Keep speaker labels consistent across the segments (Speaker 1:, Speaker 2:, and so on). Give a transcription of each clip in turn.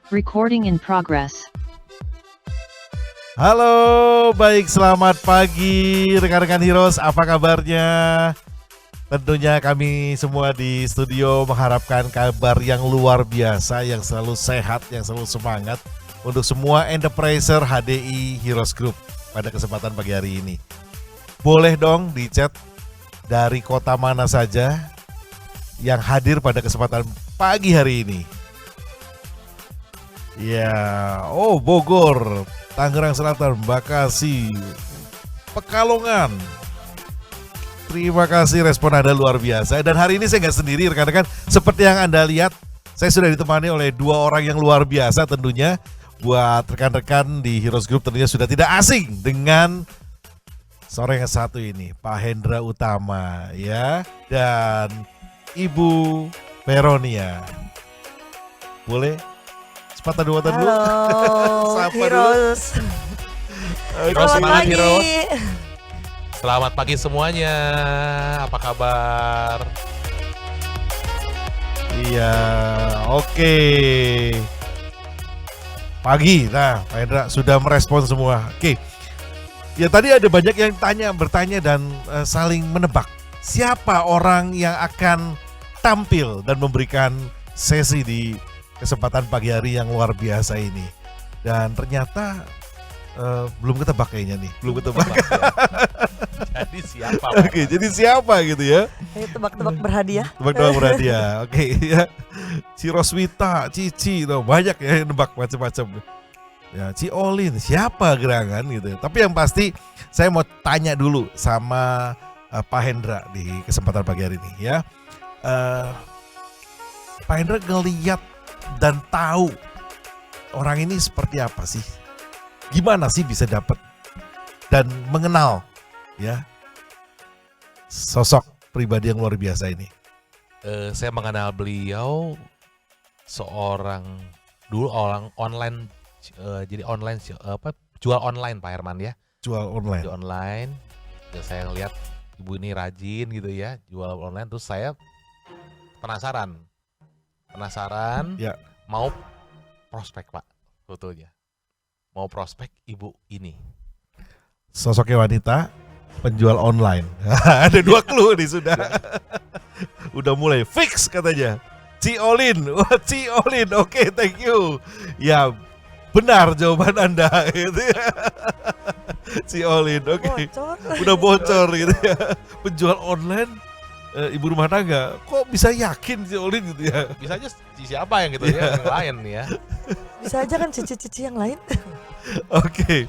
Speaker 1: Recording in progress.
Speaker 2: Halo, baik, selamat pagi rekan-rekan Heroes, apa kabarnya? Tentunya kami semua di studio mengharapkan kabar yang luar biasa, yang selalu sehat, yang selalu semangat untuk semua enterpriser HDI Heroes Group pada kesempatan pagi hari ini. Boleh dong di chat dari kota mana saja yang hadir pada kesempatan pagi hari ini. Ya, oh Bogor, Tangerang Selatan, Bekasi, Pekalongan. Terima kasih, respon Anda luar biasa. Dan hari ini saya nggak sendiri rekan-rekan. Seperti yang Anda lihat, saya sudah ditemani oleh dua orang yang luar biasa tentunya. Buat rekan-rekan di Heroes Group tentunya sudah tidak asing dengan sore yang satu ini, Pak Hendra Utama ya, dan Ibu Veronia. Boleh? Sepatah dua dulu.
Speaker 3: Halo,
Speaker 2: Sapa
Speaker 3: Heroes.
Speaker 2: Dulu.
Speaker 4: Semangat,
Speaker 3: pagi.
Speaker 4: Heroes. Selamat pagi semuanya. Apa kabar?
Speaker 2: Iya, oke. Pagi, nah Pak Hendra sudah merespon semua. Oke. Ya tadi ada banyak yang bertanya dan saling menebak. Siapa orang yang akan tampil dan memberikan sesi di kesempatan pagi hari yang luar biasa ini. Dan ternyata belum ketebak kayaknya nih, belum ketebak.
Speaker 4: Jadi siapa?
Speaker 2: Oke, jadi siapa gitu ya?
Speaker 3: Ayo tebak-tebak berhadiah.
Speaker 2: Tebak-tebak berhadiah. Oke ya. Ci Roswita, Cici, banyak ya yang nebak macam-macam. Ya, Ci Olin, siapa gerangan gitu. Tapi yang pasti saya mau tanya dulu sama Pak Hendra di kesempatan pagi hari ini ya. Pak Hendra ngeliat dan tahu orang ini seperti apa sih? Gimana sih bisa dapat dan mengenal ya sosok pribadi yang luar biasa ini?
Speaker 4: Saya mengenal beliau seorang dulu orang online, jadi online jual online Pak Herman ya.
Speaker 2: Jual online.
Speaker 4: Jual online. Ya, saya ngeliat ibu ini rajin gitu ya, jual online. Terus saya penasaran
Speaker 2: Ya.
Speaker 4: mau prospek Pak, sebetulnya mau prospek ibu ini.
Speaker 2: Sosoknya wanita, penjual online. Ada dua clue nih sudah. Udah mulai fix katanya. Ci Olin, wah Ci Olin, oke, thank you. Ya benar jawaban Anda. Gitu ya. Ci Olin, oke.
Speaker 3: Bocor.
Speaker 2: Udah bocor gitu ya. Penjual online, ibu rumah tangga. Kok bisa yakin Ci Olin gitu ya?
Speaker 4: Bisa aja siapa yang gitu ya, yang lain ya.
Speaker 3: Bisa aja kan cici-cici yang lain.
Speaker 2: Oke.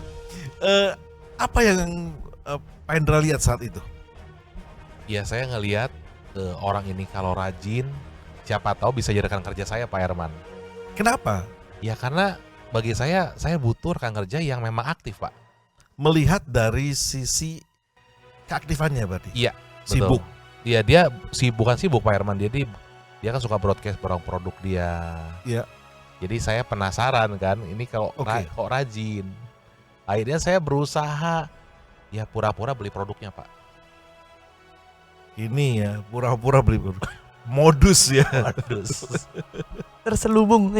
Speaker 2: Apa yang Pak Hendra lihat saat itu?
Speaker 4: Ya saya ngelihat orang ini kalau rajin, siapa tahu bisa jadi rekan kerja saya Pak Herman.
Speaker 2: Kenapa?
Speaker 4: Ya karena bagi saya butuh rekan kerja yang memang aktif Pak.
Speaker 2: Melihat dari sisi keaktifannya berarti?
Speaker 4: Iya,
Speaker 2: Sibuk?
Speaker 4: Iya dia bukan sibuk Pak Herman, dia kan suka broadcast produk dia.
Speaker 2: Iya.
Speaker 4: Jadi saya penasaran kan, ini kalau kok rajin. Akhirnya saya berusaha ya pura-pura beli produknya Pak.
Speaker 2: Ini ya, pura-pura beli produk. Modus ya.
Speaker 4: Modus.
Speaker 3: Terselubung.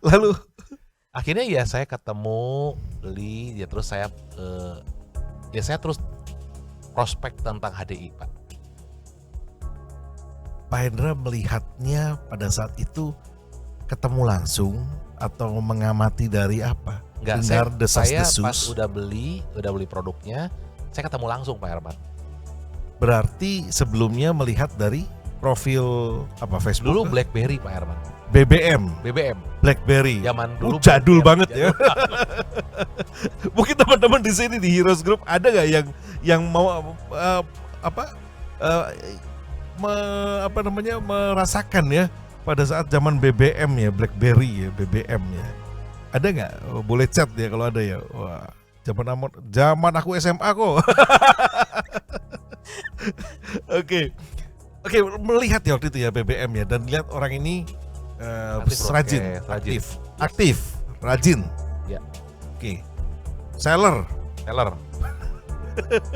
Speaker 2: Lalu
Speaker 4: Akhirnya ya saya ketemu, beli, ya terus saya terus prospek tentang HDI Pak.
Speaker 2: Pak Hendra melihatnya pada saat itu ketemu langsung atau mengamati dari apa?
Speaker 4: Enggak,
Speaker 2: Dengar
Speaker 4: saya pas
Speaker 2: desas-desus.
Speaker 4: udah beli produknya, saya ketemu langsung Pak Herman.
Speaker 2: Berarti sebelumnya melihat dari profil apa Facebook?
Speaker 4: Dulu BlackBerry Pak Herman.
Speaker 2: BBM,
Speaker 4: BBM.
Speaker 2: BlackBerry.
Speaker 4: Zaman dulu
Speaker 2: jadul
Speaker 4: BlackBerry,
Speaker 2: banget ya. Mungkin teman-teman di sini di Heroes Group ada nggak yang mau merasakan ya pada saat zaman BBM ya, BlackBerry ya, BBM ya. Ada nggak? Boleh chat ya kalau ada ya. Wah, zaman aku SMA kok. Oke, melihat ya waktu itu ya BBM ya, dan lihat orang ini rajin, rajin.
Speaker 4: Ya.
Speaker 2: Oke. Seller.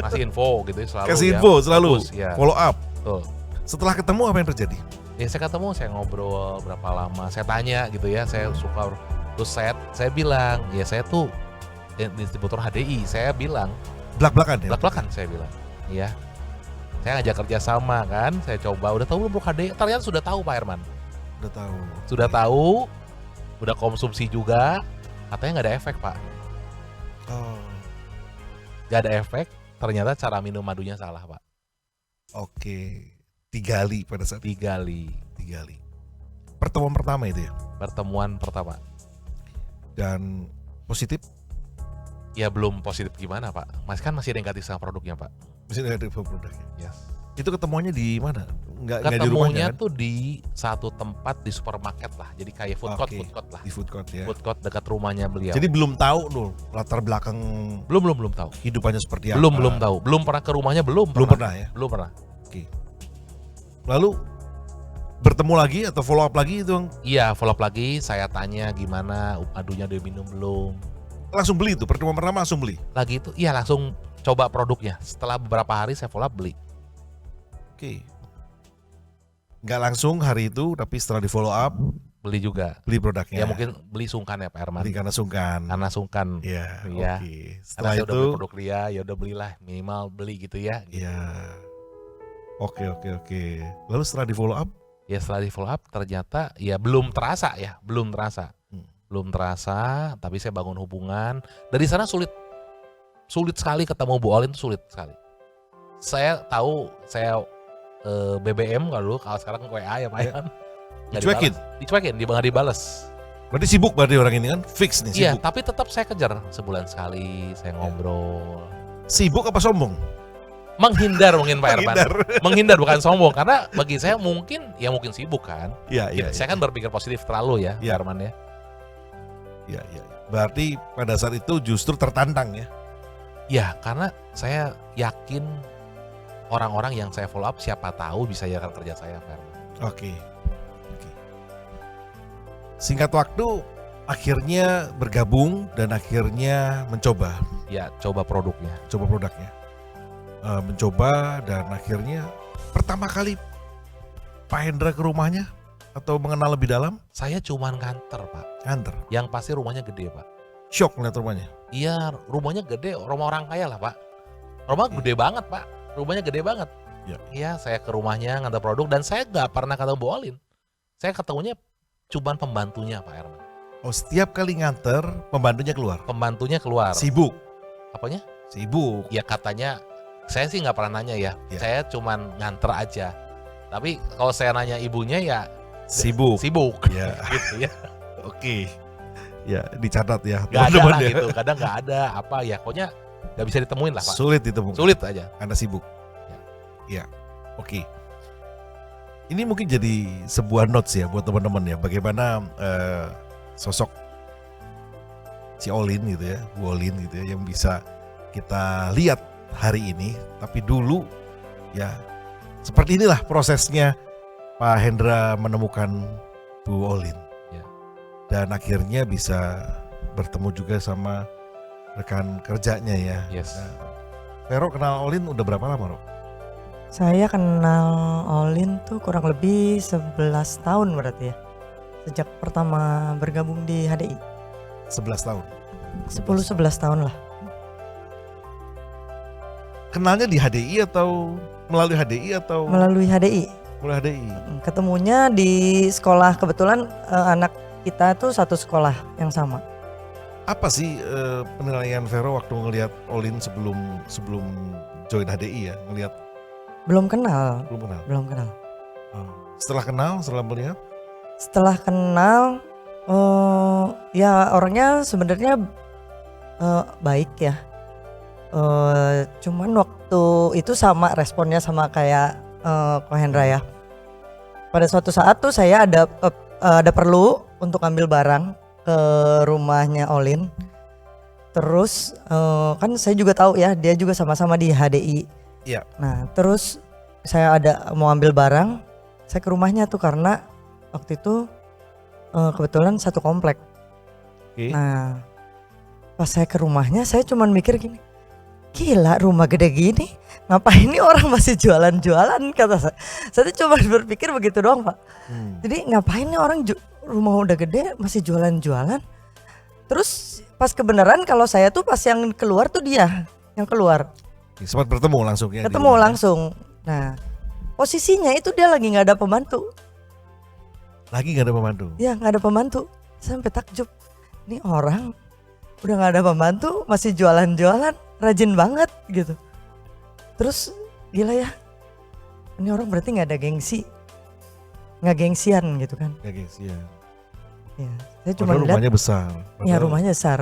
Speaker 4: Ngasih info gitu selalu.
Speaker 2: Kasih
Speaker 4: ya.
Speaker 2: info selalu.
Speaker 4: Bagus, ya.
Speaker 2: Follow up.
Speaker 4: Betul.
Speaker 2: Setelah ketemu apa yang terjadi?
Speaker 4: Ya saya ketemu, saya ngobrol berapa lama, saya tanya gitu ya, saya suka, terus saya bilang, ya saya tuh distributor HDI, saya bilang,
Speaker 2: Belak-belakan ya?
Speaker 4: belak-belakan saya bilang, iya. Saya ngajak kerja sama kan, saya coba, udah tahu belum produk HDI? Ternyata sudah tahu Pak Herman.
Speaker 2: Udah tahu.
Speaker 4: Sudah tahu, udah konsumsi juga, katanya nggak ada efek Pak.
Speaker 2: Oh,
Speaker 4: Nggak ada efek, ternyata cara minum madunya salah Pak.
Speaker 2: oke. Digali pada saat
Speaker 4: Digali.
Speaker 2: pertemuan pertama itu ya.
Speaker 4: Pertemuan pertama.
Speaker 2: Dan positif,
Speaker 4: Ya belum positif gimana Pak, masih ada yang negatif sama produknya Pak.
Speaker 2: mesti ada produknya.
Speaker 4: Yes.
Speaker 2: Itu ketemuannya di mana? Nggak di rumahnya
Speaker 4: Ketemunya
Speaker 2: kan?
Speaker 4: tuh di satu tempat di supermarket lah, jadi kayak food court lah.
Speaker 2: Di food court ya.
Speaker 4: Food court dekat rumahnya beliau.
Speaker 2: Jadi belum tahu tuh latar belakang
Speaker 4: belum tahu.
Speaker 2: hidupannya seperti apa.
Speaker 4: Belum tahu. Belum pernah ke rumahnya, belum
Speaker 2: pernah ya.
Speaker 4: Belum pernah.
Speaker 2: Lalu bertemu lagi atau follow up lagi itu
Speaker 4: Iya, follow up lagi, saya tanya gimana madunya udah minum belum.
Speaker 2: langsung beli tuh, pertemuan pertama langsung beli.
Speaker 4: Lagi itu iya langsung coba produknya. Setelah beberapa hari saya follow up beli.
Speaker 2: Oke. Nggak langsung hari itu, tapi setelah di follow up
Speaker 4: Beli juga.
Speaker 2: beli produknya.
Speaker 4: Ya mungkin beli sungkan ya Pak Herman.
Speaker 2: beli karena sungkan.
Speaker 4: Karena sungkan.
Speaker 2: Iya.
Speaker 4: Iya.
Speaker 2: Oke.
Speaker 4: Karena
Speaker 2: Setelah
Speaker 4: saya udah
Speaker 2: itu,
Speaker 4: beli produk dia, ya udah belilah minimal beli gitu ya.
Speaker 2: iya. Oke. Lalu setelah di follow up,
Speaker 4: Ya setelah di follow up ternyata ya belum terasa. Belum terasa, tapi saya bangun hubungan. Dari sana sulit sekali ketemu Bu Olin, sulit sekali. Saya tahu saya BBM kalau sekarang WA ya Pak
Speaker 2: Ya.
Speaker 4: Iwan.
Speaker 2: Dicuekin?
Speaker 4: Nggak dibales.
Speaker 2: berarti sibuk berarti orang ini kan fix nih
Speaker 4: Iya,
Speaker 2: sibuk.
Speaker 4: tapi tetap saya kejar sebulan sekali, saya ngobrol.
Speaker 2: Sibuk apa sombong?
Speaker 4: Menghindar mungkin Pak Herman.
Speaker 2: Menghindar.
Speaker 4: Menghindar bukan sombong, karena bagi saya mungkin sibuk kan.
Speaker 2: Iya.
Speaker 4: Saya kan berpikir positif terlalu ya, Pak
Speaker 2: Iya.
Speaker 4: Herman ya.
Speaker 2: Iya. Berarti pada saat itu justru tertantang ya.
Speaker 4: Ya, karena saya yakin orang-orang yang saya follow up siapa tahu bisa jalan kerja saya, Pak Herman.
Speaker 2: Oke. Singkat waktu akhirnya bergabung dan akhirnya mencoba
Speaker 4: Coba produknya.
Speaker 2: produknya. Mencoba dan akhirnya pertama kali Pak Hendra ke rumahnya atau mengenal lebih dalam?
Speaker 4: Saya cuman kantor, Pak.
Speaker 2: Kantor.
Speaker 4: Yang pasti rumahnya gede, Pak.
Speaker 2: Shock ngeliat rumahnya.
Speaker 4: Iya, rumahnya gede, rumah orang kaya lah, Pak. Rumah gede banget, Pak. Rumahnya gede banget.
Speaker 2: Iya.
Speaker 4: Iya, saya ke rumahnya ngantar produk dan saya nggak pernah ketemu Bu Olin. Saya ketemunya cuman pembantunya, Pak Herman.
Speaker 2: Oh, setiap kali nganter pembantunya keluar.
Speaker 4: Pembantunya keluar.
Speaker 2: Sibuk.
Speaker 4: Apanya?
Speaker 2: Sibuk.
Speaker 4: Ya katanya, saya sih nggak pernah nanya ya.
Speaker 2: Iya.
Speaker 4: Saya cuman nganter aja. Tapi kalau saya nanya ibunya ya
Speaker 2: Sibuk.
Speaker 4: Ya. Gitu ya.
Speaker 2: Oke. Ya, dicatat ya.
Speaker 4: Gak ada
Speaker 2: teman-teman
Speaker 4: lah
Speaker 2: ya.
Speaker 4: gitu. Kadang nggak ada apa ya. Pokoknya nggak bisa ditemuin lah Pak.
Speaker 2: Sulit ditemukan.
Speaker 4: Sulit aja.
Speaker 2: Karena sibuk. Ya. Oke. Ini mungkin jadi sebuah notes ya buat teman-teman ya. Bagaimana sosok si Olin gitu ya, Bu Olin gitu ya, yang bisa kita lihat hari ini. Tapi dulu ya seperti inilah prosesnya Pak Hendra menemukan Bu Olin.
Speaker 4: Ya.
Speaker 2: Dan akhirnya bisa bertemu juga sama rekan kerjanya ya.
Speaker 4: Yes.
Speaker 2: Nah, Vero kenal Olin udah berapa lama, Ro?
Speaker 3: Saya kenal Olin tuh kurang lebih 11 tahun berarti ya. Sejak pertama bergabung di HDI.
Speaker 2: 11 tahun.
Speaker 3: 10-11 tahun lah.
Speaker 2: Kenalnya di HDI atau melalui HDI atau
Speaker 3: Melalui HDI.
Speaker 2: melalui HDI?
Speaker 3: Ketemunya di sekolah, kebetulan anak kita tuh satu sekolah yang sama.
Speaker 2: Apa sih penilaian Vero waktu ngelihat Olin sebelum join HDI ya? Ngelihat
Speaker 3: Belum kenal.
Speaker 2: belum kenal. Setelah kenal, setelah melihat?
Speaker 3: Setelah kenal, ya orangnya sebenarnya baik ya. Cuman waktu itu sama responnya sama kayak Ko Hendra ya. Pada suatu saat tuh saya ada perlu untuk ambil barang ke rumahnya Olin. Terus kan saya juga tahu ya dia juga sama-sama di HDI.
Speaker 2: Iya.
Speaker 3: Nah terus saya ada mau ambil barang, saya ke rumahnya tuh karena waktu itu kebetulan satu komplek.
Speaker 2: Oke.
Speaker 3: Nah pas saya ke rumahnya saya cuman mikir gini, gila rumah gede gini, ngapain nih orang masih jualan-jualan, kata saya. Saya tuh cuma berpikir begitu doang Pak. Jadi ngapain nih orang rumah udah gede masih jualan-jualan. Terus pas kebenaran kalau saya tuh pas yang keluar tuh dia yang keluar.
Speaker 2: Sempat bertemu langsung ya?
Speaker 3: Ketemu langsung. Nah posisinya itu dia lagi nggak ada pembantu.
Speaker 2: Lagi nggak ada pembantu?
Speaker 3: Ya nggak ada pembantu. Saya sampai takjub. Ini orang udah nggak ada pembantu masih jualan-jualan, rajin banget gitu. Terus gila ya. Ini orang berarti nggak ada gengsi, nggak gengsian gitu kan?
Speaker 2: Nggak gengsian.
Speaker 3: Ya, saya cuma lihat.
Speaker 2: Rumahnya besar.
Speaker 3: Ya rumahnya besar.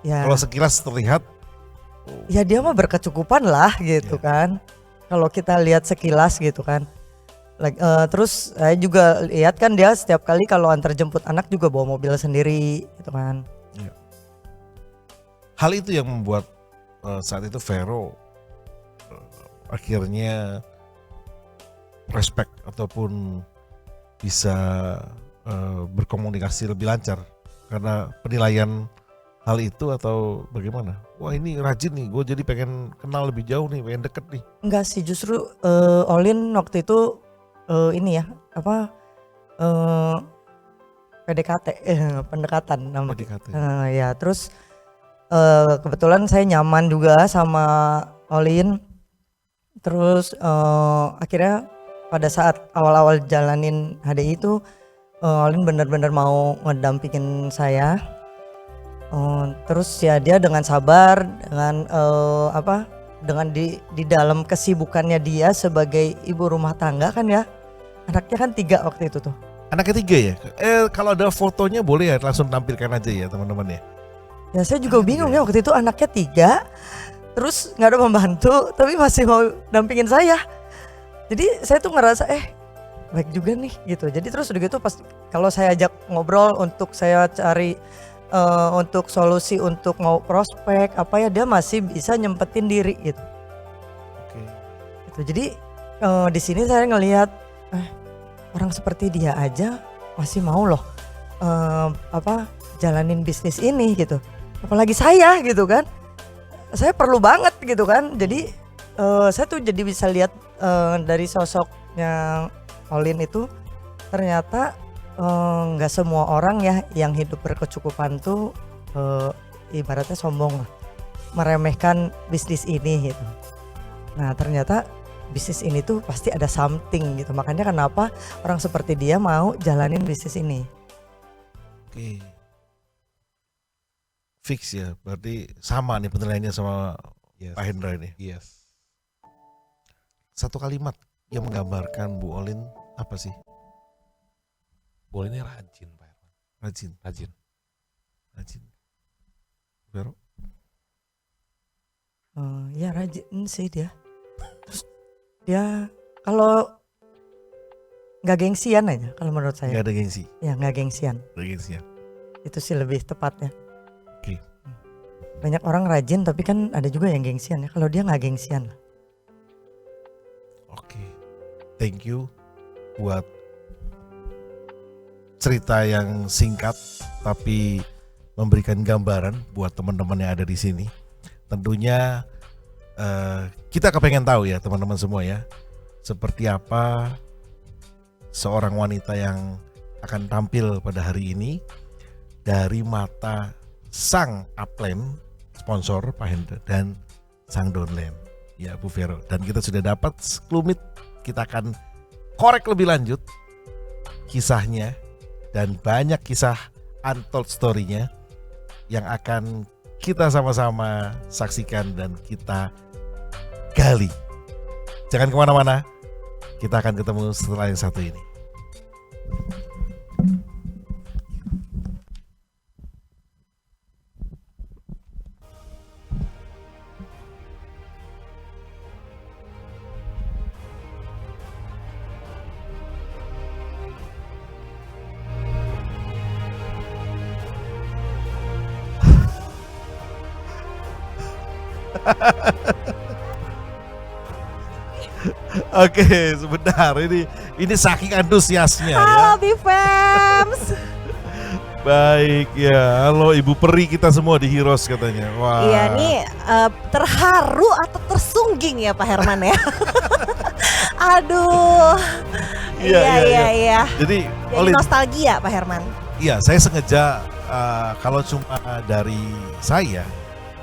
Speaker 3: Ya.
Speaker 2: Kalau sekilas terlihat.
Speaker 3: Ya dia mah berkecukupan lah gitu kan. Kalau kita lihat sekilas gitu kan. Terus saya juga lihat kan dia setiap kali kalau antar jemput anak juga bawa mobil sendiri gitu kan.
Speaker 2: Ya. Hal itu yang membuat saat itu Vero akhirnya respect ataupun bisa berkomunikasi lebih lancar karena penilaian hal itu atau bagaimana? Wah ini rajin nih, gue jadi pengen kenal lebih jauh nih, pengen deket nih.
Speaker 3: Enggak sih, justru Olin waktu itu ini ya apa PDKT pendekatan namanya.
Speaker 2: PDKT.
Speaker 3: Ya terus kebetulan saya nyaman juga sama Olin. Terus akhirnya pada saat awal-awal jalanin HDI itu Olin benar-benar mau ngedampingin saya. Terus ya dia dengan sabar, dengan dengan di dalam kesibukannya dia sebagai ibu rumah tangga kan ya. Anaknya kan 3 waktu itu tuh.
Speaker 2: Anaknya 3 ya? Kalau ada fotonya boleh ya langsung tampilkan aja ya teman-teman ya.
Speaker 3: Ya saya juga bingung ya waktu itu anaknya 3, terus nggak ada pembantu, tapi masih mau dampingin saya. Jadi saya tuh ngerasa baik juga nih gitu. Jadi terus udah gitu pas kalau saya ajak ngobrol untuk saya cari untuk solusi untuk mau prospek apa ya, dia masih bisa nyempetin diri gitu.
Speaker 2: Oke.
Speaker 3: Gitu. Jadi di sini saya ngelihat orang seperti dia aja masih mau loh jalanin bisnis ini gitu. Apalagi saya gitu kan. Saya perlu banget gitu kan. Jadi saya tuh jadi bisa lihat dari sosoknya Olin itu ternyata nggak semua orang ya yang hidup berkecukupan tuh ibaratnya sombong lah, meremehkan bisnis ini gitu. Nah ternyata bisnis ini tuh pasti ada something gitu, makanya kenapa orang seperti dia mau jalanin bisnis ini.
Speaker 2: Oke. Fix ya, berarti sama nih penilaiannya sama Pak Hendra ini.
Speaker 4: Yes.
Speaker 2: Satu kalimat yang menggambarkan Bu Olin apa sih?
Speaker 4: Bu Olin ini rajin Pak Herman.
Speaker 2: Rajin. Vero?
Speaker 3: Ya rajin sih dia. Terus dia kalau nggak gengsian aja kalau menurut saya.
Speaker 2: Nggak ada gengsi.
Speaker 3: Ya nggak gengsian. Itu sih lebih tepatnya.
Speaker 2: Oke.
Speaker 3: Banyak orang rajin tapi kan ada juga yang gengsian ya. Kalau dia nggak gengsian.
Speaker 2: Oke. Thank you buat cerita yang singkat tapi memberikan gambaran buat teman-teman yang ada di sini. Tentunya kita kepengen tahu ya teman-teman semua ya, seperti apa seorang wanita yang akan tampil pada hari ini dari mata sang upline sponsor Pak Hendra dan sang downline ya Bu Vero. Dan kita sudah dapat sekelumit, kita akan korek lebih lanjut kisahnya dan banyak kisah untold story-nya yang akan kita sama-sama saksikan dan kita gali. Jangan kemana-mana, kita akan ketemu setelah yang satu ini. Oke, sebentar ini saking antusiasnya ya.
Speaker 3: Halo Bifems.
Speaker 2: Baik ya, halo Ibu Peri kita semua di Heroes katanya. Wah.
Speaker 1: Iya nih terharu atau tersungging ya Pak Herman ya. Aduh. Iya.
Speaker 2: Jadi
Speaker 1: Jadi nostalgia Pak Herman.
Speaker 2: iya, saya sengaja kalau cuma dari saya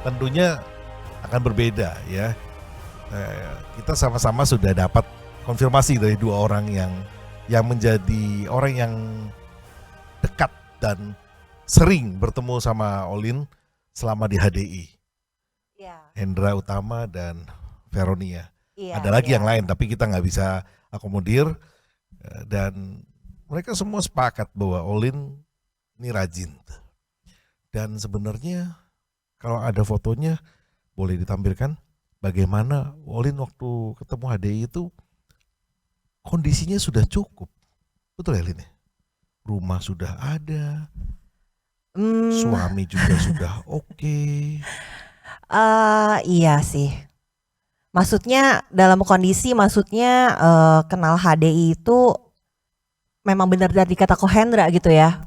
Speaker 2: tentunya akan berbeda ya. Kita sama-sama sudah dapat konfirmasi dari dua orang yang menjadi orang yang dekat dan sering bertemu sama Olin selama di HDI.
Speaker 1: Iya.
Speaker 2: Hendra Utama dan Veronia.
Speaker 1: Iya,
Speaker 2: Ada lagi
Speaker 1: iya.
Speaker 2: yang lain tapi kita nggak bisa akomodir, dan mereka semua sepakat bahwa Olin ini rajin. Dan sebenarnya kalau ada fotonya boleh ditampilkan bagaimana Olin waktu ketemu HDI itu kondisinya sudah cukup. Betul ya Lin? Rumah sudah ada, suami juga sudah oke.
Speaker 1: Iya sih. Maksudnya dalam kondisi kenal HDI itu memang benar dari kata Kohendra gitu ya.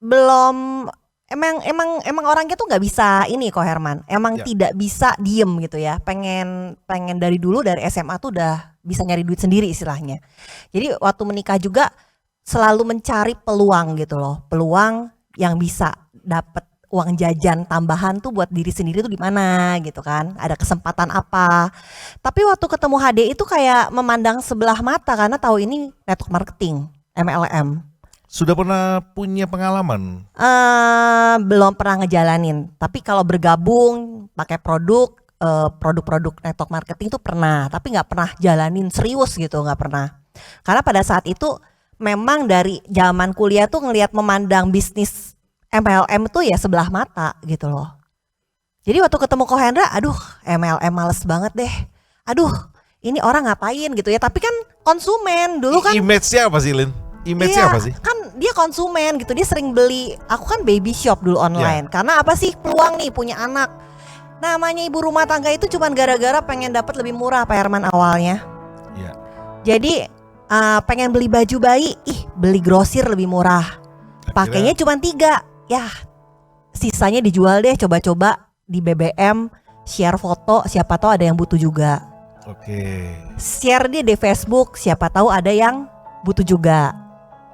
Speaker 1: Belum emang orangnya tuh nggak bisa ini kok Herman. Emang
Speaker 2: Ya.
Speaker 1: tidak bisa diem gitu ya. Pengen dari dulu dari SMA tuh udah bisa nyari duit sendiri istilahnya. Jadi waktu menikah juga selalu mencari peluang gitu loh. Peluang yang bisa dapat uang jajan tambahan tuh buat diri sendiri tuh di mana gitu kan. Ada kesempatan apa. Tapi waktu ketemu HD itu kayak memandang sebelah mata karena tahu ini network marketing, MLM.
Speaker 2: Sudah pernah punya pengalaman?
Speaker 1: Belum pernah ngejalanin. Tapi kalau bergabung pakai produk-produk network marketing itu pernah. Tapi nggak pernah jalanin serius gitu, nggak pernah. Karena pada saat itu memang dari zaman kuliah tuh ngelihat memandang bisnis MLM tuh ya sebelah mata gitu loh. Jadi waktu ketemu Kohendra, aduh MLM males banget deh. Aduh ini orang ngapain gitu ya. Tapi kan konsumen dulu kan.
Speaker 2: Image-nya apa sih Lin? Image-nya
Speaker 1: Iya,
Speaker 2: apa sih?
Speaker 1: kan dia konsumen gitu, dia sering beli. Aku kan baby shop dulu online. Karena apa sih peluang nih punya anak. Namanya ibu rumah tangga itu cuman gara-gara pengen dapat lebih murah Pak Herman awalnya.
Speaker 2: Iya.
Speaker 1: Jadi pengen beli baju bayi, beli grosir lebih murah. Pakainya cuma 3. Ya sisanya dijual deh, coba-coba di BBM, share foto, siapa tahu ada yang butuh juga.
Speaker 2: Oke.
Speaker 1: Share dia di Facebook, siapa tahu ada yang butuh juga.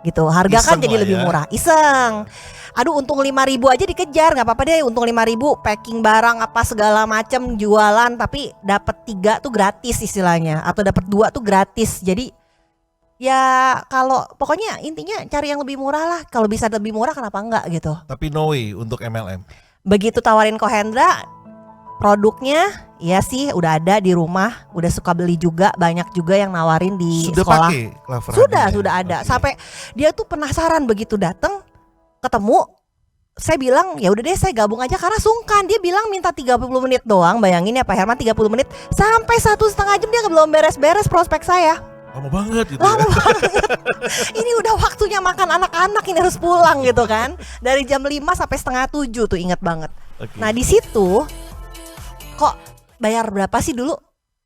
Speaker 1: Gitu, harga kan
Speaker 2: Iseng
Speaker 1: jadi
Speaker 2: lah
Speaker 1: lebih
Speaker 2: ya.
Speaker 1: murah. Iseng. Aduh untung 5.000 aja dikejar, nggak apa-apa deh untung 5.000 packing barang apa segala macam jualan, tapi dapat 3 tuh gratis istilahnya, atau dapat 2 tuh gratis. Jadi ya kalau pokoknya intinya cari yang lebih murah lah. Kalau bisa lebih murah kenapa enggak gitu.
Speaker 2: Tapi no way untuk MLM.
Speaker 1: Begitu tawarin Kohendra produknya, ya sih udah ada di rumah, udah suka beli juga, banyak juga yang nawarin di
Speaker 2: Sudah
Speaker 1: sekolah.
Speaker 2: pakai Clover
Speaker 1: Sudah
Speaker 2: Honey-nya?
Speaker 1: ada.
Speaker 2: Oke.
Speaker 1: Sampai dia tuh penasaran begitu datang ketemu. Saya bilang ya udah deh saya gabung aja karena sungkan. Dia bilang minta 30 menit doang. Bayangin ya Pak Herman 30 menit sampai 1,5 jam dia belum beres-beres prospek saya.
Speaker 2: Lama banget gitu
Speaker 1: Lama
Speaker 2: ya.
Speaker 1: banget. Ini udah waktunya makan anak-anak, ini harus pulang gitu kan. Dari jam 5 sampai setengah 7 tuh inget banget.
Speaker 2: Oke.
Speaker 1: Nah di situ kok bayar berapa sih dulu?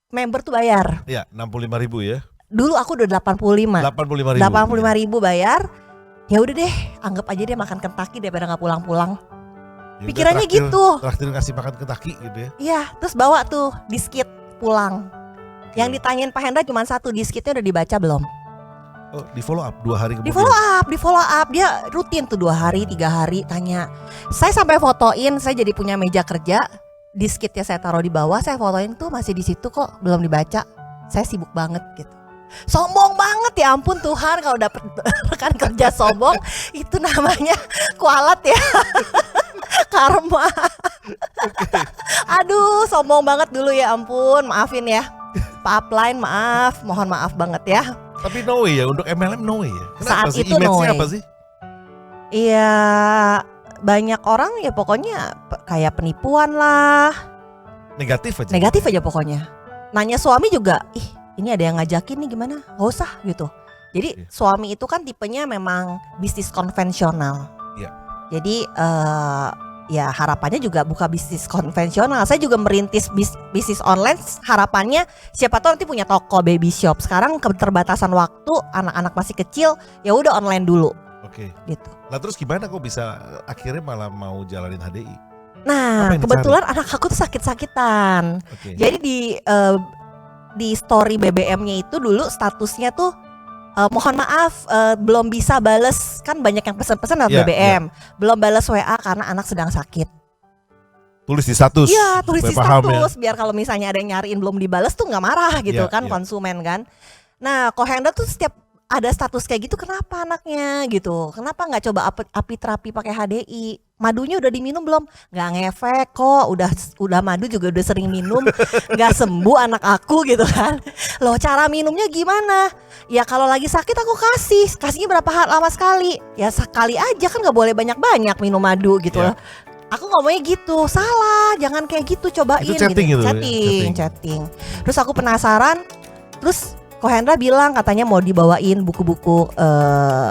Speaker 1: Member tuh bayar.
Speaker 2: Ya 65.000 ya.
Speaker 1: Dulu aku udah 85.
Speaker 2: 85.000.
Speaker 1: 85.000 bayar. Ya udah deh, anggap aja dia makan Kentucky daripada nggak pulang-pulang.
Speaker 2: Ya udah,
Speaker 1: Pikirannya
Speaker 2: traktir-
Speaker 1: gitu.
Speaker 2: Traktir ngasih makan Kentucky gitu ya.
Speaker 1: Iya, terus bawa tuh diskit pulang. Yang ditanyain Pak Hendra cuma 1, diskitnya udah dibaca belum?
Speaker 2: Oh, di follow up 2 hari kemudian.
Speaker 1: Di follow up, dia rutin tuh 2 hari, 3 hari tanya. Saya sampai fotoin, saya jadi punya meja kerja, diskitnya saya taruh di bawah, saya fotoin tuh masih di situ kok, belum dibaca. Saya sibuk banget gitu. Sombong banget ya ampun Tuhan kalau dapet rekan kerja sombong itu namanya kualat ya. Karma. Aduh, sombong banget dulu ya ampun, maafin ya. Pak Upline maaf, mohon maaf banget ya.
Speaker 2: Tapi no way ya untuk MLM no way ya. Kenapa
Speaker 1: Saat
Speaker 2: sih?
Speaker 1: itu
Speaker 2: Image-nya
Speaker 1: no way.
Speaker 2: apa sih?
Speaker 1: Iya, banyak orang ya pokoknya kayak penipuan lah,
Speaker 2: Negatif aja.
Speaker 1: negatif aja pokoknya. Nanya suami juga, ini ada yang ngajakin nih gimana? Gak usah gitu. Jadi
Speaker 2: Iya.
Speaker 1: suami itu kan tipenya memang bisnis konvensional.
Speaker 2: Iya.
Speaker 1: Jadi ya harapannya juga buka bisnis konvensional. Saya juga merintis bisnis online. Harapannya siapa tahu nanti punya toko baby shop. Sekarang keterbatasan waktu, anak-anak masih kecil, ya udah online dulu.
Speaker 2: Oke.
Speaker 1: gitu.
Speaker 2: Nah terus gimana kok bisa akhirnya malah mau jalanin HDI?
Speaker 1: Nah,
Speaker 2: Apa yang
Speaker 1: kebetulan anak aku tuh sakit-sakitan.
Speaker 2: Oke.
Speaker 1: Jadi di story BBM-nya itu dulu statusnya tuh mohon maaf belum bisa bales, kan banyak yang pesan-pesan lewat
Speaker 2: Iya,
Speaker 1: BBM. Belum bales WA karena anak sedang sakit.
Speaker 2: Tulis di status.
Speaker 1: Iya, tulis di
Speaker 2: Supaya paham ya.
Speaker 1: status biar kalau misalnya ada yang nyariin belum dibales tuh nggak marah gitu
Speaker 2: Iya,
Speaker 1: kan
Speaker 2: iya.
Speaker 1: konsumen kan. Nah, Kohendra tuh setiap ada status kayak gitu, kenapa anaknya gitu? Kenapa nggak coba api terapi pakai HDI? Madunya udah diminum belum? Nggak ngefek kok, udah madu juga udah sering minum, nggak sembuh anak aku gitu kan. Loh, cara minumnya gimana? Ya kalau lagi sakit aku kasihnya berapa lama sekali? Ya sekali aja kan, nggak boleh banyak-banyak minum madu gitu
Speaker 2: Iya.
Speaker 1: loh. Aku ngomongnya gitu, salah, jangan kayak gitu, cobain
Speaker 2: Itu chatting gitu ya?
Speaker 1: chatting. Terus aku penasaran, terus Kohendra bilang katanya mau dibawain buku-buku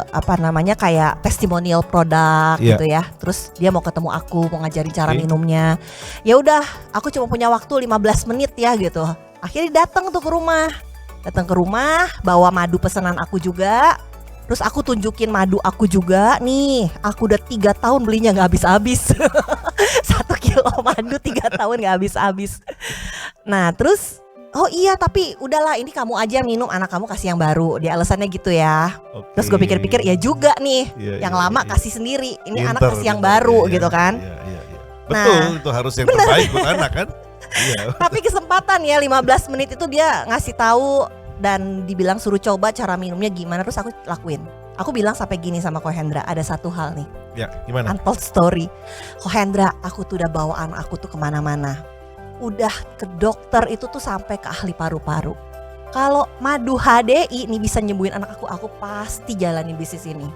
Speaker 1: apa namanya kayak testimonial produk
Speaker 2: Iya.
Speaker 1: gitu ya. Terus dia mau ketemu aku, mau ngajarin cara
Speaker 2: Oke.
Speaker 1: minumnya. Ya udah, aku cuma punya waktu 15 menit ya gitu. Akhirnya datang tuh ke rumah. Datang ke rumah, bawa madu pesanan aku juga. Terus aku tunjukin madu aku juga nih. Aku udah 3 tahun belinya nggak habis-habis. 1 kilo madu 3 tahun nggak habis-habis. Nah terus, oh iya tapi udahlah ini kamu aja minum, anak kamu kasih yang baru. Dia alasannya gitu ya.
Speaker 2: Oke.
Speaker 1: Terus gue pikir-pikir ya juga nih,
Speaker 2: Iya,
Speaker 1: yang
Speaker 2: iya,
Speaker 1: lama
Speaker 2: iya.
Speaker 1: kasih sendiri. Ini anak
Speaker 2: Pinter,
Speaker 1: kasih yang
Speaker 2: pinter.
Speaker 1: baru
Speaker 2: Iya,
Speaker 1: gitu kan.
Speaker 2: Iya, iya, iya.
Speaker 1: Nah,
Speaker 2: Betul, itu harus yang terbaik buat anak kan. Iya.
Speaker 1: Tapi kesempatan ya 15 menit itu dia ngasih tahu dan dibilang suruh coba cara minumnya gimana, terus aku lakuin. Aku bilang sampai gini sama Kohendra, ada satu hal nih,
Speaker 2: Ya, gimana?
Speaker 1: untold story. Kohendra, aku tuh udah bawa anak aku tuh kemana-mana. Udah ke dokter itu tuh sampai ke ahli paru-paru. Kalau madu HDI nih bisa nyembuhin anak aku pasti jalanin bisnis ini.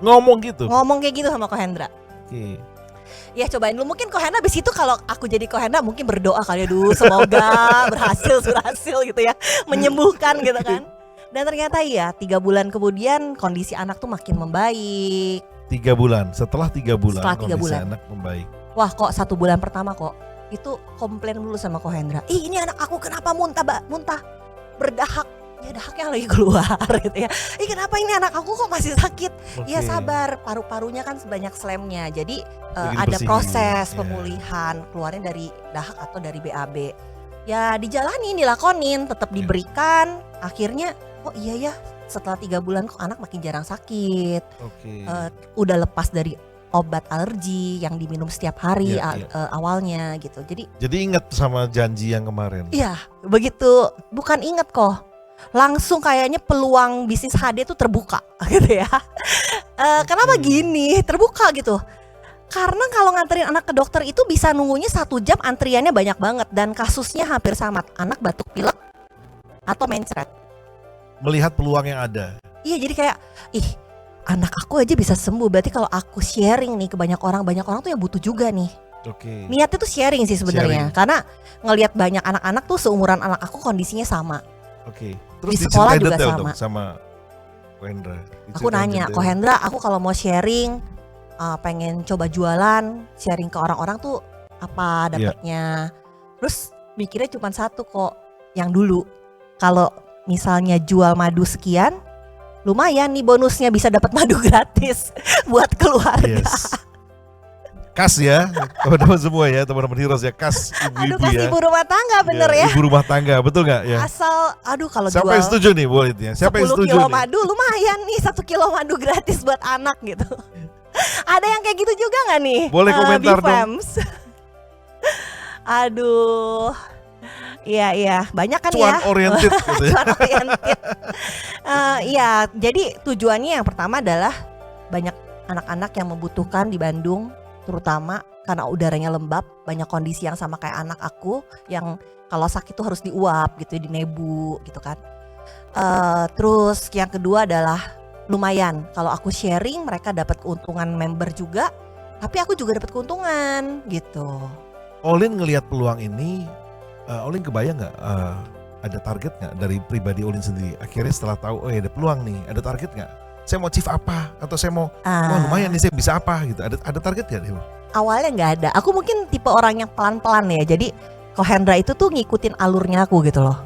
Speaker 2: Ngomong gitu.
Speaker 1: Ngomong kayak gitu sama Kohendra.
Speaker 2: Oke.
Speaker 1: Ya cobain dulu, mungkin Kohendra abis itu kalau aku jadi Kohendra mungkin berdoa kali ya, dulu semoga berhasil gitu ya, menyembuhkan gitu kan. Dan ternyata iya 3 bulan kemudian kondisi anak tuh makin membaik.
Speaker 2: 3 bulan. Setelah 3 bulan
Speaker 1: Setelah 3
Speaker 2: kondisi
Speaker 1: bulan.
Speaker 2: anak membaik.
Speaker 1: Wah kok 1 bulan pertama kok itu komplain dulu sama Kohendra. Ih ini anak aku kenapa muntah berdahak. Ya dahaknya lagi keluar gitu ya. Ih kenapa ini anak aku kok masih sakit?
Speaker 2: Oke.
Speaker 1: Ya sabar, paru-parunya kan sebanyak slemnya. Jadi
Speaker 2: Lagi
Speaker 1: ada
Speaker 2: dibersihin.
Speaker 1: proses
Speaker 2: Iya.
Speaker 1: pemulihan, keluarnya dari dahak atau dari BAB. Ya dijalanin, dilakonin, tetap diberikan. Akhirnya oh iya ya, setelah 3 bulan kok anak makin jarang sakit.
Speaker 2: Oke.
Speaker 1: Udah lepas dari obat alergi yang diminum setiap hari
Speaker 2: Iya,
Speaker 1: awalnya gitu.
Speaker 2: Jadi ingat sama janji yang kemarin.
Speaker 1: Iya, begitu bukan inget kok. Langsung kayaknya peluang bisnis HD tuh terbuka gitu ya. Kenapa gini? Terbuka gitu. Karena kalau nganterin anak ke dokter itu bisa nunggunya 1 jam, antriannya banyak banget dan kasusnya hampir sama. Anak batuk pilek atau mencret.
Speaker 2: Melihat peluang yang ada.
Speaker 1: Iya, jadi kayak anak aku aja bisa sembuh. Berarti kalau aku sharing nih ke banyak orang tuh yang butuh juga nih.
Speaker 2: Oke.
Speaker 1: Niatnya tuh sharing sih sebenarnya. Karena ngelihat banyak anak-anak tuh seumuran anak aku kondisinya sama.
Speaker 2: Oke.
Speaker 1: Di sekolah
Speaker 2: diceritain
Speaker 1: juga
Speaker 2: detail
Speaker 1: sama.
Speaker 2: dong sama Kohendra.
Speaker 1: Aku nanya, Kohendra, aku kalau mau sharing, pengen coba jualan, sharing ke orang-orang tuh apa dapatnya. Terus mikirnya cuma satu kok, yang dulu. Kalau misalnya jual madu sekian, lumayan nih bonusnya bisa dapat madu gratis buat keluarga.
Speaker 2: Yes. Kas ya, teman-teman semua ya, teman-teman Heroes ya, kas
Speaker 1: Aduh,
Speaker 2: ibu-ibu
Speaker 1: kasih
Speaker 2: ya.
Speaker 1: ibu rumah tangga bener ya.
Speaker 2: Ibu rumah tangga, betul nggak ya?
Speaker 1: Asal, aduh kalau
Speaker 2: Siapa
Speaker 1: jual
Speaker 2: yang setuju nih buat itu ya? Siapa yang
Speaker 1: 10
Speaker 2: setuju
Speaker 1: kilo
Speaker 2: nih?
Speaker 1: madu lumayan nih, 1 kilo madu gratis buat anak gitu. Ada yang kayak gitu juga gak nih?
Speaker 2: Boleh komentar dong.
Speaker 1: Bifems? Aduh. Iya, banyak kan
Speaker 2: Cuan
Speaker 1: ya.
Speaker 2: oriented gitu ya.
Speaker 1: Cuan oriented. Iya, jadi tujuannya yang pertama adalah banyak anak-anak yang membutuhkan di Bandung, terutama karena udaranya lembab, banyak kondisi yang sama kayak anak aku yang kalau sakit tuh harus diuap gitu, dinebu gitu kan. Terus yang kedua adalah lumayan kalau aku sharing mereka dapat keuntungan member juga, tapi aku juga dapat keuntungan gitu.
Speaker 2: Olin ngelihat peluang ini, Olin kebayang nggak ada target nggak dari pribadi Olin sendiri? Akhirnya setelah tahu, oh ya ada peluang nih, ada target nggak? Saya mau achieve apa? Atau saya mau, wah lumayan nih saya bisa apa gitu? Ada target nggak?
Speaker 1: Awalnya nggak ada. Aku mungkin tipe orang yang pelan-pelan ya. Jadi Kohendra itu tuh ngikutin alurnya aku gitu loh.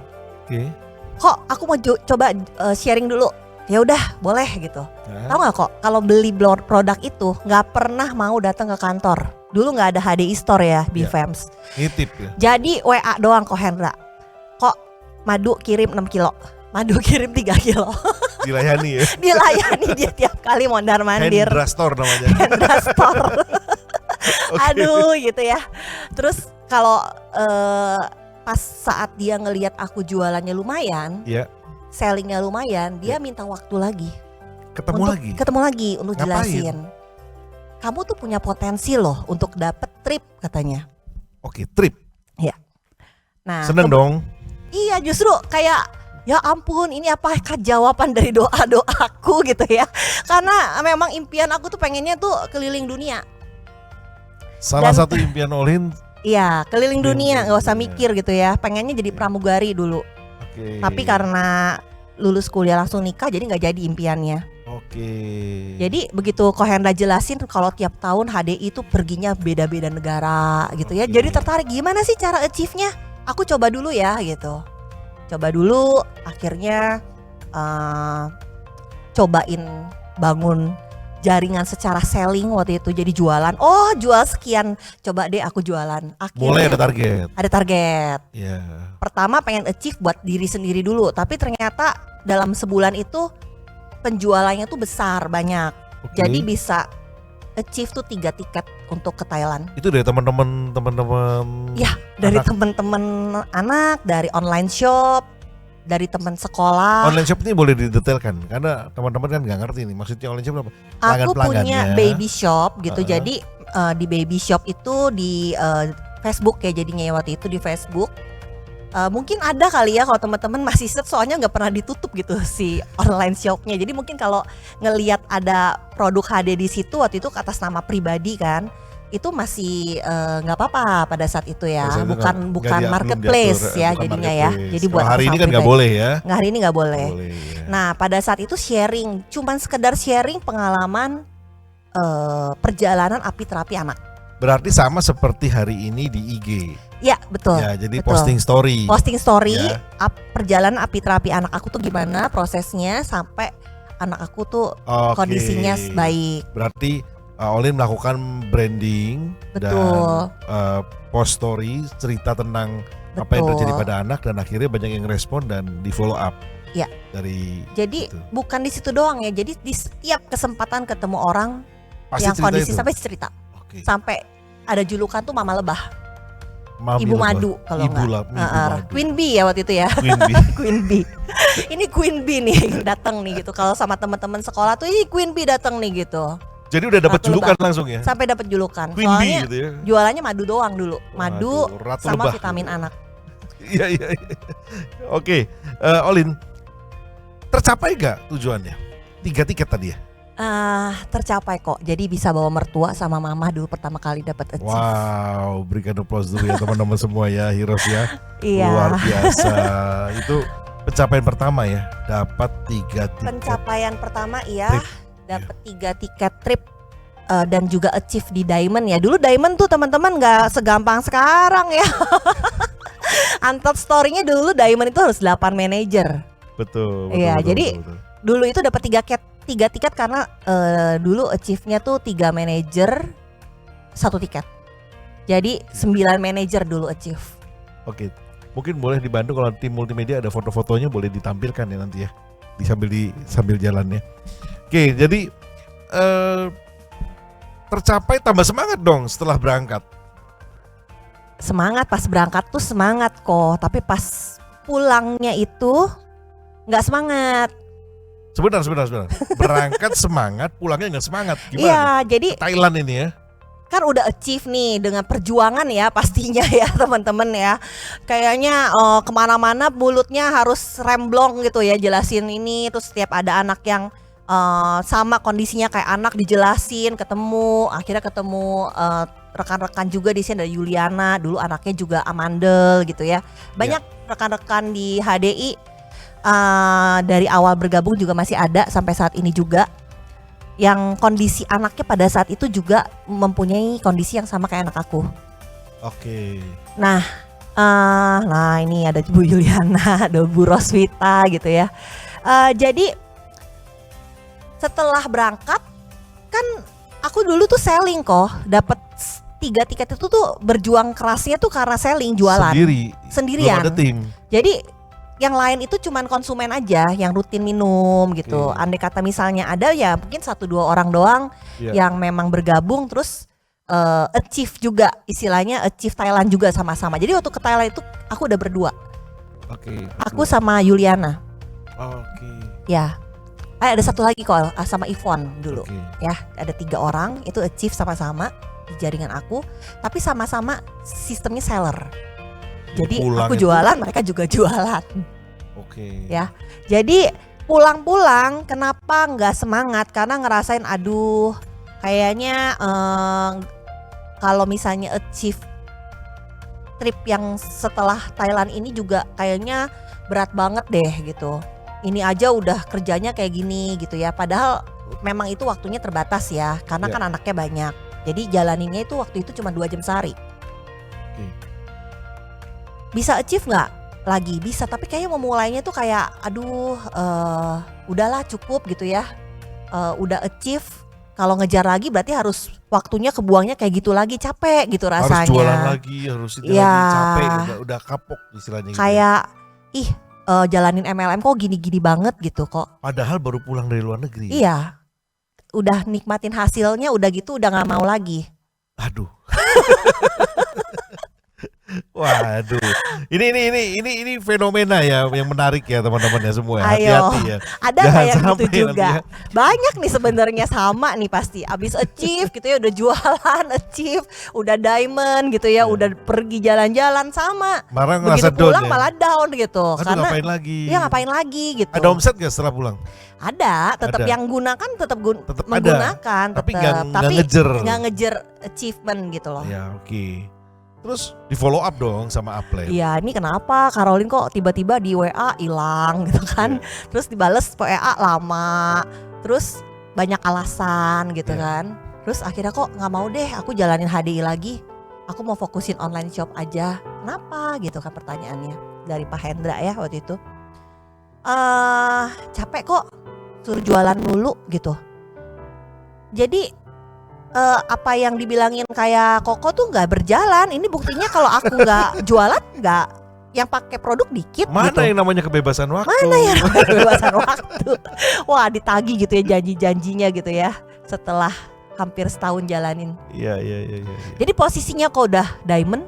Speaker 2: Oke.
Speaker 1: Kok aku mau coba sharing dulu. ya udah boleh gitu.
Speaker 2: Nah,
Speaker 1: Tahu nggak kok kalau beli produk itu nggak pernah mau datang ke kantor. Dulu nggak ada HDI Store ya di
Speaker 2: Iya.
Speaker 1: FEMS.
Speaker 2: nitip ya.
Speaker 1: Jadi WA doang kok Hendra. Kok madu kirim 6 kilo, madu kirim 3 kilo.
Speaker 2: Dilayani ya.
Speaker 1: Dilayani dia tiap kali mondar-mandir.
Speaker 2: Hendra Store namanya.
Speaker 1: Hendra Store.
Speaker 2: Oke.
Speaker 1: Aduh gitu ya. Terus kalau pas saat dia ngelihat aku jualannya lumayan,
Speaker 2: Iya.
Speaker 1: sellingnya lumayan, dia minta waktu lagi. Ketemu lagi untuk
Speaker 2: Ngapain?
Speaker 1: jelasin. Kamu tuh punya potensi loh untuk dapet trip katanya.
Speaker 2: Oke, trip.
Speaker 1: Nah,
Speaker 2: Seneng dong.
Speaker 1: iya justru kayak ya ampun ini apakah jawaban dari doa-doaku gitu ya. Karena memang impian aku tuh pengennya tuh keliling dunia.
Speaker 2: Salah
Speaker 1: Dan-
Speaker 2: satu impian Olin.
Speaker 1: Iya keliling dunia nggak usah
Speaker 2: dunia.
Speaker 1: mikir gitu ya. Pengennya jadi pramugari dulu.
Speaker 2: Oke.
Speaker 1: Tapi karena lulus kuliah langsung nikah jadi nggak jadi impiannya.
Speaker 2: Oke.
Speaker 1: Jadi begitu Kohendra jelasin kalau tiap tahun HDI itu perginya beda-beda negara gitu ya.
Speaker 2: Oke.
Speaker 1: Jadi tertarik gimana sih cara achieve-nya? Aku coba dulu ya gitu. Coba dulu akhirnya cobain bangun jaringan secara selling waktu itu jadi jualan. Oh jual sekian, coba deh aku jualan.
Speaker 2: Mulai ada
Speaker 1: Akhirnya
Speaker 2: target.
Speaker 1: ada target.
Speaker 2: Ya.
Speaker 1: Pertama pengen achieve buat diri sendiri dulu, tapi ternyata dalam sebulan itu penjualannya tuh besar banyak.
Speaker 2: Oke.
Speaker 1: Jadi bisa achieve tuh 3 tiket untuk ke Thailand.
Speaker 2: Itu dari teman-teman.
Speaker 1: Ya, dari
Speaker 2: Anak.
Speaker 1: teman-teman anak, dari online shop, dari teman sekolah.
Speaker 2: Online shop ini boleh didetailkan karena teman-teman kan nggak ngerti nih maksudnya online shop apa.
Speaker 1: Aku punya
Speaker 2: pelanggannya.
Speaker 1: baby shop gitu.
Speaker 2: Heeh.
Speaker 1: Jadi di baby shop itu di Facebook ya jadinya ya waktu itu di Facebook. Mungkin ada kali ya kalau teman-teman masih set soalnya nggak pernah ditutup gitu si online shopnya. Jadi mungkin kalau ngelihat ada produk HD di situ waktu itu atas nama pribadi kan, itu masih nggak apa-apa pada saat itu ya.
Speaker 2: Pada saat itu
Speaker 1: Bukan
Speaker 2: nggak belum
Speaker 1: marketplace
Speaker 2: diatur,
Speaker 1: ya
Speaker 2: bukan
Speaker 1: jadinya ya.
Speaker 2: marketplace.
Speaker 1: Jadi
Speaker 2: Kalau
Speaker 1: buat
Speaker 2: hari ini
Speaker 1: usaha
Speaker 2: kan nggak
Speaker 1: pribadi.
Speaker 2: boleh ya.
Speaker 1: Nggak, hari ini nggak boleh.
Speaker 2: Boleh, ya.
Speaker 1: Nah pada saat itu sharing, cuman sekedar sharing pengalaman perjalanan api terapi anak.
Speaker 2: Berarti sama seperti hari ini di IG.
Speaker 1: Ya betul.
Speaker 2: Ya, jadi
Speaker 1: betul.
Speaker 2: posting story.
Speaker 1: Posting story
Speaker 2: Ya.
Speaker 1: perjalanan api terapi anak aku tuh gimana prosesnya sampai anak aku tuh
Speaker 2: Oke.
Speaker 1: kondisinya baik.
Speaker 2: Berarti Olin melakukan branding
Speaker 1: Betul.
Speaker 2: dan post story cerita tentang apa yang
Speaker 1: Betul.
Speaker 2: terjadi pada anak dan akhirnya banyak yang respon dan di follow up.
Speaker 1: Ya.
Speaker 2: Dari
Speaker 1: Jadi
Speaker 2: gitu.
Speaker 1: bukan di situ doang ya. Jadi di setiap kesempatan ketemu orang
Speaker 2: pasti
Speaker 1: yang
Speaker 2: cerita
Speaker 1: kondisi
Speaker 2: itu.
Speaker 1: sampai cerita.
Speaker 2: Oke.
Speaker 1: Sampai ada julukan tuh Mama Lebah,
Speaker 2: Mami
Speaker 1: Ibu
Speaker 2: lebah.
Speaker 1: Madu kalau
Speaker 2: Ibu
Speaker 1: nggak.
Speaker 2: lab- Ibu
Speaker 1: Heeh,
Speaker 2: madu.
Speaker 1: Queen Bee ya waktu itu ya.
Speaker 2: Queen Bee.
Speaker 1: Queen Bee. Ini Queen Bee nih datang nih gitu. Kalau sama teman-teman sekolah tuh ini Queen Bee datang nih gitu.
Speaker 2: Jadi udah dapat
Speaker 1: Ratu
Speaker 2: julukan
Speaker 1: lebah.
Speaker 2: langsung ya.
Speaker 1: Sampai dapat julukan.
Speaker 2: Queen Bee
Speaker 1: Soalnya
Speaker 2: gitu ya.
Speaker 1: jualannya madu doang dulu. Madu
Speaker 2: Waduh, Ratu
Speaker 1: sama
Speaker 2: Lebah.
Speaker 1: vitamin anak.
Speaker 2: Iya iya. Iya. Oke, Olin, tercapai gak tujuannya? 3 tiket tadi ya.
Speaker 1: Tercapai kok. Jadi bisa bawa mertua sama mama dulu pertama kali dapat achieve.
Speaker 2: Wow, berikan applause dulu ya teman-teman semua ya, Heroes ya.
Speaker 1: Iya.
Speaker 2: Luar biasa. Itu pencapaian pertama ya, dapat 3 tiket.
Speaker 1: Pencapaian pertama iya,
Speaker 2: Trip.
Speaker 1: dapat 3 tiket trip dan juga achieve di Diamond ya. Dulu Diamond tuh teman-teman nggak segampang sekarang ya. Untold story-nya dulu Diamond itu harus 8 manajer.
Speaker 2: Betul.
Speaker 1: Iya, jadi dulu itu dapat 3 tiket karena dulu achieve-nya tuh 3 manajer 1 tiket. Jadi 9 manajer dulu achieve.
Speaker 2: Oke, mungkin boleh dibantu kalau tim multimedia ada foto-fotonya boleh ditampilkan ya nanti ya, sambil jalannya. Oke, jadi tercapai tambah semangat dong setelah berangkat.
Speaker 1: Semangat pas berangkat tuh semangat kok, tapi pas pulangnya itu nggak semangat.
Speaker 2: Sebentar. Berangkat semangat, pulangnya nggak semangat. Gimana?
Speaker 1: Iya, jadi
Speaker 2: Ke Thailand ini ya.
Speaker 1: kan udah achieve nih dengan perjuangan ya pastinya ya teman-teman ya. Kayaknya kemana-mana mulutnya harus remblong gitu ya jelasin ini. Terus setiap ada anak yang sama kondisinya kayak anak dijelasin, akhirnya ketemu rekan-rekan juga di sini ada Yuliana, dulu anaknya juga Amandel gitu ya. Banyak rekan-rekan di HDI dari awal bergabung juga masih ada sampai saat ini juga. Yang kondisi anaknya pada saat itu juga mempunyai kondisi yang sama kayak anak aku.
Speaker 2: Oke.
Speaker 1: Nah ini ada Bu Yuliana, ada Bu Roswita gitu ya. Jadi setelah berangkat kan aku dulu tuh selling kok, dapat 3 tiket itu tuh berjuang kerasnya tuh karena selling, jualan sendirian.
Speaker 2: Belum ada tim.
Speaker 1: Jadi yang lain itu cuman konsumen aja yang rutin minum gitu.
Speaker 2: Oke.
Speaker 1: Andai kata misalnya ada ya mungkin 1-2 orang doang
Speaker 2: Iya.
Speaker 1: yang memang bergabung terus achieve juga, istilahnya achieve Thailand juga sama-sama. Jadi waktu ke Thailand itu aku udah berdua.
Speaker 2: Oke.
Speaker 1: Aku sama Yuliana.
Speaker 2: Oke.
Speaker 1: Ya. Ada satu lagi kok sama Ivon dulu.
Speaker 2: Oke.
Speaker 1: Ya, ada 3 orang itu achieve sama-sama di jaringan aku, tapi sama-sama sistemnya seller. Jadi
Speaker 2: Pulang
Speaker 1: aku
Speaker 2: itu-
Speaker 1: jualan, mereka juga jualan.
Speaker 2: Oke.
Speaker 1: Ya. Jadi pulang-pulang kenapa nggak semangat? Karena ngerasain aduh kayaknya kalau misalnya achieve trip yang setelah Thailand ini juga kayaknya berat banget deh gitu. Ini aja udah kerjanya kayak gini gitu ya. Padahal memang itu waktunya terbatas ya, karena
Speaker 2: Ya.
Speaker 1: kan anaknya banyak. Jadi jalaninnya itu waktu itu cuma 2 jam sehari.
Speaker 2: Oke.
Speaker 1: Bisa achieve nggak? Lagi bisa, tapi kayaknya memulainya tuh kayak aduh udahlah cukup gitu ya. Udah achieve, kalau ngejar lagi berarti harus waktunya kebuangnya kayak gitu lagi, capek gitu rasanya.
Speaker 2: Harus jualan lagi, harus itu
Speaker 1: Ya.
Speaker 2: lagi, capek, udah kapok istilahnya gitu.
Speaker 1: Kayak jalanin MLM kok gini-gini banget gitu kok.
Speaker 2: Padahal baru pulang dari luar negeri.
Speaker 1: Iya, udah nikmatin hasilnya, udah gitu udah nggak mau lagi.
Speaker 2: Aduh. Waduh. Ini fenomena ya yang menarik ya teman-teman ya semua. Ya.
Speaker 1: Ayo.
Speaker 2: Hati-hati ya.
Speaker 1: Ada
Speaker 2: Jangan
Speaker 1: nggak yang
Speaker 2: sampai
Speaker 1: gitu juga?
Speaker 2: nanti ya.
Speaker 1: Banyak nih sebenarnya sama nih pasti. Abis achieve gitu ya, udah jualan, achieve, udah diamond gitu ya,
Speaker 2: Ya.
Speaker 1: udah pergi jalan-jalan sama.
Speaker 2: Marah
Speaker 1: Begitu
Speaker 2: ngerasa down
Speaker 1: pulang
Speaker 2: ya.
Speaker 1: malah down gitu.
Speaker 2: Aduh,
Speaker 1: Karena
Speaker 2: ngapain lagi?
Speaker 1: ya ngapain lagi gitu.
Speaker 2: Ada omset gak setelah pulang?
Speaker 1: Ada, tetap
Speaker 2: Ada.
Speaker 1: yang gunakan tetap
Speaker 2: Tetap ada.
Speaker 1: menggunakan,
Speaker 2: Tapi
Speaker 1: tetap.
Speaker 2: nggak ngejer.
Speaker 1: nggak ngejer achievement gitu loh.
Speaker 2: Ya oke. Terus di follow up dong sama upline.
Speaker 1: Iya, ini kenapa Caroline kok tiba-tiba di WA hilang gitu kan?
Speaker 2: Iya.
Speaker 1: Terus dibales WA lama, terus banyak alasan gitu
Speaker 2: Iya.
Speaker 1: kan? Terus akhirnya kok nggak mau deh, aku jalanin HDI lagi. Aku mau fokusin online shop aja. Kenapa gitu kan pertanyaannya dari Pak Hendra ya waktu itu. Capek kok suruh jualan dulu gitu. Jadi apa yang dibilangin kayak Koko tuh nggak berjalan. Ini buktinya kalau aku nggak jualan, nggak yang pakai produk dikit
Speaker 2: Mana
Speaker 1: gitu.
Speaker 2: yang namanya kebebasan waktu?
Speaker 1: Mana yang kebebasan waktu? Wah, ditagi gitu ya janji-janjinya gitu ya. Setelah hampir setahun jalanin.
Speaker 2: Iya.
Speaker 1: Jadi posisinya kok udah diamond,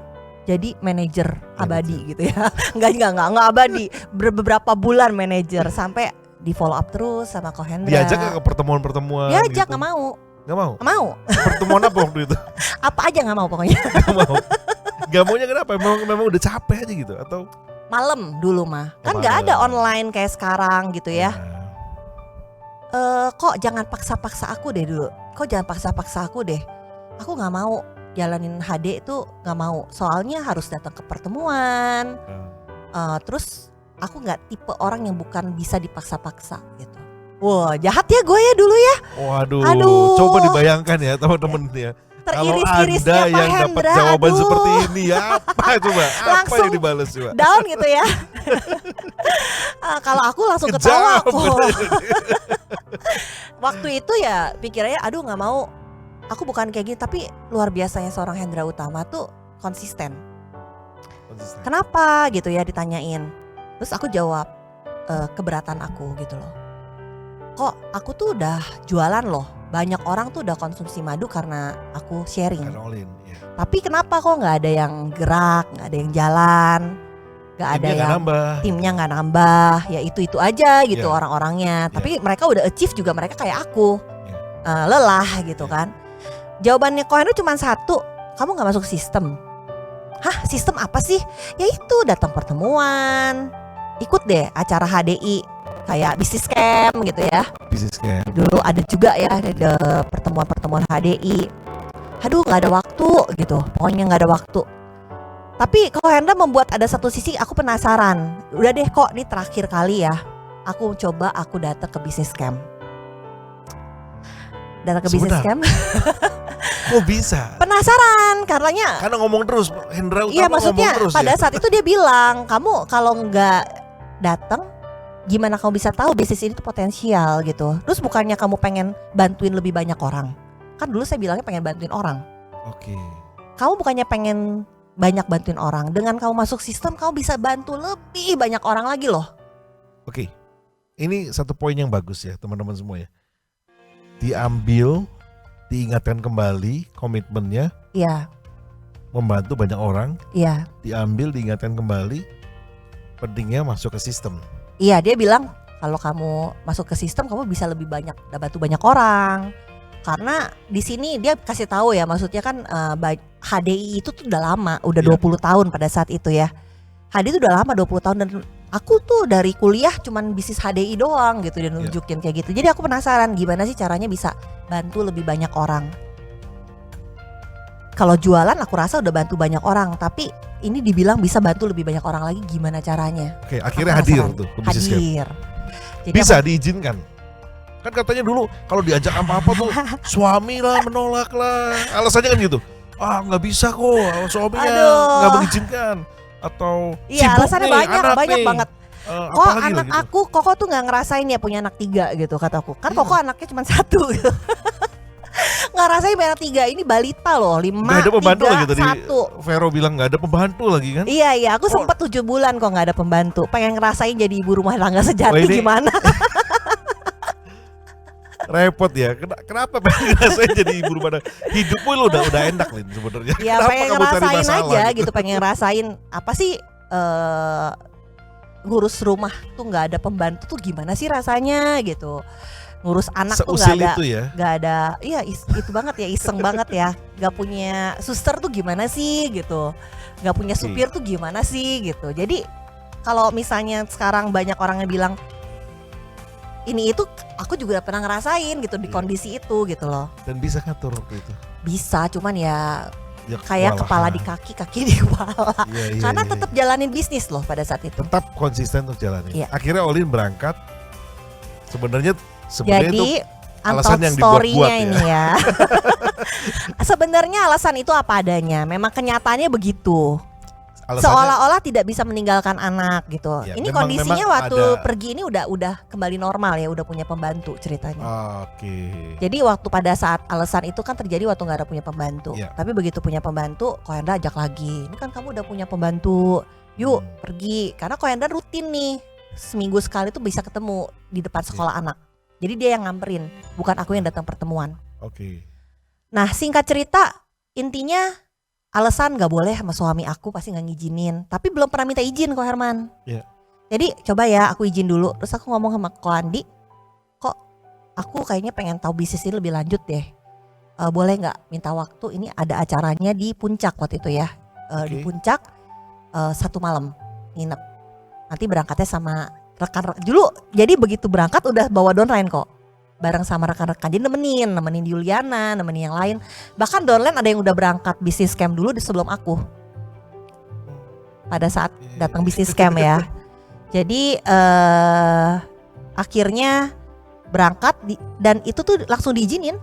Speaker 1: jadi manajer abadi gitu ya. Enggak abadi. Beberapa bulan manajer sampai di follow up terus sama Ko Hendra.
Speaker 2: Diajak nggak ke pertemuan-pertemuan?
Speaker 1: Diajak,
Speaker 2: gitu?
Speaker 1: nggak mau.
Speaker 2: Nggak mau.
Speaker 1: Nggak mau.
Speaker 2: Pertemuan apa waktu itu?
Speaker 1: Apa aja nggak mau pokoknya.
Speaker 2: Nggak mau. Gak maunya kenapa? Memang udah capek aja gitu atau?
Speaker 1: Malam dulu mah. Kan
Speaker 2: Oh,
Speaker 1: nggak ada
Speaker 2: malam.
Speaker 1: online kayak sekarang gitu ya.
Speaker 2: Nah,
Speaker 1: Kok jangan paksa-paksa aku deh dulu. Kok jangan paksa-paksa aku deh. Aku nggak mau jalanin HD itu, nggak mau. Soalnya harus datang ke pertemuan. Terus aku nggak tipe orang yang bukan bisa dipaksa-paksa gitu. Wah, jahat ya gue ya dulu ya.
Speaker 2: Waduh,
Speaker 1: Aduh.
Speaker 2: coba dibayangkan ya teman-teman ya. Kalau
Speaker 1: Teriris-irisnya
Speaker 2: Anda
Speaker 1: Pak
Speaker 2: yang dapat
Speaker 1: Hendra,
Speaker 2: jawaban
Speaker 1: aduh.
Speaker 2: seperti ini apa coba? Apa
Speaker 1: Langsung
Speaker 2: yang dibales coba?
Speaker 1: Down gitu ya. Kalau aku langsung ketawa
Speaker 2: Kejam,
Speaker 1: kok.
Speaker 2: bener.
Speaker 1: Waktu itu ya pikirannya aduh nggak mau. Aku bukan kayak gini, tapi luar biasanya seorang Hendra Utama tuh konsisten.
Speaker 2: Konsisten.
Speaker 1: Kenapa gitu ya ditanyain. Terus aku jawab keberatan aku gitu loh. Kok aku tuh udah jualan loh. Banyak orang tuh udah konsumsi madu karena aku sharing.
Speaker 2: Karena all in, ya.
Speaker 1: Tapi kenapa kok nggak ada yang gerak, nggak ada yang jalan, nggak ada
Speaker 2: Timnya nggak
Speaker 1: yang
Speaker 2: nambah.
Speaker 1: timnya nggak nambah, ya itu aja gitu
Speaker 2: Iya.
Speaker 1: orang-orangnya.
Speaker 2: Iya.
Speaker 1: Tapi mereka udah achieve juga, mereka kayak aku
Speaker 2: Iya.
Speaker 1: lelah gitu
Speaker 2: Iya.
Speaker 1: kan. Jawabannya Ko Hendra cuma satu, kamu nggak masuk sistem. Hah, sistem apa sih? Ya itu datang pertemuan, ikut deh acara HDI kayak bisnis camp gitu ya.
Speaker 2: Bisnis kayak
Speaker 1: Dulu ada juga ya ada pertemuan-pertemuan HDI. Aduh nggak ada waktu gitu, pokoknya nggak ada waktu. Tapi Ko Hendra membuat ada satu sisi aku penasaran. Udah deh kok, ini terakhir kali ya. Aku coba aku datang ke bisnis camp. Datang ke bisnis
Speaker 2: Sebentar.
Speaker 1: camp.
Speaker 2: kok bisa?
Speaker 1: Penasaran karenanya.
Speaker 2: Karena ngomong terus Hendra Utama
Speaker 1: Iya
Speaker 2: ngomong
Speaker 1: maksudnya
Speaker 2: terus
Speaker 1: pada
Speaker 2: ya.
Speaker 1: saat itu dia bilang kamu kalau nggak datang gimana kamu bisa tahu bisnis ini tuh potensial gitu. Terus bukannya kamu pengen bantuin lebih banyak orang. Kan dulu saya bilangnya pengen bantuin orang.
Speaker 2: Oke.
Speaker 1: Kamu bukannya pengen banyak bantuin orang. Dengan kamu masuk sistem kamu bisa bantu lebih banyak orang lagi loh.
Speaker 2: Oke. Ini satu poin yang bagus ya teman-teman semua ya. Diambil, diingatkan kembali komitmennya,
Speaker 1: Iya,
Speaker 2: membantu banyak orang,
Speaker 1: iya.
Speaker 2: diambil, diingatkan kembali, pentingnya masuk ke sistem.
Speaker 1: Iya, dia bilang kalau kamu masuk ke sistem kamu bisa lebih banyak bantu banyak orang. Karena di sini dia kasih tahu ya, maksudnya kan HDI itu tuh udah lama, udah
Speaker 2: Iya.
Speaker 1: 20 tahun pada saat itu ya. HDI itu udah lama 20 tahun dan aku tuh dari kuliah cuman bisnis HDI doang gitu dia nunjukin kayak gitu. Jadi aku penasaran gimana sih caranya bisa bantu lebih banyak orang. Kalau jualan aku rasa udah bantu banyak orang, tapi ini dibilang bisa bantu lebih banyak orang lagi, gimana caranya?
Speaker 2: Oke, akhirnya
Speaker 1: Aku
Speaker 2: hadir
Speaker 1: penasaran.
Speaker 2: tuh ke bisnis camp.
Speaker 1: Hadir. Jadi
Speaker 2: Bisa
Speaker 1: aku-
Speaker 2: diizinkan. Kan katanya dulu kalau diajak apa-apa tuh suami lah menolak lah. Alasannya kan gitu. Ah nggak bisa kok, suaminya
Speaker 1: Aduh.
Speaker 2: nggak mengizinkan. Atau
Speaker 1: Iya,
Speaker 2: sibuk
Speaker 1: alasannya
Speaker 2: nih,
Speaker 1: banyak
Speaker 2: anak nih.
Speaker 1: banget.
Speaker 2: Apalagi
Speaker 1: Kok
Speaker 2: lah
Speaker 1: anak
Speaker 2: gitu.
Speaker 1: aku, Koko tuh nggak ngerasain ya punya anak 3 gitu kataku. Kan
Speaker 2: Iya.
Speaker 1: Koko anaknya cuma 1 gitu. Nggak rasain punya anak 3, ini balita loh, 5,
Speaker 2: Nggak ada pembantu
Speaker 1: 3,
Speaker 2: lagi tadi.
Speaker 1: 1.
Speaker 2: Vero bilang nggak ada pembantu lagi kan?
Speaker 1: Iya, aku
Speaker 2: Oh.
Speaker 1: sempet 7 bulan kok nggak ada pembantu. Pengen ngerasain jadi ibu rumah tangga sejati
Speaker 2: Oh, ini-
Speaker 1: gimana?
Speaker 2: Repot ya. Kenapa pengen ngerasain jadi ibu rumah tangga? Hidupmu lu udah enak Lin sebenarnya.
Speaker 1: Ya
Speaker 2: Kenapa
Speaker 1: pengen
Speaker 2: kamu cari
Speaker 1: ngerasain
Speaker 2: masalah
Speaker 1: aja gitu, pengen ngerasain apa sih ngurus rumah tuh nggak ada pembantu tuh gimana sih rasanya gitu. Ngurus anak tuh
Speaker 2: Seusil
Speaker 1: nggak ada.
Speaker 2: itu ya.
Speaker 1: Gak ada, iya itu banget ya, iseng banget ya. Gak punya suster tuh gimana sih gitu. Gak punya
Speaker 2: Oke.
Speaker 1: supir tuh gimana sih gitu. Jadi kalau misalnya sekarang banyak orang yang bilang ini itu, aku juga pernah ngerasain gitu di
Speaker 2: Iya.
Speaker 1: kondisi itu gitu loh.
Speaker 2: Dan bisa ngatur waktu itu.
Speaker 1: Bisa, cuman ya
Speaker 2: Ya,
Speaker 1: kayak kepala di
Speaker 2: kewalahan.
Speaker 1: kaki di kepala.
Speaker 2: Iya, iya,
Speaker 1: Karena
Speaker 2: iya.
Speaker 1: tetap jalanin bisnis loh pada saat itu.
Speaker 2: Tetap konsisten untuk jalanin.
Speaker 1: Iya.
Speaker 2: Akhirnya Olin berangkat. Sebenarnya itu
Speaker 1: Jadi
Speaker 2: alasan
Speaker 1: untold
Speaker 2: yang dibuat-buat
Speaker 1: story-nya
Speaker 2: ya.
Speaker 1: ini ya. Sebenarnya alasan itu apa adanya. Memang kenyataannya begitu.
Speaker 2: alasannya
Speaker 1: Seolah-olah tidak bisa meninggalkan anak gitu.
Speaker 2: Ya,
Speaker 1: Ini
Speaker 2: memang-
Speaker 1: kondisinya
Speaker 2: memang
Speaker 1: waktu
Speaker 2: ada-
Speaker 1: pergi ini udah kembali normal ya, udah punya pembantu ceritanya.
Speaker 2: Oke.
Speaker 1: Jadi waktu pada saat alasan itu kan terjadi waktu nggak ada punya pembantu.
Speaker 2: Iya.
Speaker 1: Tapi begitu punya pembantu, Kohendra ajak lagi. Ini kan kamu udah punya pembantu, yuk pergi. Karena Kohendra rutin nih, seminggu sekali tuh bisa ketemu di depan sekolah anak. Jadi dia yang ngamperin, bukan aku yang datang pertemuan.
Speaker 2: Oke.
Speaker 1: Nah singkat cerita, intinya alasan gak boleh sama suami aku pasti gak ngizinin. Tapi belum pernah minta izin kok Herman.
Speaker 2: Iya.
Speaker 1: Jadi coba ya aku izin dulu. Terus aku ngomong sama Ko Andi, kok aku kayaknya pengen tahu bisnis ini lebih lanjut deh. Boleh gak minta waktu, ini ada acaranya di Puncak waktu itu ya. Di
Speaker 2: Oke.
Speaker 1: Puncak 1 malam nginep. Nanti berangkatnya sama rekan dulu. Jadi begitu berangkat udah bawa downline kok. Bareng sama rekan-rekan, jadi nemenin Yuliana, nemenin yang lain. Bahkan downline ada yang udah berangkat bisnis camp dulu di sebelum aku. Pada saat datang bisnis camp ya. Jadi akhirnya berangkat dan itu tuh langsung diizinin.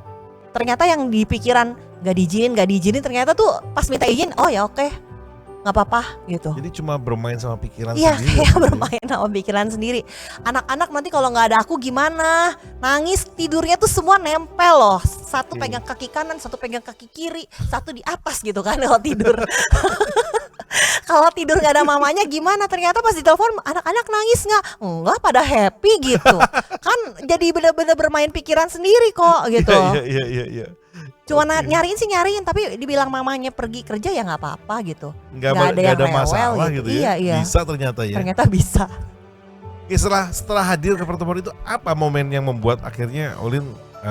Speaker 1: Ternyata yang di pikiran gak diizinin, ternyata tuh pas minta izin, oh ya oke, nggak apa-apa gitu.
Speaker 2: Jadi cuma bermain sama pikiran
Speaker 1: Iya
Speaker 2: sendiri.
Speaker 1: kayak
Speaker 2: gitu ya.
Speaker 1: bermain sama pikiran sendiri. Anak-anak nanti kalau nggak ada aku gimana? Nangis tidurnya tuh semua nempel loh. Satu
Speaker 2: Oke.
Speaker 1: pegang kaki kanan, satu pegang kaki kiri, satu di atas gitu kan kalau tidur. Kalau tidur nggak ada mamanya gimana? Ternyata pas ditelepon anak-anak nangis nggak? Enggak, pada happy gitu. Kan jadi bener-bener bermain pikiran sendiri kok gitu.
Speaker 2: Iya.
Speaker 1: Cuma
Speaker 2: Oke.
Speaker 1: nyariin, tapi dibilang mamanya pergi kerja ya nggak apa-apa gitu.
Speaker 2: Nggak
Speaker 1: Nggak ada
Speaker 2: nggak
Speaker 1: yang
Speaker 2: ada
Speaker 1: rewel
Speaker 2: masalah
Speaker 1: gitu.
Speaker 2: gitu ya.
Speaker 1: Iya.
Speaker 2: Bisa ternyata ya.
Speaker 1: Ternyata bisa.
Speaker 2: Oke, setelah hadir ke pertemuan itu apa momen yang membuat akhirnya Olin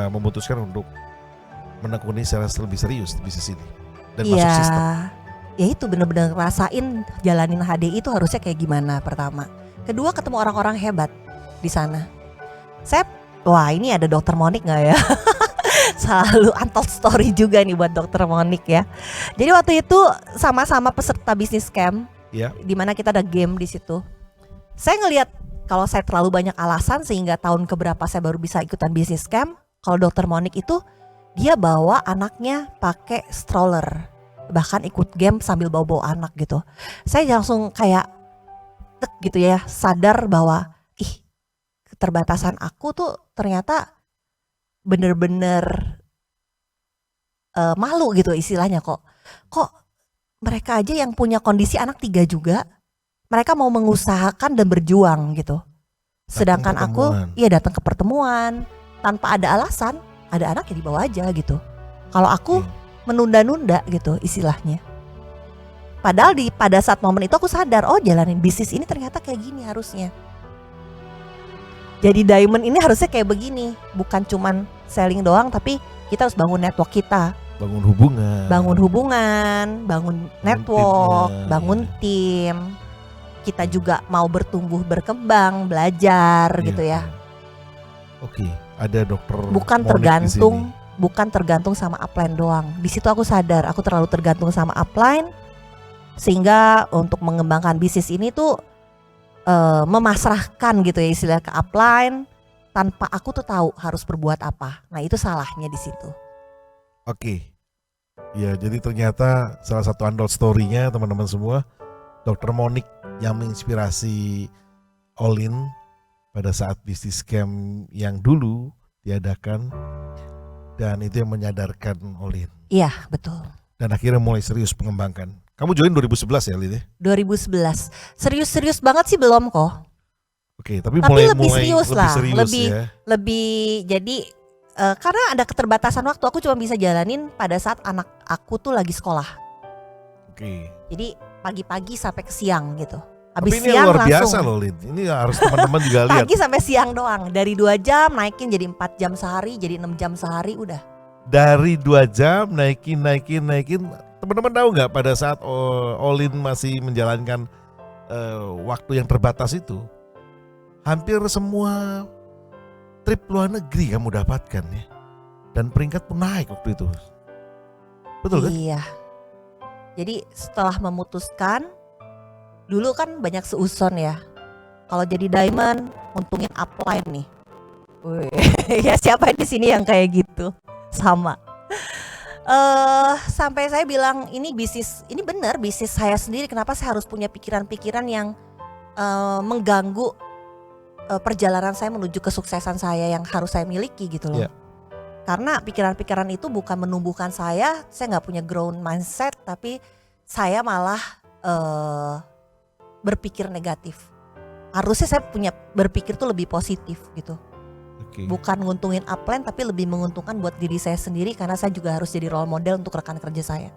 Speaker 2: memutuskan untuk menekuni secara lebih serius di bisnis ini dan masuk sistem?
Speaker 1: Ya itu bener-bener rasain jalanin HDI itu harusnya kayak gimana pertama. Kedua ketemu orang-orang hebat di sana. Wah ini ada Dokter Monik nggak ya? Selalu untold story juga nih buat Dokter Monik ya. Jadi waktu itu sama-sama peserta bisnis camp,
Speaker 2: Ya.
Speaker 1: di mana kita ada game di situ. Saya ngelihat kalau saya terlalu banyak alasan sehingga tahun keberapa saya baru bisa ikutan bisnis camp. Kalau Dokter Monik itu dia bawa anaknya pakai stroller, bahkan ikut game sambil bawa-bawa anak gitu. Saya langsung kayak tek gitu ya, sadar bahwa keterbatasan aku tuh ternyata bener-bener malu gitu istilahnya kok mereka aja yang punya kondisi anak 3 juga mereka mau mengusahakan dan berjuang gitu, sedangkan aku datang ke pertemuan tanpa ada alasan, ada anak ya dibawa aja gitu. Kalau aku menunda-nunda gitu istilahnya, padahal pada saat momen itu aku sadar, oh jalanin bisnis ini ternyata kayak gini harusnya. Jadi Diamond ini harusnya kayak begini, bukan cuman selling doang, tapi kita harus bangun network kita. Bangun hubungan, bangun network,
Speaker 2: timnya,
Speaker 1: bangun tim. Kita juga mau bertumbuh, berkembang, belajar gitu ya.
Speaker 2: Oke, ada dokter
Speaker 1: Bukan tergantung sama upline doang. Di situ aku sadar, aku terlalu tergantung sama upline, sehingga untuk mengembangkan bisnis ini tuh memasrahkan gitu ya istilah ke upline tanpa aku tuh tahu harus berbuat apa. Nah itu salahnya di situ.
Speaker 2: Oke. Ya, jadi ternyata salah satu untold story-nya teman-teman semua, Dr. Monik yang menginspirasi Olin pada saat bisnis scam yang dulu diadakan, dan itu yang menyadarkan Olin.
Speaker 1: Iya, betul.
Speaker 2: Dan akhirnya mulai serius mengembangkan. Kamu join 2011 ya, Lin?
Speaker 1: 2011. Serius-serius banget sih belum kok.
Speaker 2: Oke, tapi
Speaker 1: lebih
Speaker 2: mulai
Speaker 1: serius lah,
Speaker 2: ya.
Speaker 1: lebih jadi karena ada keterbatasan waktu, aku cuma bisa jalanin pada saat anak aku tuh lagi sekolah.
Speaker 2: Oke.
Speaker 1: Jadi pagi-pagi sampai ke siang gitu.
Speaker 2: Tapi
Speaker 1: Habis
Speaker 2: ini
Speaker 1: siang
Speaker 2: luar biasa
Speaker 1: langsung
Speaker 2: loh, Lin. Ini harus teman-teman juga lihat.
Speaker 1: pagi sampai siang doang. Dari 2 jam naikin jadi 4 jam sehari, jadi 6 jam sehari udah.
Speaker 2: Dari 2 jam naikin. Teman-teman tahu nggak pada saat Olin masih menjalankan waktu yang terbatas itu, hampir semua trip luar negeri kamu dapatkan ya, dan peringkat pun naik waktu itu. Betul kan?
Speaker 1: Iya. Jadi setelah memutuskan, dulu kan banyak seuson ya. Kalau jadi Diamond, untungin upline nih. Wih, ya siapa di sini yang kayak gitu? Sama. Sampai saya bilang ini bisnis, ini benar bisnis saya sendiri. Kenapa saya harus punya pikiran-pikiran yang mengganggu perjalanan saya menuju kesuksesan saya yang harus saya miliki gitu loh.
Speaker 2: Yeah.
Speaker 1: Karena pikiran-pikiran itu bukan menumbuhkan saya nggak punya growth mindset, tapi saya malah berpikir negatif. Harusnya saya punya berpikir tuh lebih positif gitu.
Speaker 2: Okay.
Speaker 1: Bukan nguntungin upline, tapi lebih menguntungkan buat diri saya sendiri, karena saya juga harus jadi role model untuk rekan kerja saya.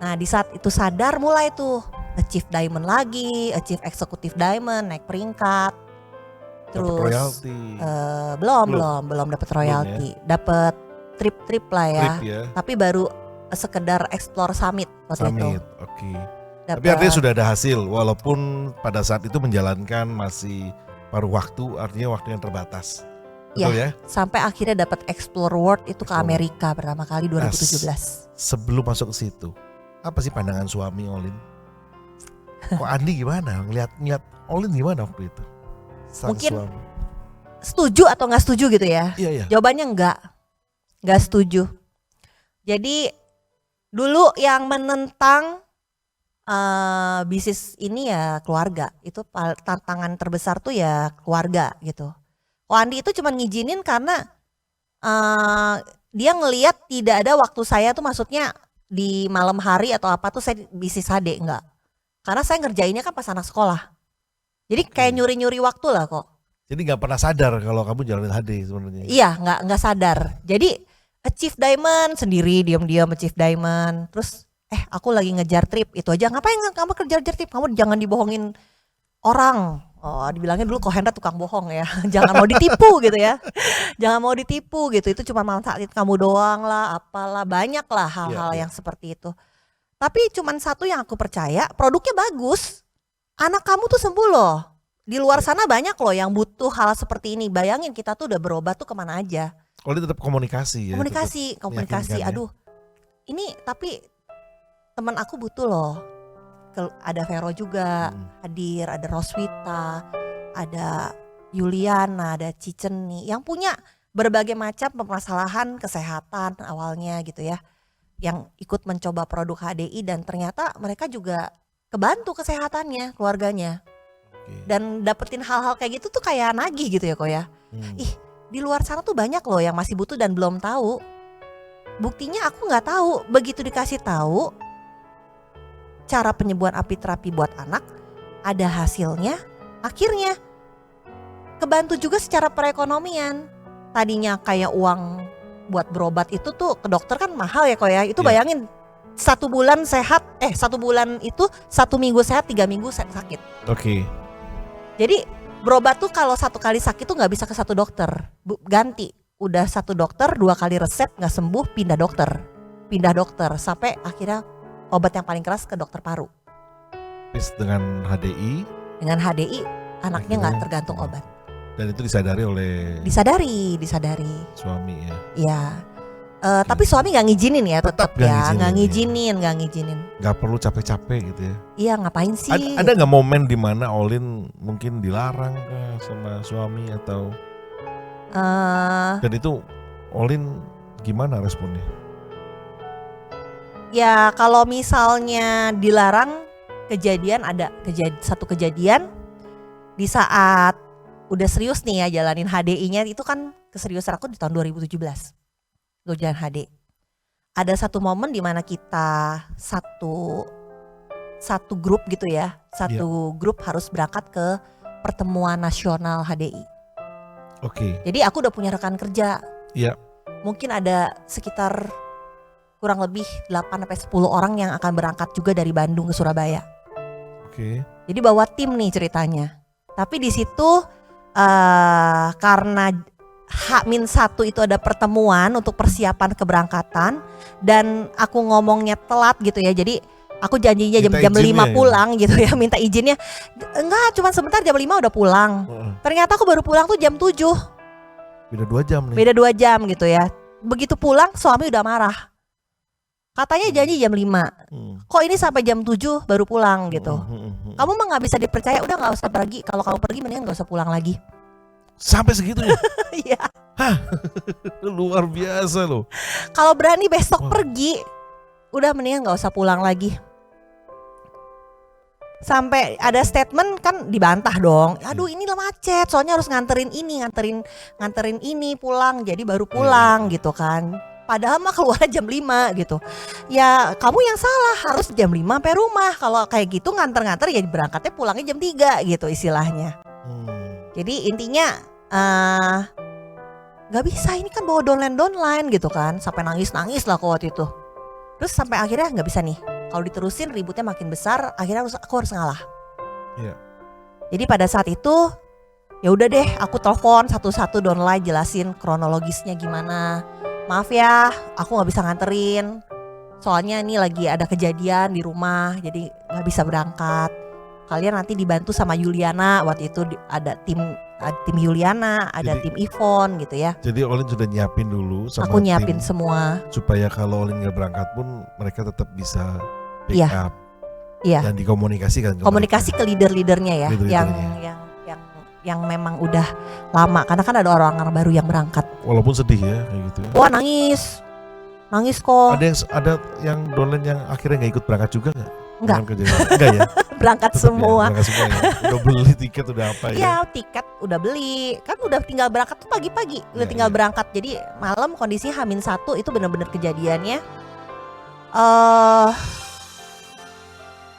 Speaker 1: Nah di saat itu sadar, mulai tuh achieve diamond lagi, achieve executive diamond, naik peringkat. Terus belum dapat royalti, dapat trip lah ya. Tapi baru sekedar explore summit waktu itu.
Speaker 2: Oke. Tapi artinya sudah ada hasil, walaupun pada saat itu menjalankan masih paruh waktu, artinya waktu yang terbatas. Betul ya?
Speaker 1: Sampai akhirnya dapat explore world itu ke Amerika pertama kali 2017.
Speaker 2: Sebelum masuk ke situ, apa sih pandangan suami Olin? Kok Andi gimana? Ngeliat Olin gimana waktu itu?
Speaker 1: Mungkin suami setuju atau nggak setuju gitu ya?
Speaker 2: Iya.
Speaker 1: Jawabannya nggak setuju. Jadi dulu yang menentang bisnis ini ya keluarga. Itu tantangan terbesar tuh ya keluarga gitu. Andi itu cuma ngizinin karena dia ngelihat tidak ada waktu saya tuh, maksudnya di malam hari atau apa tuh saya bisnis HD, enggak. Karena saya ngerjainnya kan pas anak sekolah. Jadi kayak nyuri-nyuri waktu lah kok.
Speaker 2: Jadi nggak pernah sadar kalau kamu jalanin HD sebenarnya.
Speaker 1: Iya, nggak sadar. Jadi achieve diamond sendiri, diam-diam achieve diamond. Terus aku lagi ngejar trip, itu aja. Ngapain kamu kejar trip? Kamu jangan dibohongin orang. Oh, dibilangnya dulu Kohendra tukang bohong ya. Jangan mau ditipu gitu ya. Jangan mau ditipu gitu. Itu cuma manfaatin kamu doang lah, apalah, banyak lah hal-hal yang seperti itu. Tapi cuman satu yang aku percaya, produknya bagus. Anak kamu tuh sembuh loh. Di luar sana banyak loh yang butuh hal seperti ini. Bayangin kita tuh udah berobat tuh kemana aja.
Speaker 2: Kalau dia tetap komunikasi ya.
Speaker 1: Komunikasi. Aduh, ini tapi teman aku butuh loh. Ada Vero juga hadir, ada Roswita, ada Yuliana, ada Ciceni yang punya berbagai macam permasalahan kesehatan awalnya gitu ya. Yang ikut mencoba produk HDI dan ternyata mereka juga kebantu kesehatannya, keluarganya. Dan dapetin hal-hal kayak gitu tuh kayak nagih gitu ya kok ya. Ih, di luar sana tuh banyak loh yang masih butuh dan belum tahu. Buktinya aku nggak tahu. Begitu dikasih tahu cara penyembuhan apiterapi buat anak, ada hasilnya. Akhirnya kebantu juga secara perekonomian. Tadinya kayak uang buat berobat itu tuh ke dokter kan mahal ya kok ya. Itu bayangin 1 bulan sehat, 1 bulan itu 1 minggu sehat, 3 minggu sakit.
Speaker 2: Oke.
Speaker 1: Jadi berobat tuh kalau 1 kali sakit tuh nggak bisa ke 1 dokter, ganti. Udah 1 dokter 2 kali resep nggak sembuh, pindah dokter sampai akhirnya obat yang paling keras ke dokter paru.
Speaker 2: Terus dengan HDI.
Speaker 1: Dengan HDI anaknya nggak tergantung obat.
Speaker 2: Dan itu disadari oleh
Speaker 1: Disadari
Speaker 2: suami ya.
Speaker 1: Iya. Tapi suami nggak ngizinin ya, tetap ya nggak ngizinin.
Speaker 2: Nggak perlu capek-capek gitu ya.
Speaker 1: Iya, ngapain sih?
Speaker 2: Ada nggak momen di mana Olin mungkin dilarang sama suami atau? Dan itu Olin gimana responnya?
Speaker 1: Ya kalau misalnya dilarang, ada satu kejadian di saat udah serius nih ya jalanin HDI-nya, itu kan keseriusan aku di tahun 2017. Gue jalan HD. Ada satu momen di mana kita satu grup gitu ya, grup harus berangkat ke pertemuan nasional HDI.
Speaker 2: Oke.
Speaker 1: Jadi aku udah punya rekan kerja.
Speaker 2: Iya.
Speaker 1: Mungkin ada sekitar kurang lebih 8-10 orang yang akan berangkat juga dari Bandung ke Surabaya.
Speaker 2: Oke.
Speaker 1: Jadi bawa tim nih ceritanya. Tapi di situ karena H-1 itu ada pertemuan untuk persiapan keberangkatan dan aku ngomongnya telat gitu ya. Jadi aku janjinya jam 5 pulang gitu ya, minta izinnya. Enggak, cuma sebentar, jam 5 udah pulang. Ternyata aku baru pulang tuh jam 7.
Speaker 2: Beda 2 jam nih.
Speaker 1: Beda 2 jam gitu ya. Begitu pulang suami udah marah. Katanya janji jam 5. Kok ini sampai jam 7 baru pulang gitu. Kamu mah gak bisa dipercaya, udah gak usah pergi. Kalau kamu pergi mendingan gak usah pulang lagi.
Speaker 2: Sampai segitunya?
Speaker 1: Iya.
Speaker 2: Hah, luar biasa loh.
Speaker 1: Kalau berani besok pergi, udah mendingan gak usah pulang lagi. Sampai ada statement kan dibantah dong. Aduh ini lah macet, soalnya harus nganterin ini pulang, jadi baru pulang gitu kan. Padahal mah keluarnya jam 5 gitu. Ya kamu yang salah, harus jam 5 sampai rumah. Kalau kayak gitu nganter-nganter ya berangkatnya pulangnya jam 3 gitu istilahnya. Jadi intinya gak bisa, ini kan bawa downline gitu kan. Sampai nangis lah aku waktu itu. Terus sampai akhirnya gak bisa nih. Kalau diterusin ributnya makin besar, akhirnya aku harus ngalah.
Speaker 2: Iya.
Speaker 1: Jadi pada saat itu ya udah deh, aku telepon satu-satu downline jelasin kronologisnya gimana. Maaf ya, aku gak bisa nganterin. Soalnya ini lagi ada kejadian di rumah, jadi gak bisa berangkat. Kalian nanti dibantu sama Yuliana, waktu itu ada tim Yuliana, ada tim Ivon gitu ya.
Speaker 2: Jadi Olin sudah nyiapin dulu sama
Speaker 1: aku nyiapin
Speaker 2: tim,
Speaker 1: semua.
Speaker 2: supaya kalau Olin gak berangkat pun mereka tetap bisa backup.
Speaker 1: Iya.
Speaker 2: Dan dikomunikasikan.
Speaker 1: Komunikasi ke leader-leadernya ya, yang memang udah lama, karena kan ada orang-orang baru yang berangkat.
Speaker 2: Walaupun sedih ya kayak gitu.
Speaker 1: Wah nangis kok.
Speaker 2: Ada yang downline yang akhirnya nggak ikut berangkat juga nggak?
Speaker 1: Enggak
Speaker 2: ya.
Speaker 1: Berangkat semua.
Speaker 2: Berangkat semua ya. Udah beli tiket udah apa ya?
Speaker 1: Ya tiket udah beli, kan udah tinggal berangkat tuh pagi-pagi, udah tinggal berangkat. Jadi malam kondisinya H-1 itu benar-benar kejadiannya.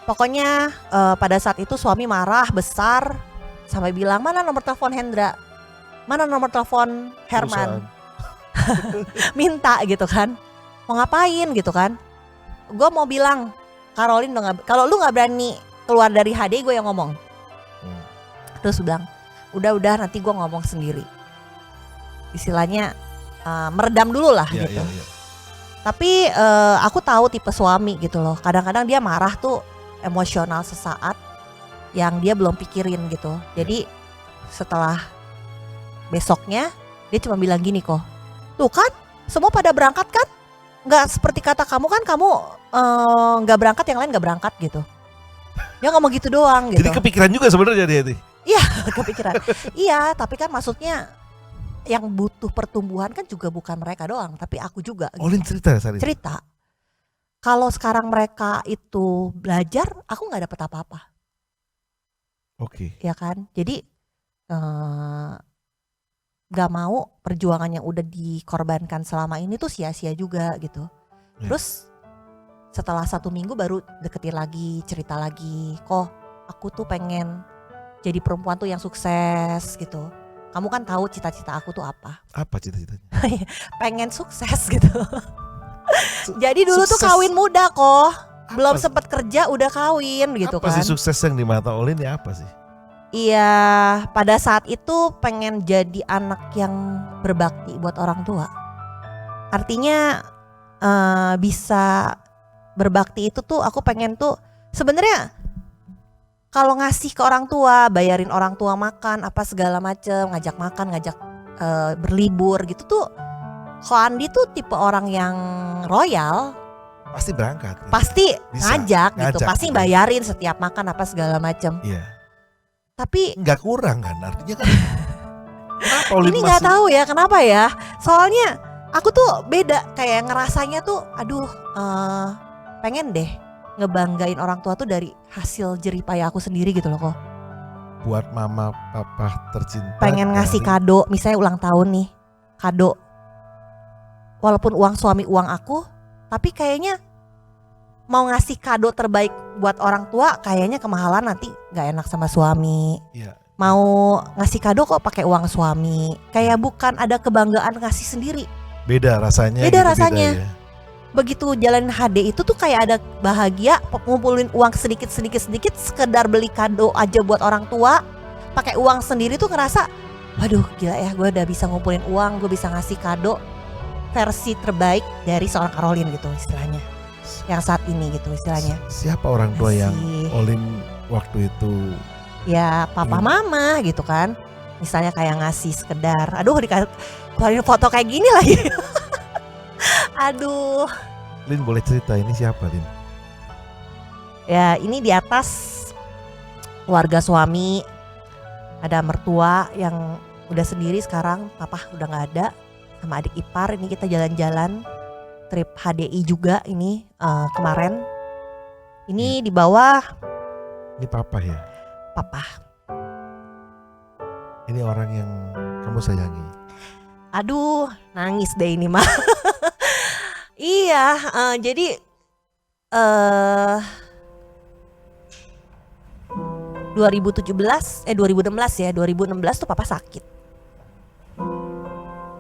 Speaker 1: Pokoknya pada saat itu suami marah besar sampai bilang, mana nomor telepon Hendra, mana nomor telepon Herman. Minta gitu kan, mau ngapain gitu kan. Gue mau bilang, Caroline kalau lu nggak berani keluar dari HD, gue yang ngomong. Terus bilang, udah nanti gue ngomong sendiri. Istilahnya meredam dulu lah gitu. Tapi aku tahu tipe suami gitu loh. Kadang-kadang dia marah tuh emosional sesaat yang dia belum pikirin gitu. Jadi setelah besoknya dia cuma bilang gini kok, tuh kan semua pada berangkat kan, nggak seperti kata kamu kan, kamu nggak berangkat yang lain nggak berangkat gitu. Dia ngomong gitu doang gitu.
Speaker 2: Jadi kepikiran juga sebenarnya dia.
Speaker 1: Iya kepikiran. Iya tapi kan maksudnya yang butuh pertumbuhan kan juga bukan mereka doang, tapi aku juga.
Speaker 2: Olin
Speaker 1: gitu. Cerita. Kalau sekarang mereka itu belajar, aku nggak dapet apa-apa.
Speaker 2: Oke.
Speaker 1: ya kan? Jadi gak mau perjuangan yang udah dikorbankan selama ini tuh sia-sia juga gitu.
Speaker 2: Ya.
Speaker 1: Terus setelah 1 minggu baru deketin lagi, cerita lagi, kok aku tuh pengen jadi perempuan tuh yang sukses gitu. Kamu kan tahu cita-cita aku tuh apa?
Speaker 2: Apa cita-citanya?
Speaker 1: Pengen sukses gitu. Jadi dulu tuh
Speaker 2: Sukses.
Speaker 1: kawin muda kok, belum
Speaker 2: Apa-
Speaker 1: sempet kerja udah kawin gitu
Speaker 2: apa
Speaker 1: kan.
Speaker 2: sih sukses yang di mata Olin ya apa sih?
Speaker 1: Iya, pada saat itu pengen jadi anak yang berbakti buat orang tua. Artinya bisa berbakti itu tuh aku pengen tuh sebenarnya kalau ngasih ke orang tua, bayarin orang tua makan apa segala macem, ngajak makan, ngajak berlibur gitu tuh. Ko Andi tuh tipe orang yang royal,
Speaker 2: Pasti berangkat.
Speaker 1: pasti
Speaker 2: Bisa,
Speaker 1: ngajak gitu,
Speaker 2: ngajak
Speaker 1: pasti
Speaker 2: gitu.
Speaker 1: bayarin setiap makan apa segala macem.
Speaker 2: Iya.
Speaker 1: Tapi
Speaker 2: Nggak kurang kan? Artinya kan. Kenapa Olin
Speaker 1: ini nggak
Speaker 2: masih-
Speaker 1: tahu ya kenapa ya. Soalnya aku tuh beda kayak ngerasanya tuh, aduh, pengen deh ngebanggain orang tua tuh dari hasil jerih payah aku sendiri gitu loh kok.
Speaker 2: buat mama papa tercinta.
Speaker 1: Pengen ngasih
Speaker 2: dari-
Speaker 1: kado, misalnya ulang tahun nih, kado. Walaupun uang suami uang aku, tapi kayaknya mau ngasih kado terbaik buat orang tua kayaknya kemahalan nanti nggak enak sama suami.
Speaker 2: Iya.
Speaker 1: Mau ngasih kado kok pakai uang suami, kayak bukan ada kebanggaan ngasih sendiri.
Speaker 2: Beda rasanya.
Speaker 1: Beda
Speaker 2: gitu,
Speaker 1: rasanya.
Speaker 2: ya.
Speaker 1: Begitu jalan HD itu tuh kayak ada bahagia, ngumpulin uang sedikit sekedar beli kado aja buat orang tua, pakai uang sendiri tuh ngerasa, waduh gila ya, gue udah bisa ngumpulin uang, gue bisa ngasih kado versi terbaik dari seorang Caroline gitu istilahnya, yang saat ini gitu istilahnya.
Speaker 2: Siapa orang tua yang
Speaker 1: Ngasih,
Speaker 2: Olin waktu itu?
Speaker 1: ya papa mama gitu kan, misalnya kayak ngasih sekedar, aduh dikeluarin foto kayak gini lagi. Aduh.
Speaker 2: Lin boleh cerita ini siapa Lin?
Speaker 1: Ya ini di atas keluarga suami, ada mertua yang udah sendiri sekarang, papa udah nggak ada, sama adik ipar. Ini kita jalan-jalan trip HDI juga ini kemarin. Ini di bawah
Speaker 2: Ini papa ya?
Speaker 1: papa.
Speaker 2: Ini orang yang kamu sayangi.
Speaker 1: Aduh nangis deh ini mah. Iya jadi 2016 ya 2016 tuh papa sakit.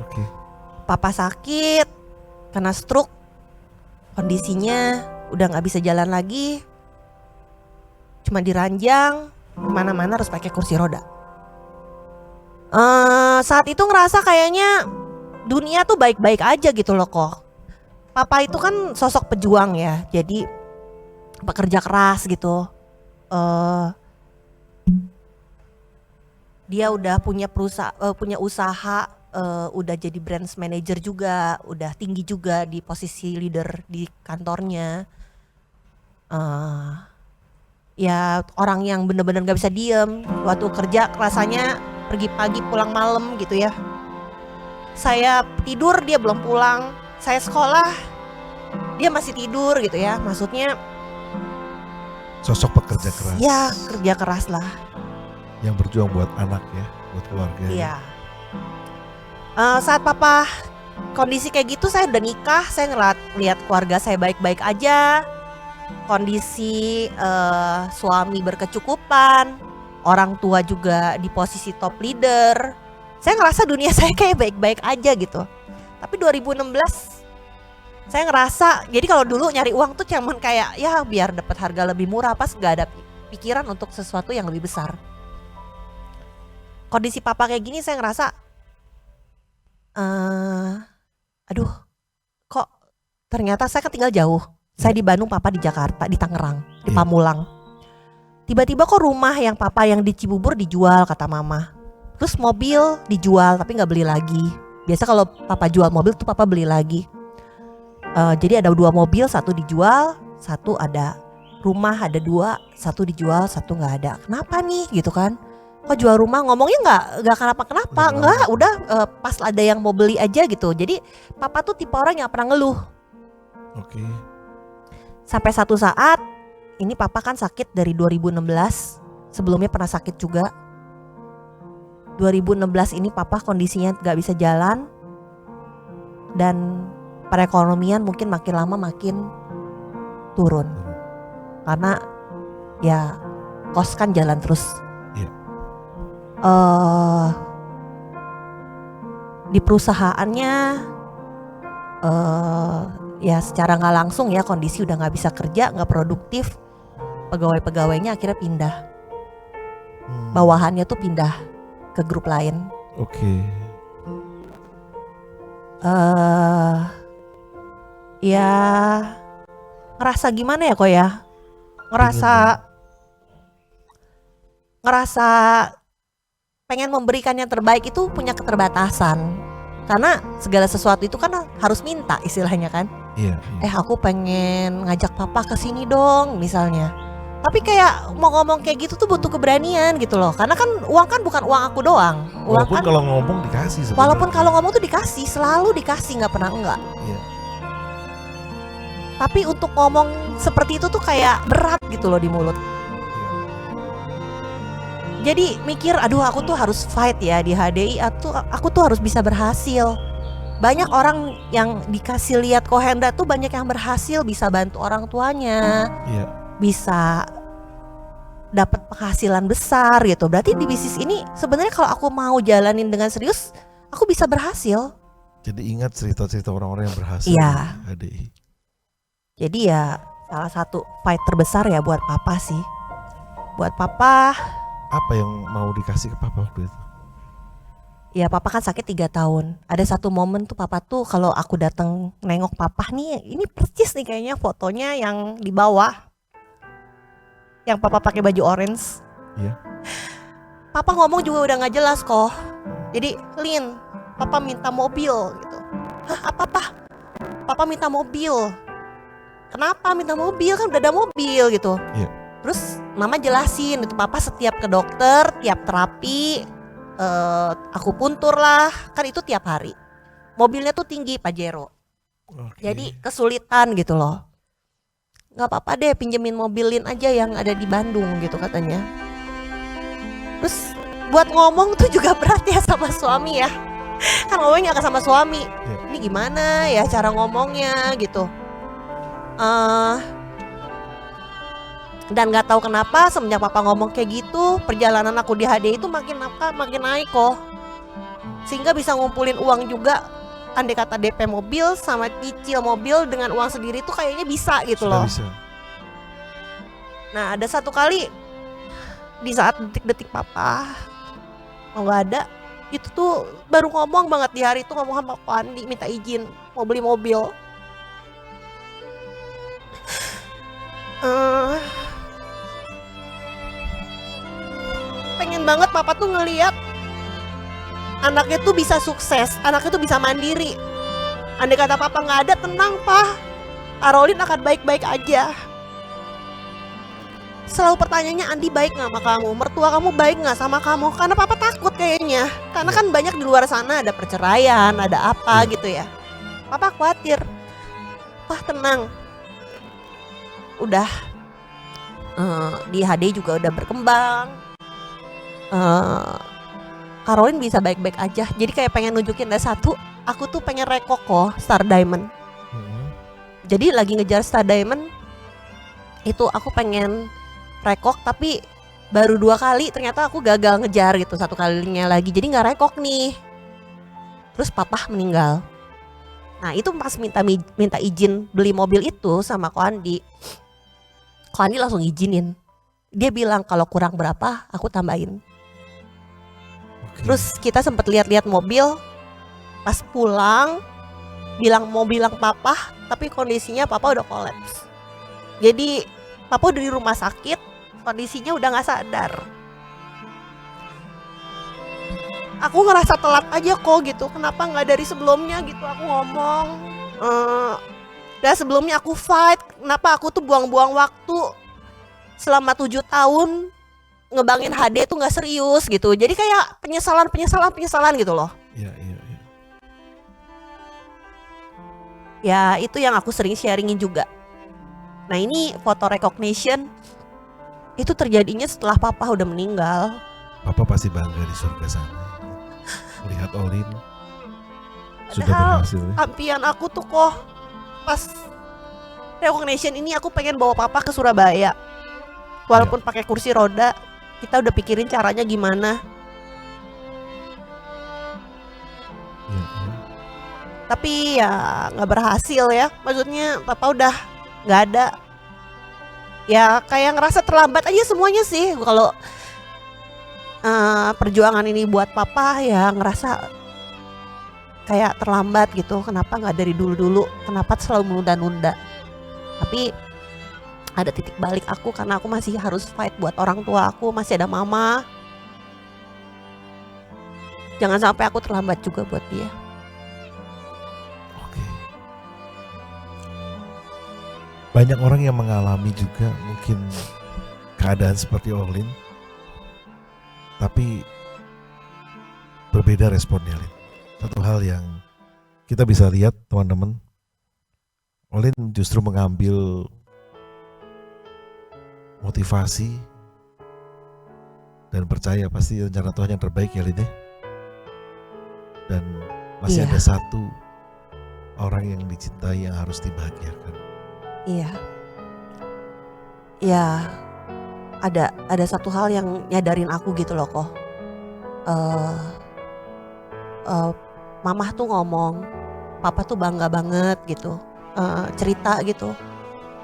Speaker 2: Oke.
Speaker 1: Papa sakit, kena stroke, kondisinya udah nggak bisa jalan lagi, cuma diranjang, kemana-mana harus pakai kursi roda. Saat itu ngerasa kayaknya dunia tuh baik-baik aja gitu loh kok. Papa itu kan sosok pejuang ya, jadi pekerja keras gitu. Dia udah punya punya usaha. Udah jadi brand manager juga, udah tinggi juga di posisi leader di kantornya. Ya orang yang bener-bener gak bisa diem. Waktu kerja rasanya pergi pagi pulang malam gitu ya. Saya tidur dia belum pulang. Saya sekolah dia masih tidur gitu ya. Maksudnya
Speaker 2: Sosok pekerja keras.
Speaker 1: ya kerja keras lah.
Speaker 2: Yang berjuang buat anak ya, buat keluarga.
Speaker 1: Iya. Saat papa kondisi kayak gitu saya udah nikah, saya ngeliat keluarga saya baik-baik aja, kondisi suami berkecukupan, orang tua juga di posisi top leader. Saya ngerasa dunia saya kayak baik-baik aja gitu. Tapi 2016 saya ngerasa, jadi kalau dulu nyari uang tuh cuman kayak ya biar dapat harga lebih murah, pas gak ada pikiran untuk sesuatu yang lebih besar. Kondisi papa kayak gini saya ngerasa aduh kok ternyata saya kan tinggal jauh. Saya di Bandung, papa di Jakarta, di Tangerang, di
Speaker 2: Iya.
Speaker 1: Pamulang. Tiba-tiba kok rumah yang papa yang di Cibubur dijual kata mama. Terus mobil dijual tapi gak beli lagi. Biasa kalau papa jual mobil tuh papa beli lagi. Jadi ada 2 mobil, 1 dijual, 1 ada. Rumah ada 2, 1 dijual, 1 gak ada. Kenapa nih gitu kan? Kok jual rumah, ngomongnya nggak kenapa-kenapa, nggak, udah pas ada yang mau beli aja gitu. Jadi papa tuh tipe orang yang pernah ngeluh.
Speaker 2: Oke.
Speaker 1: Sampai satu saat, ini papa kan sakit dari 2016 sebelumnya pernah sakit juga. 2016 ini papa kondisinya gak bisa jalan. Dan perekonomian mungkin makin lama makin turun. Karena ya kos kan jalan terus.
Speaker 2: Iya.
Speaker 1: Di perusahaannya ya secara nggak langsung ya kondisi udah nggak bisa kerja, nggak produktif, pegawai-pegawainya akhirnya pindah, bawahannya tuh pindah ke grup lain.
Speaker 2: Oke.
Speaker 1: Ya ngerasa gimana ya kok ya, ngerasa pengen memberikan yang terbaik itu punya keterbatasan. Karena segala sesuatu itu kan harus minta istilahnya kan.
Speaker 2: Iya.
Speaker 1: Aku pengen ngajak papa ke sini dong misalnya. Tapi kayak mau ngomong kayak gitu tuh butuh keberanian gitu loh. Karena kan uang kan bukan uang aku doang. Uang
Speaker 2: Walaupun
Speaker 1: kan,
Speaker 2: kalau ngomong dikasih sebenarnya.
Speaker 1: walaupun kalau ngomong tuh dikasih, selalu dikasih, nggak pernah enggak.
Speaker 2: Iya.
Speaker 1: Tapi untuk ngomong seperti itu tuh kayak berat gitu loh di mulut. Jadi mikir, aduh aku tuh harus fight ya di HDI, aku tuh harus bisa berhasil. Banyak orang yang dikasih lihat Kohendra tuh banyak yang berhasil, bisa bantu orang tuanya,
Speaker 2: Iya.
Speaker 1: bisa dapat penghasilan besar gitu. Berarti di bisnis ini sebenarnya kalau aku mau jalanin dengan serius, aku bisa berhasil.
Speaker 2: Jadi ingat cerita-cerita orang-orang yang berhasil
Speaker 1: Iya.
Speaker 2: di HDI.
Speaker 1: Jadi ya salah satu fight terbesar ya buat papa sih. Buat papa,
Speaker 2: Apa yang mau dikasih ke papa waktu itu?
Speaker 1: ya papa kan sakit 3 tahun. Ada satu momen tuh papa tuh kalau aku datang nengok papa nih, ini persis nih kayaknya fotonya yang di bawah. Yang papa pakai baju orange.
Speaker 2: Iya.
Speaker 1: Papa ngomong juga udah gak jelas kok. Jadi, Lin, papa minta mobil gitu. Hah, apa? Papa minta mobil. Kenapa minta mobil? Kan udah ada mobil gitu.
Speaker 2: Iya.
Speaker 1: Terus mama jelasin itu papa setiap ke dokter, tiap terapi, aku puntur lah, kan itu tiap hari. Mobilnya tuh tinggi Pajero,
Speaker 2: Oke.
Speaker 1: jadi kesulitan gitu loh. Nggak apa-apa deh pinjemin mobilin aja yang ada di Bandung gitu katanya. Terus buat ngomong tuh juga berat ya sama suami ya. Kan ngomongnya nggak sama suami.
Speaker 2: Iya.
Speaker 1: Ini gimana ya cara ngomongnya gitu. Dan nggak tahu kenapa semenjak papa ngomong kayak gitu, perjalanan aku di HDI itu makin naik kok. Sehingga bisa ngumpulin uang juga. Andai kata DP mobil sama cicil mobil dengan uang sendiri tuh kayaknya bisa gitu
Speaker 2: Sudah
Speaker 1: loh.
Speaker 2: bisa.
Speaker 1: Nah ada satu kali di saat detik-detik papa mau nggak ada, itu tuh baru ngomong banget di hari itu, ngomong sama Ko Andi minta izin mau beli mobil. Pengen banget papa tuh ngeliat anaknya tuh bisa sukses, anaknya tuh bisa mandiri. Andai kata papa nggak ada, tenang pa, Karolin akan baik-baik aja. Selalu pertanyaannya, Andi baik nggak sama kamu, mertua kamu baik nggak sama kamu? Karena papa takut kayaknya, karena kan banyak di luar sana ada perceraian, ada apa gitu ya. Papa khawatir. Wah tenang, udah di HD juga udah berkembang. Karolin bisa baik-baik aja. Jadi kayak pengen nunjukin ada satu, aku tuh pengen rekok kok Star Diamond. Jadi lagi ngejar Star Diamond itu aku pengen rekok, tapi baru 2 kali ternyata aku gagal ngejar gitu, 1 kalinya lagi jadi nggak rekok nih. Terus papa meninggal. Nah itu pas minta izin beli mobil itu sama Ko Andi, Ko Andi langsung izinin. Dia bilang kalau kurang berapa aku tambahin. Terus kita sempat lihat-lihat mobil, pas pulang mau bilang papa, tapi kondisinya papa udah kolaps. Jadi papa udah di rumah sakit, kondisinya udah gak sadar. Aku ngerasa telat aja kok gitu, kenapa gak dari sebelumnya gitu aku ngomong. Dan sebelumnya aku fight, kenapa aku tuh buang-buang waktu selama 7 tahun ngebangin HD tuh gak serius gitu. Jadi kayak penyesalan gitu loh.
Speaker 2: Iya.
Speaker 1: Ya itu yang aku sering sharingin juga. Nah ini foto recognition Itu terjadinya setelah papa udah meninggal.
Speaker 2: Papa pasti bangga di surga sana. Melihat Olin sudah
Speaker 1: Padahal
Speaker 2: berhasil.
Speaker 1: impian aku tuh kok pas recognition ini aku pengen bawa papa ke Surabaya. Walaupun pakai kursi roda, kita udah pikirin caranya gimana.
Speaker 2: Ya, ya.
Speaker 1: Tapi ya nggak berhasil ya. Maksudnya papa udah nggak ada. Ya kayak ngerasa terlambat aja semuanya sih. Kalau perjuangan ini buat papa ya ngerasa kayak terlambat gitu. Kenapa nggak dari dulu-dulu? Kenapa selalu menunda-nunda? Tapi ada titik balik aku karena aku masih harus fight buat orang tua aku. Masih ada mama. Jangan sampai aku terlambat juga buat dia.
Speaker 2: Oke. Banyak orang yang mengalami juga mungkin keadaan seperti Olin, tapi berbeda responnya, Lin. Satu hal yang kita bisa lihat teman-teman, Olin justru mengambil motivasi dan percaya pasti rencana Tuhan yang terbaik ya, Lin ya. Dan masih
Speaker 1: Iya.
Speaker 2: ada satu orang yang dicintai yang harus dibahagiakan.
Speaker 1: Iya. Ya, ada satu hal yang nyadarin aku gitu loh kok. Mamah tuh ngomong, papa tuh bangga banget gitu, cerita gitu.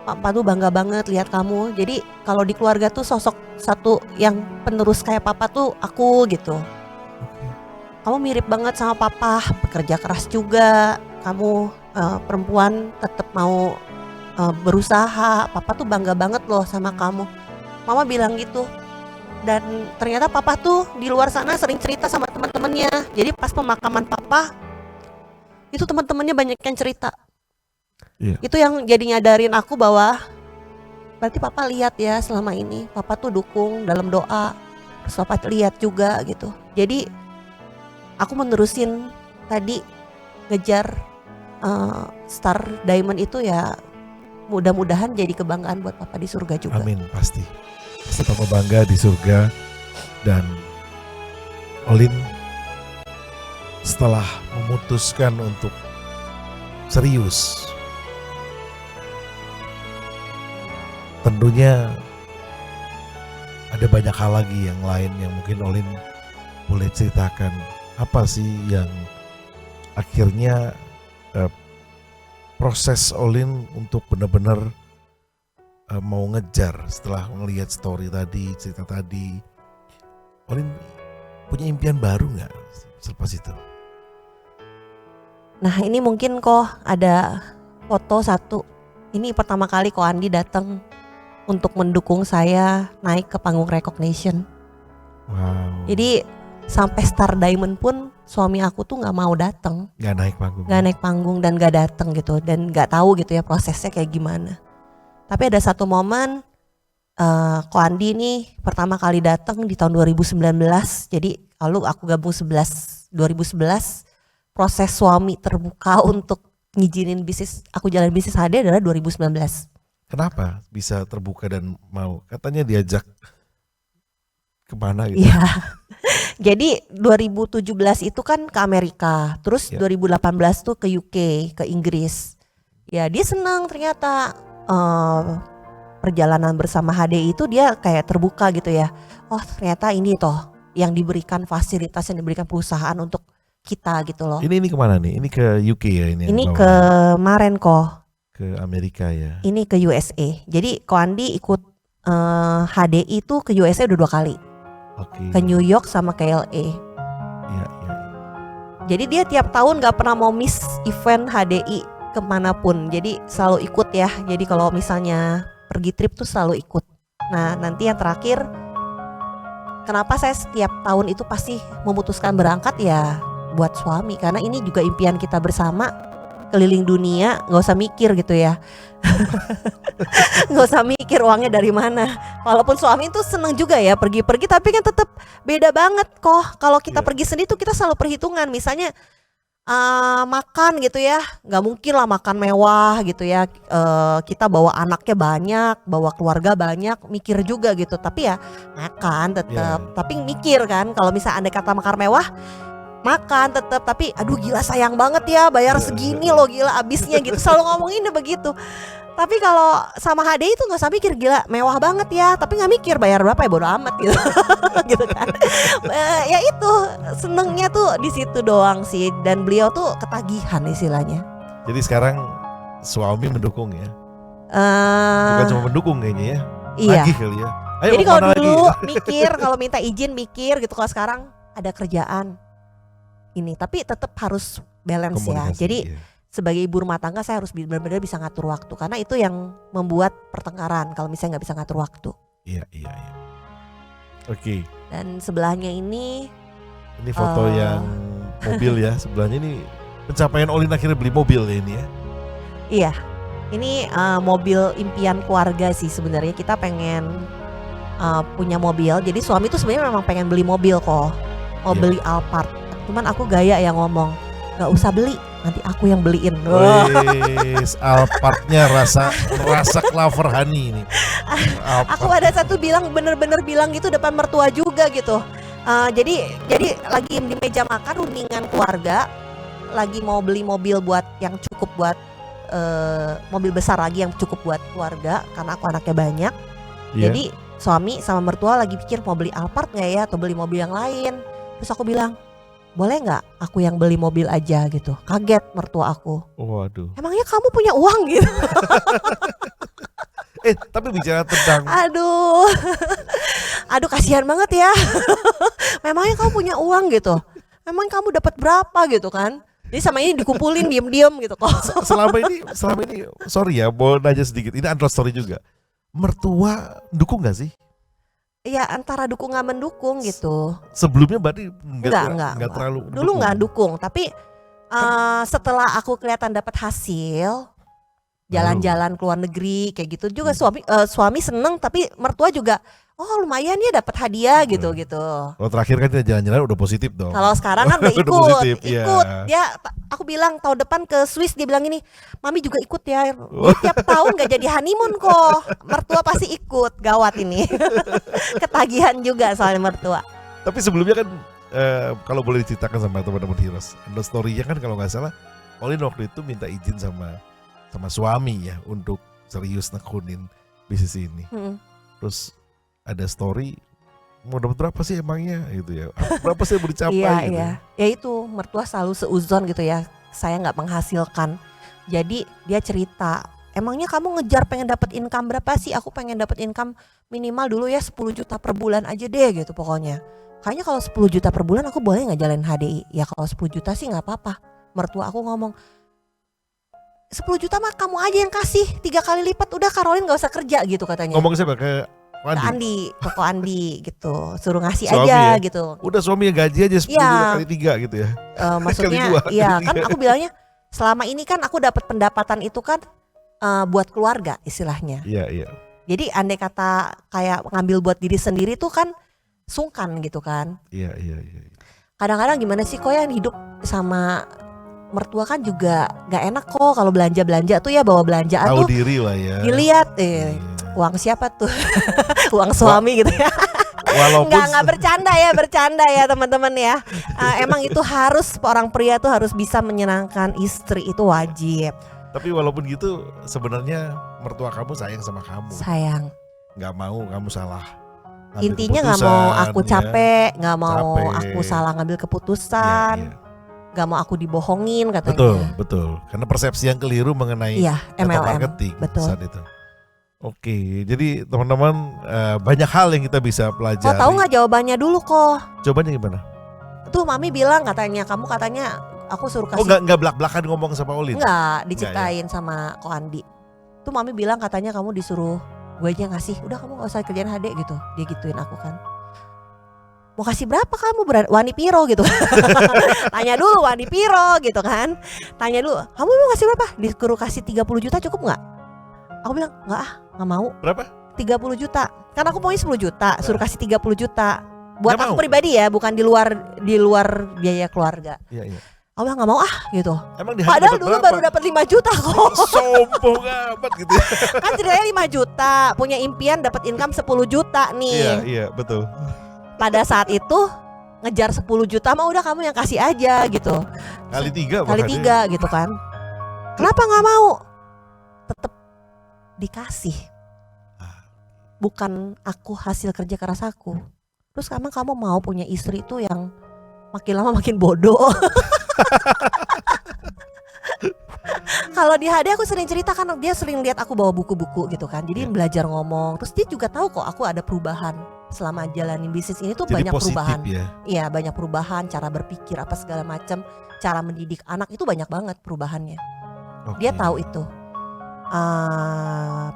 Speaker 1: Papa tuh bangga banget lihat kamu. Jadi kalau di keluarga tuh sosok satu yang penerus kayak papa tuh aku gitu.
Speaker 2: Oke.
Speaker 1: Kamu mirip banget sama papa, bekerja keras juga. Kamu perempuan tetap mau berusaha. Papa tuh bangga banget loh sama kamu. Mama bilang gitu. Dan ternyata papa tuh di luar sana sering cerita sama teman-temannya. Jadi pas pemakaman papa, itu teman-temannya banyak yang cerita.
Speaker 2: Iya.
Speaker 1: Itu yang jadi nyadarin aku bahwa berarti papa lihat ya selama ini. Papa tuh dukung dalam doa. Terus papa lihat juga gitu. Jadi aku menerusin tadi ngejar Star Diamond itu ya, mudah-mudahan jadi kebanggaan buat papa di surga juga.
Speaker 2: Amin, pasti. Pasti papa bangga di surga. Dan Olin setelah memutuskan untuk serius, tentunya ada banyak hal lagi yang lain yang mungkin Olin boleh ceritakan. Apa sih yang akhirnya proses Olin untuk benar-benar mau ngejar setelah melihat story tadi, cerita tadi. Olin punya impian baru nggak selepas itu?
Speaker 1: Nah ini mungkin kok ada foto satu. Ini pertama kali kok Andi datang untuk mendukung saya naik ke panggung recognition.
Speaker 2: Wow.
Speaker 1: Jadi sampai Star Diamond pun suami aku tuh nggak mau datang,
Speaker 2: Nggak naik panggung.
Speaker 1: nggak naik panggung dan nggak datang gitu, dan nggak tahu gitu ya prosesnya kayak gimana. Tapi ada satu momen Ko Andi nih pertama kali datang di tahun 2019. Jadi lalu aku gabung 2011. Proses suami terbuka untuk ngizinin bisnis, aku jalan bisnis HD adalah 2019.
Speaker 2: Kenapa bisa terbuka dan mau? Katanya diajak kemana gitu?
Speaker 1: Iya. Jadi 2017 itu kan ke Amerika, terus
Speaker 2: Ya.
Speaker 1: 2018 tuh ke UK, ke Inggris. Ya dia senang ternyata perjalanan bersama HDI itu dia kayak terbuka gitu ya. Oh ternyata ini toh yang diberikan fasilitas yang diberikan perusahaan untuk kita gitu loh.
Speaker 2: Ini kemana nih? Ini ke UK ya ini? yang
Speaker 1: Ini
Speaker 2: bawa?
Speaker 1: kemarin kok.
Speaker 2: Ke Amerika ya.
Speaker 1: Ini ke USA. Jadi Ko Andi ikut HDI itu ke USA udah 2 kali.
Speaker 2: Oke.
Speaker 1: Ke New York sama ke LA.
Speaker 2: Iya, iya.
Speaker 1: Jadi dia tiap tahun gak pernah mau miss event HDI kemanapun. Jadi selalu ikut ya. Jadi kalau misalnya pergi trip tuh selalu ikut. Nah nanti yang terakhir, kenapa saya setiap tahun itu pasti memutuskan berangkat ya buat suami. Karena ini juga impian kita bersama, keliling dunia, gak usah mikir gitu ya. Gak usah mikir uangnya dari mana. Walaupun suami itu seneng juga ya pergi-pergi, tapi kan tetap beda banget kok. Kalau kita
Speaker 2: Iya.
Speaker 1: pergi sendiri tuh kita selalu perhitungan. Misalnya makan gitu ya, nggak mungkin lah makan mewah gitu ya. Kita bawa anaknya banyak, bawa keluarga banyak, mikir juga gitu. Tapi ya makan tetap, tapi mikir kan kalau misalnya andai kata makan mewah, makan tetap. Tapi aduh gila sayang banget ya bayar segini loh, gila abisnya gitu. Selalu ngomonginnya begitu. Tapi kalau sama HDI itu nggak usah mikir gila mewah banget ya, tapi nggak mikir bayar berapa ya bodo amat gitu, gitu kan. Ya itu senengnya tuh di situ doang sih, dan beliau tuh ketagihan istilahnya.
Speaker 2: Jadi sekarang suami mendukung ya?
Speaker 1: Eh,
Speaker 2: Bukan cuma mendukung kayaknya ya?
Speaker 1: iya.
Speaker 2: Nagih kali ya? Ayo
Speaker 1: Jadi
Speaker 2: mau
Speaker 1: kalau
Speaker 2: kemana
Speaker 1: dulu
Speaker 2: lagi?
Speaker 1: mikir, kalau minta izin mikir gitu, kalau sekarang ada kerjaan ini, tapi tetap harus balance ya.
Speaker 2: Komunikasi,
Speaker 1: Jadi
Speaker 2: iya.
Speaker 1: sebagai ibu rumah tangga saya harus benar-benar bisa ngatur waktu, karena itu yang membuat pertengkaran kalau misalnya nggak bisa ngatur waktu.
Speaker 2: Iya. Oke,
Speaker 1: Dan sebelahnya ini
Speaker 2: ini foto yang mobil ya. Sebelahnya ini pencapaian Olin akhirnya beli mobil ya ini ya.
Speaker 1: iya, ini mobil impian keluarga sih sebenarnya. Kita pengen punya mobil. Jadi suami tuh sebenarnya memang pengen beli mobil kok, mau
Speaker 2: Iya.
Speaker 1: beli Alphard. Cuman aku gaya yang ngomong nggak usah beli, nanti aku yang beliin. Wah.
Speaker 2: Wes, Alphardnya rasa Clover Honey ini.
Speaker 1: Aku ada satu bener-bener bilang gitu depan mertua juga gitu. Jadi lagi di meja makan rundingan keluarga, lagi mau beli mobil buat yang cukup buat mobil besar lagi yang cukup buat keluarga karena aku anaknya banyak.
Speaker 2: Iya.
Speaker 1: Jadi suami sama mertua lagi pikir mau beli Alphard nggak ya atau beli mobil yang lain. Terus aku bilang, boleh nggak aku yang beli mobil aja gitu. Kaget mertua aku.
Speaker 2: Waduh.
Speaker 1: Emangnya kamu punya uang gitu?
Speaker 2: Tapi bicara tentang
Speaker 1: Aduh, aduh kasihan banget ya. Memangnya kamu punya uang gitu? Memang kamu dapat berapa gitu kan? Jadi sama ini dikumpulin diem-diem gitu kok.
Speaker 2: selama ini sorry ya, mau nanya sedikit. Ini untold story juga. Mertua dukung gak sih?
Speaker 1: Ya antara dukung nggak mendukung gitu.
Speaker 2: Sebelumnya berarti
Speaker 1: Enggak.
Speaker 2: terlalu
Speaker 1: Dulu
Speaker 2: mendukung.
Speaker 1: nggak dukung, tapi setelah aku kelihatan dapat hasil, jalan-jalan ke luar negeri kayak gitu juga suami seneng, tapi mertua juga oh lumayan ya dapat hadiah gitu.
Speaker 2: Kalau terakhir kan kita jalan-jalan udah positif dong.
Speaker 1: Kalau sekarang kan udah
Speaker 2: Udah positif, iya.
Speaker 1: ikut. Aku bilang tahun depan ke Swiss, dia bilang ini, mami juga ikut ya. Dia tiap tahun gak jadi honeymoon kok. Mertua pasti ikut, gawat ini. Ketagihan juga soalnya mertua.
Speaker 2: Tapi sebelumnya kan kalau boleh diceritakan sama teman-teman Heroes, ada story-nya kan kalau nggak salah, Olin waktu itu minta izin sama suami ya untuk serius nekunin bisnis ini. Terus ada story mau dapat berapa sih emangnya gitu ya? Berapa sih yang mau dicapai
Speaker 1: Iya,
Speaker 2: gitu?
Speaker 1: iya. Ya itu mertua selalu seuzon gitu ya. Saya nggak menghasilkan. Jadi dia cerita, emangnya kamu ngejar pengen dapat income berapa sih? Aku pengen dapat income minimal dulu ya 10 juta per bulan aja deh gitu pokoknya. Kayaknya kalau 10 juta per bulan aku boleh nggak jalanin HDI? Ya kalau 10 juta sih nggak apa-apa. Mertua aku ngomong, 10 juta mah kamu aja yang kasih 3 kali lipat, udah Caroline nggak usah kerja gitu katanya.
Speaker 2: Ngomong siapa? Ke
Speaker 1: Ke Andi, ke Andi gitu, suruh ngasih
Speaker 2: Suami
Speaker 1: aja
Speaker 2: ya?
Speaker 1: gitu.
Speaker 2: Udah suami yang gaji aja 10
Speaker 1: Iya.
Speaker 2: juta kali 3 gitu ya.
Speaker 1: Maksudnya
Speaker 2: dua,
Speaker 1: iya
Speaker 2: kali
Speaker 1: kan
Speaker 2: tiga.
Speaker 1: aku bilangnya selama ini kan aku dapat pendapatan itu kan buat keluarga istilahnya.
Speaker 2: Iya.
Speaker 1: Jadi andai kata kayak ngambil buat diri sendiri tuh kan sungkan gitu kan.
Speaker 2: Iya.
Speaker 1: Kadang-kadang gimana sih kok yang hidup sama mertua kan juga gak enak kok kalau belanja tuh ya bawa belanjaan
Speaker 2: Tahu
Speaker 1: tuh
Speaker 2: diri lah ya.
Speaker 1: dilihat
Speaker 2: Iya.
Speaker 1: uang siapa tuh uang suami gitu ya.
Speaker 2: Walaupun
Speaker 1: Nggak bercanda ya teman-teman ya. Emang itu harus orang pria tuh harus bisa menyenangkan istri, itu wajib.
Speaker 2: tapi walaupun gitu sebenarnya mertua kamu sayang sama kamu.
Speaker 1: Sayang.
Speaker 2: Nggak mau kamu salah. Ngambil
Speaker 1: Intinya nggak mau
Speaker 2: keputusan,
Speaker 1: aku
Speaker 2: ya.
Speaker 1: capek, nggak mau
Speaker 2: Capek.
Speaker 1: aku salah ngambil
Speaker 2: Iya,
Speaker 1: keputusan,
Speaker 2: iya.
Speaker 1: nggak mau aku dibohongin katanya.
Speaker 2: Betul. Karena persepsi yang keliru mengenai
Speaker 1: Iya,
Speaker 2: network
Speaker 1: MLM.
Speaker 2: marketing
Speaker 1: Betul.
Speaker 2: saat itu. Oke, jadi teman-teman banyak hal yang kita bisa pelajari.
Speaker 1: Kok tahu nggak jawabannya dulu kok?
Speaker 2: Jawabannya gimana?
Speaker 1: Tuh mami bilang katanya aku suruh
Speaker 2: Oh
Speaker 1: kasih.
Speaker 2: nggak belak-belakan ngomong sama Olin?
Speaker 1: Enggak, diceritain sama Ko Andi. Tuh mami bilang katanya kamu disuruh gue aja ngasih. Udah kamu gak usah kerjaan HD gitu. Dia gituin aku kan. Mau kasih berapa kamu Wani Piro gitu. Tanya dulu Wani Piro gitu kan. Tanya dulu, kamu mau kasih berapa? Disuruh kasih 30 juta cukup gak? Aku bilang enggak gak mau.
Speaker 2: Berapa?
Speaker 1: 30 juta. Kan aku maunya 10 juta, suruh kasih 30 juta. Buat
Speaker 2: Nggak
Speaker 1: aku
Speaker 2: mau?
Speaker 1: pribadi ya, bukan di luar biaya keluarga.
Speaker 2: Iya.
Speaker 1: Aku bilang nggak mau ah gitu.
Speaker 2: Emang di
Speaker 1: Padahal
Speaker 2: dapat
Speaker 1: dulu
Speaker 2: berapa?
Speaker 1: baru dapat 5 juta kok.
Speaker 2: Sombong amat gitu.
Speaker 1: Kan ceritanya 5 juta, punya impian dapat income 10 juta nih.
Speaker 2: Iya betul.
Speaker 1: Pada saat itu ngejar 10 juta mah udah kamu yang kasih aja gitu.
Speaker 2: Kali 3
Speaker 1: Kali 3 gitu kan. Kenapa nggak mau? Tetap dikasih. Bukan aku hasil kerja keras aku. Terus emang kamu mau punya istri itu yang makin lama makin bodoh. Kalau di HD aku sering cerita kan dia sering lihat aku bawa buku-buku gitu kan. Jadi belajar ngomong. Terus dia juga tahu kok aku ada perubahan selama jalanin bisnis ini tuh.
Speaker 2: Jadi
Speaker 1: banyak
Speaker 2: positif
Speaker 1: perubahan.
Speaker 2: ya.
Speaker 1: Iya, banyak perubahan, cara berpikir apa segala macam, cara mendidik anak itu banyak banget perubahannya.
Speaker 2: Oke.
Speaker 1: Dia tahu itu.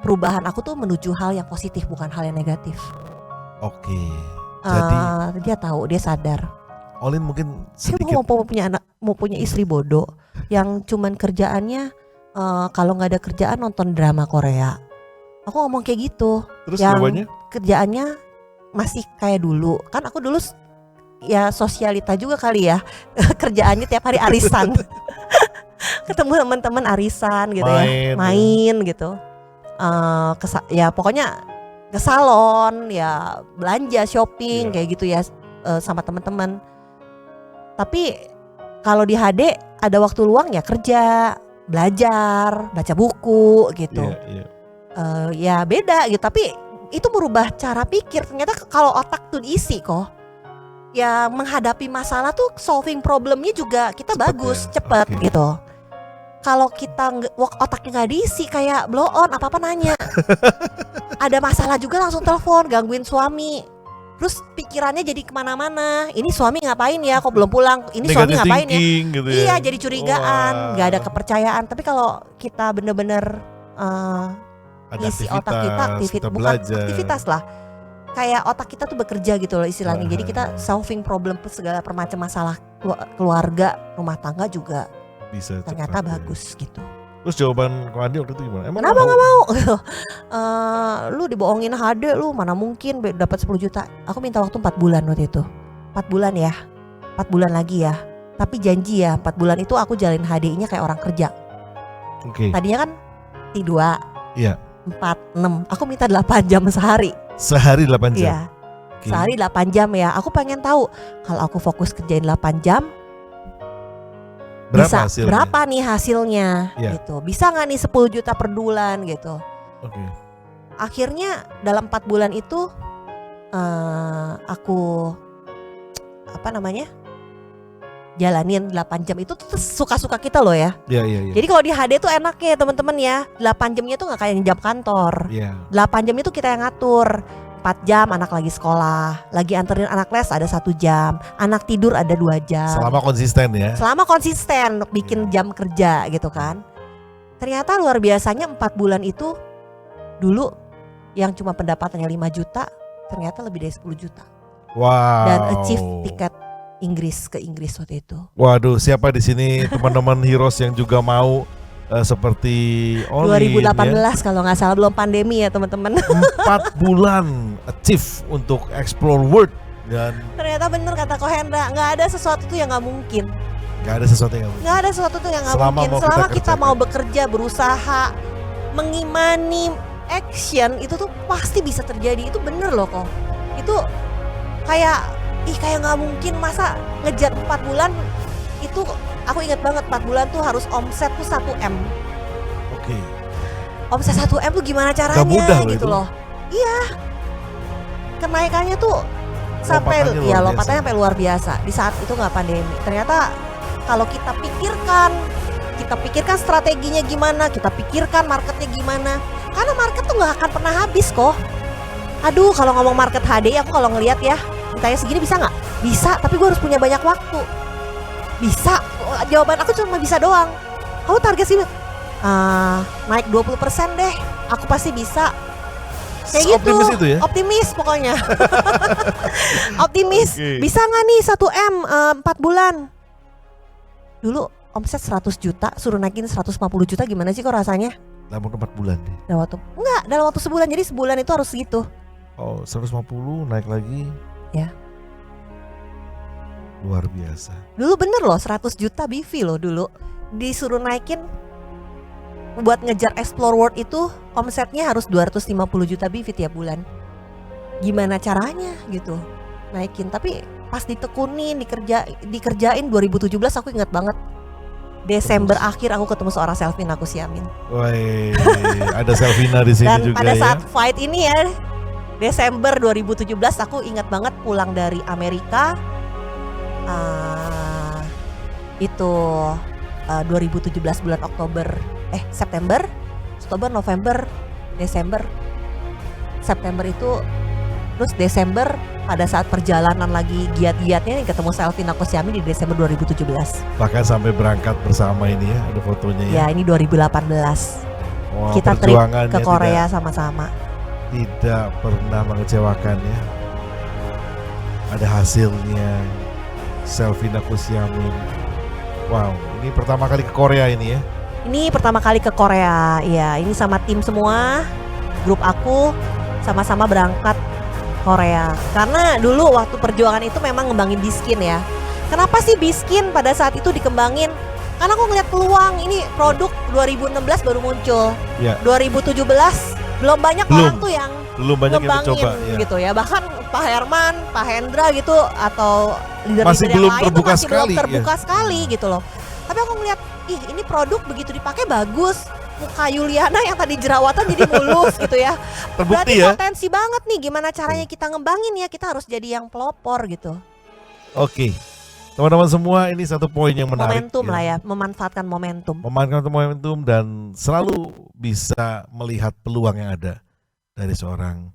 Speaker 1: Perubahan aku tuh menuju hal yang positif bukan hal yang negatif.
Speaker 2: Oke. Jadi
Speaker 1: Dia tahu, dia sadar.
Speaker 2: Olin mungkin
Speaker 1: Saya
Speaker 2: sedikit
Speaker 1: mau punya istri bodoh yang cuman kerjaannya kalau nggak ada kerjaan nonton drama Korea. Aku ngomong kayak gitu.
Speaker 2: terus
Speaker 1: yang
Speaker 2: jawabannya
Speaker 1: kerjaannya masih kayak dulu. Kan aku dulu ya sosialita juga kali ya. Kerjaannya tiap hari arisan. Ketemu teman-teman arisan gitu main gitu. Ya pokoknya ke salon ya, belanja shopping kayak gitu ya sama teman-teman. Tapi kalau di HD ada waktu luang ya kerja, belajar, baca buku gitu. Ya beda gitu, tapi itu merubah cara pikir. Ternyata kalau otak tuh diisi kok, ya menghadapi masalah tuh solving problemnya juga kita bagus, cepet gitu. Kalau kita otaknya nggak diisi kayak blow on, apa-apa nanya. Ada masalah juga langsung telepon, gangguin suami. Terus pikirannya jadi kemana-mana. Ini suami ngapain ya? Kok belum pulang? Ini suami
Speaker 2: negative
Speaker 1: ngapain ya?
Speaker 2: thinking gitu ya.
Speaker 1: Iya, jadi curigaan, nggak ada kepercayaan. Tapi kalau kita bener-bener
Speaker 2: Ada
Speaker 1: ngisi otak kita, bukan
Speaker 2: belajar.
Speaker 1: aktivitas lah. Kayak otak kita tuh bekerja gitu loh istilahnya. Jadi kita
Speaker 2: Ah.
Speaker 1: solving problem segala macam masalah keluarga, rumah tangga juga
Speaker 2: Bisa
Speaker 1: ternyata
Speaker 2: cepat, ya.
Speaker 1: bagus gitu.
Speaker 2: Terus jawaban Ko Andi waktu itu gimana? Emang
Speaker 1: Kenapa nggak mau? Lu dibohongin HD lu, mana mungkin dapat 10 juta. Aku minta waktu 4 bulan waktu itu. 4 bulan ya. 4 bulan lagi ya. Tapi janji ya 4 bulan itu aku jalin HDI-nya kayak orang kerja.
Speaker 2: Oke.
Speaker 1: Tadinya kan T2,
Speaker 2: Iya.
Speaker 1: 4, 6. Aku minta 8 jam sehari.
Speaker 2: Sehari 8 jam.
Speaker 1: Iya.
Speaker 2: Oke.
Speaker 1: Sehari 8 jam ya. Aku pengen tahu kalau aku fokus kerjain 8 jam
Speaker 2: Berapa hasilnya?
Speaker 1: berapa nih hasilnya
Speaker 2: Iya.
Speaker 1: gitu. Bisa nggak nih 10 juta per bulan gitu.
Speaker 2: Oke.
Speaker 1: Akhirnya dalam 4 bulan itu aku jalanin 8 jam itu tuh suka-suka kita loh ya.
Speaker 2: Iya.
Speaker 1: Jadi kalau di HD tuh enaknya teman-teman ya, 8 jamnya tuh gak kayak jam kantor.
Speaker 2: Iya.
Speaker 1: 8 jam itu kita yang ngatur. 4 jam anak lagi sekolah, lagi anterin anak les ada 1 jam, anak tidur ada 2 jam.
Speaker 2: Selama konsisten ya.
Speaker 1: Selama konsisten untuk bikin jam kerja gitu kan. Ternyata luar biasanya 4 bulan itu dulu yang cuma pendapatannya 5 juta ternyata lebih dari 10 juta.
Speaker 2: Wow.
Speaker 1: Dan achieve tiket Inggris ke Inggris waktu itu.
Speaker 2: Waduh, siapa di sini teman-teman heroes yang juga mau seperti Olin
Speaker 1: 2018 kalau nggak salah, belum pandemi ya teman-teman.
Speaker 2: 4 bulan achieve untuk explore world dan
Speaker 1: Ternyata bener kata Ko Hendra, nggak ada sesuatu tuh yang nggak mungkin.
Speaker 2: nggak ada sesuatu yang
Speaker 1: Nggak ada sesuatu tuh yang nggak
Speaker 2: Selama
Speaker 1: mungkin.
Speaker 2: mau
Speaker 1: Selama
Speaker 2: kita
Speaker 1: kita
Speaker 2: kerjakan.
Speaker 1: mau bekerja, berusaha, mengimani action itu tuh pasti bisa terjadi. Itu bener loh kok. Itu kayak nggak mungkin, masa ngejar 4 bulan itu. Aku ingat banget 4 bulan tuh harus omset tuh 1M.
Speaker 2: Oke.
Speaker 1: Omset 1M tuh gimana caranya
Speaker 2: mudah loh
Speaker 1: gitu
Speaker 2: itu.
Speaker 1: loh. Iya. Kenaikannya tuh sampai
Speaker 2: Lompatannya luar
Speaker 1: ya
Speaker 2: biasa.
Speaker 1: lompatannya sampai luar biasa. Di saat itu nggak pandemi. Ternyata kalau kita pikirkan strateginya gimana, kita pikirkan marketnya gimana. Karena market tuh nggak akan pernah habis kok. Aduh, kalau ngomong market HD aku kalau ngelihat ya, ditanya segini bisa nggak? Bisa, tapi gue harus punya banyak waktu. Bisa, jawaban aku cuma bisa doang. Kamu target sih naik 20% deh, aku pasti bisa. Kayak gitu,
Speaker 2: Optimis itu ya?
Speaker 1: optimis pokoknya. Optimis,
Speaker 2: Oke.
Speaker 1: bisa nggak nih 1M 4 bulan? Dulu omset 100 juta, suruh naikin 150 juta gimana sih kok rasanya?
Speaker 2: Dalam 4 bulan nih.
Speaker 1: Dalam waktu sebulan, jadi sebulan itu harus segitu.
Speaker 2: Oh, 150 naik lagi.
Speaker 1: Ya.
Speaker 2: Luar biasa.
Speaker 1: Dulu bener loh 100 juta BV loh dulu. Disuruh naikin buat ngejar Explore World itu omsetnya harus 250 juta BV tiap bulan. Gimana caranya gitu naikin, tapi pas ditekunin dikerjain 2017 aku ingat banget. Desember akhir aku ketemu seorang Selvina Kusiamin.
Speaker 2: Woi, ada Selvina di sini
Speaker 1: Dan
Speaker 2: juga
Speaker 1: pada
Speaker 2: ya.
Speaker 1: saat fight ini ya, Desember 2017 aku ingat banget pulang dari Amerika. Itu 2017 bulan September, Oktober, November, Desember, September itu, terus Desember pada saat perjalanan lagi giat-giatnya ketemu Selvina Kusiamin di Desember 2017.
Speaker 2: Bahkan sampai berangkat bersama ini ya, ada fotonya ya.
Speaker 1: Ya ini 2018.
Speaker 2: Wah,
Speaker 1: Kita trip
Speaker 2: perjuangannya
Speaker 1: ke Korea sama-sama.
Speaker 2: tidak pernah mengecewakan ya. Ada hasilnya. Selvina Kusiamin. Wow, ini pertama kali ke Korea ini ya.
Speaker 1: Ini pertama kali ke Korea, ya ini sama tim semua, grup aku sama-sama berangkat Korea. Karena dulu waktu perjuangan itu memang ngembangin Biskin ya. Kenapa sih Biskin pada saat itu dikembangin? Karena aku ngeliat peluang, ini produk 2016 baru muncul.
Speaker 2: Ya.
Speaker 1: 2017 belum banyak orang tuh yang
Speaker 2: Belum banyak yang
Speaker 1: ngembangin
Speaker 2: mencoba ya.
Speaker 1: gitu ya. Bahkan Pak Herman, Pak Hendra gitu atau leader-leader
Speaker 2: Masih
Speaker 1: yang
Speaker 2: belum
Speaker 1: lain tuh
Speaker 2: terbuka
Speaker 1: masih belum
Speaker 2: sekali, ya.
Speaker 1: terbuka sekali gitu loh. Tapi aku ngeliat, ih ini produk begitu dipakai bagus. Muka Yuliana yang tadi jerawatan jadi mulus gitu ya.
Speaker 2: Terbukti
Speaker 1: Berarti
Speaker 2: ya.
Speaker 1: potensi banget nih, gimana caranya kita ngembangin ya, kita harus jadi yang pelopor gitu.
Speaker 2: Oke. Teman-teman semua, ini satu poin yang menarik.
Speaker 1: Momentum lah ya, memanfaatkan momentum.
Speaker 2: Memanfaatkan momentum dan selalu bisa melihat peluang yang ada dari seorang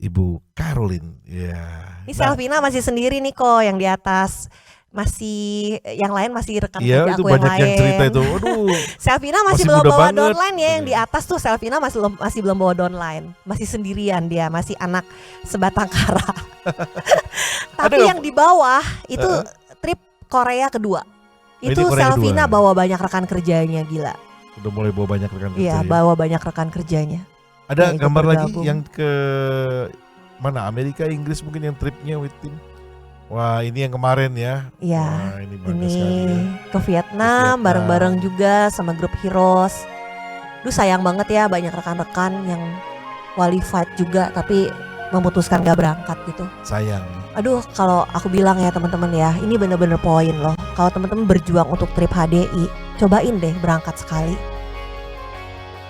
Speaker 2: Ibu Caroline. Ya.
Speaker 1: Ini Selvina masih sendiri nih kok yang di atas. Masih yang lain masih rekan
Speaker 2: Iya,
Speaker 1: kerja
Speaker 2: itu
Speaker 1: aku yang
Speaker 2: banyak yang
Speaker 1: lain.
Speaker 2: cerita itu. Aduh.
Speaker 1: Selvina masih
Speaker 2: Masih
Speaker 1: belum
Speaker 2: muda
Speaker 1: bawa
Speaker 2: banget.
Speaker 1: downline ya, yang di
Speaker 2: Iya.
Speaker 1: atas tuh Selvina masih belum bawa downline, masih sendirian dia, masih anak sebatang kara. Tapi
Speaker 2: Ada
Speaker 1: yang di bawah itu trip Korea kedua.
Speaker 2: Ini
Speaker 1: Itu
Speaker 2: Korea
Speaker 1: Selvina
Speaker 2: kedua.
Speaker 1: bawa banyak rekan kerjanya, gila.
Speaker 2: Udah mulai bawa banyak rekan kerja
Speaker 1: Iya,
Speaker 2: ya.
Speaker 1: bawa banyak rekan kerjanya.
Speaker 2: Ada
Speaker 1: yang ikut
Speaker 2: gambar lagi
Speaker 1: bergabung.
Speaker 2: yang ke mana? Amerika, Inggris mungkin yang tripnya with team. Wah, ini yang kemarin ya.
Speaker 1: Iya.
Speaker 2: Wah, ini bangga
Speaker 1: Ini
Speaker 2: sekali ya.
Speaker 1: ke Vietnam
Speaker 2: Vietnam.
Speaker 1: bareng-bareng juga sama grup Heroes. Duh sayang banget ya, banyak rekan-rekan yang qualified juga tapi memutuskan gak berangkat gitu.
Speaker 2: Sayang.
Speaker 1: Aduh, kalau aku bilang ya teman-teman ya, ini bener-bener poin loh. Kalau teman-teman berjuang untuk trip HDI, cobain deh berangkat sekali.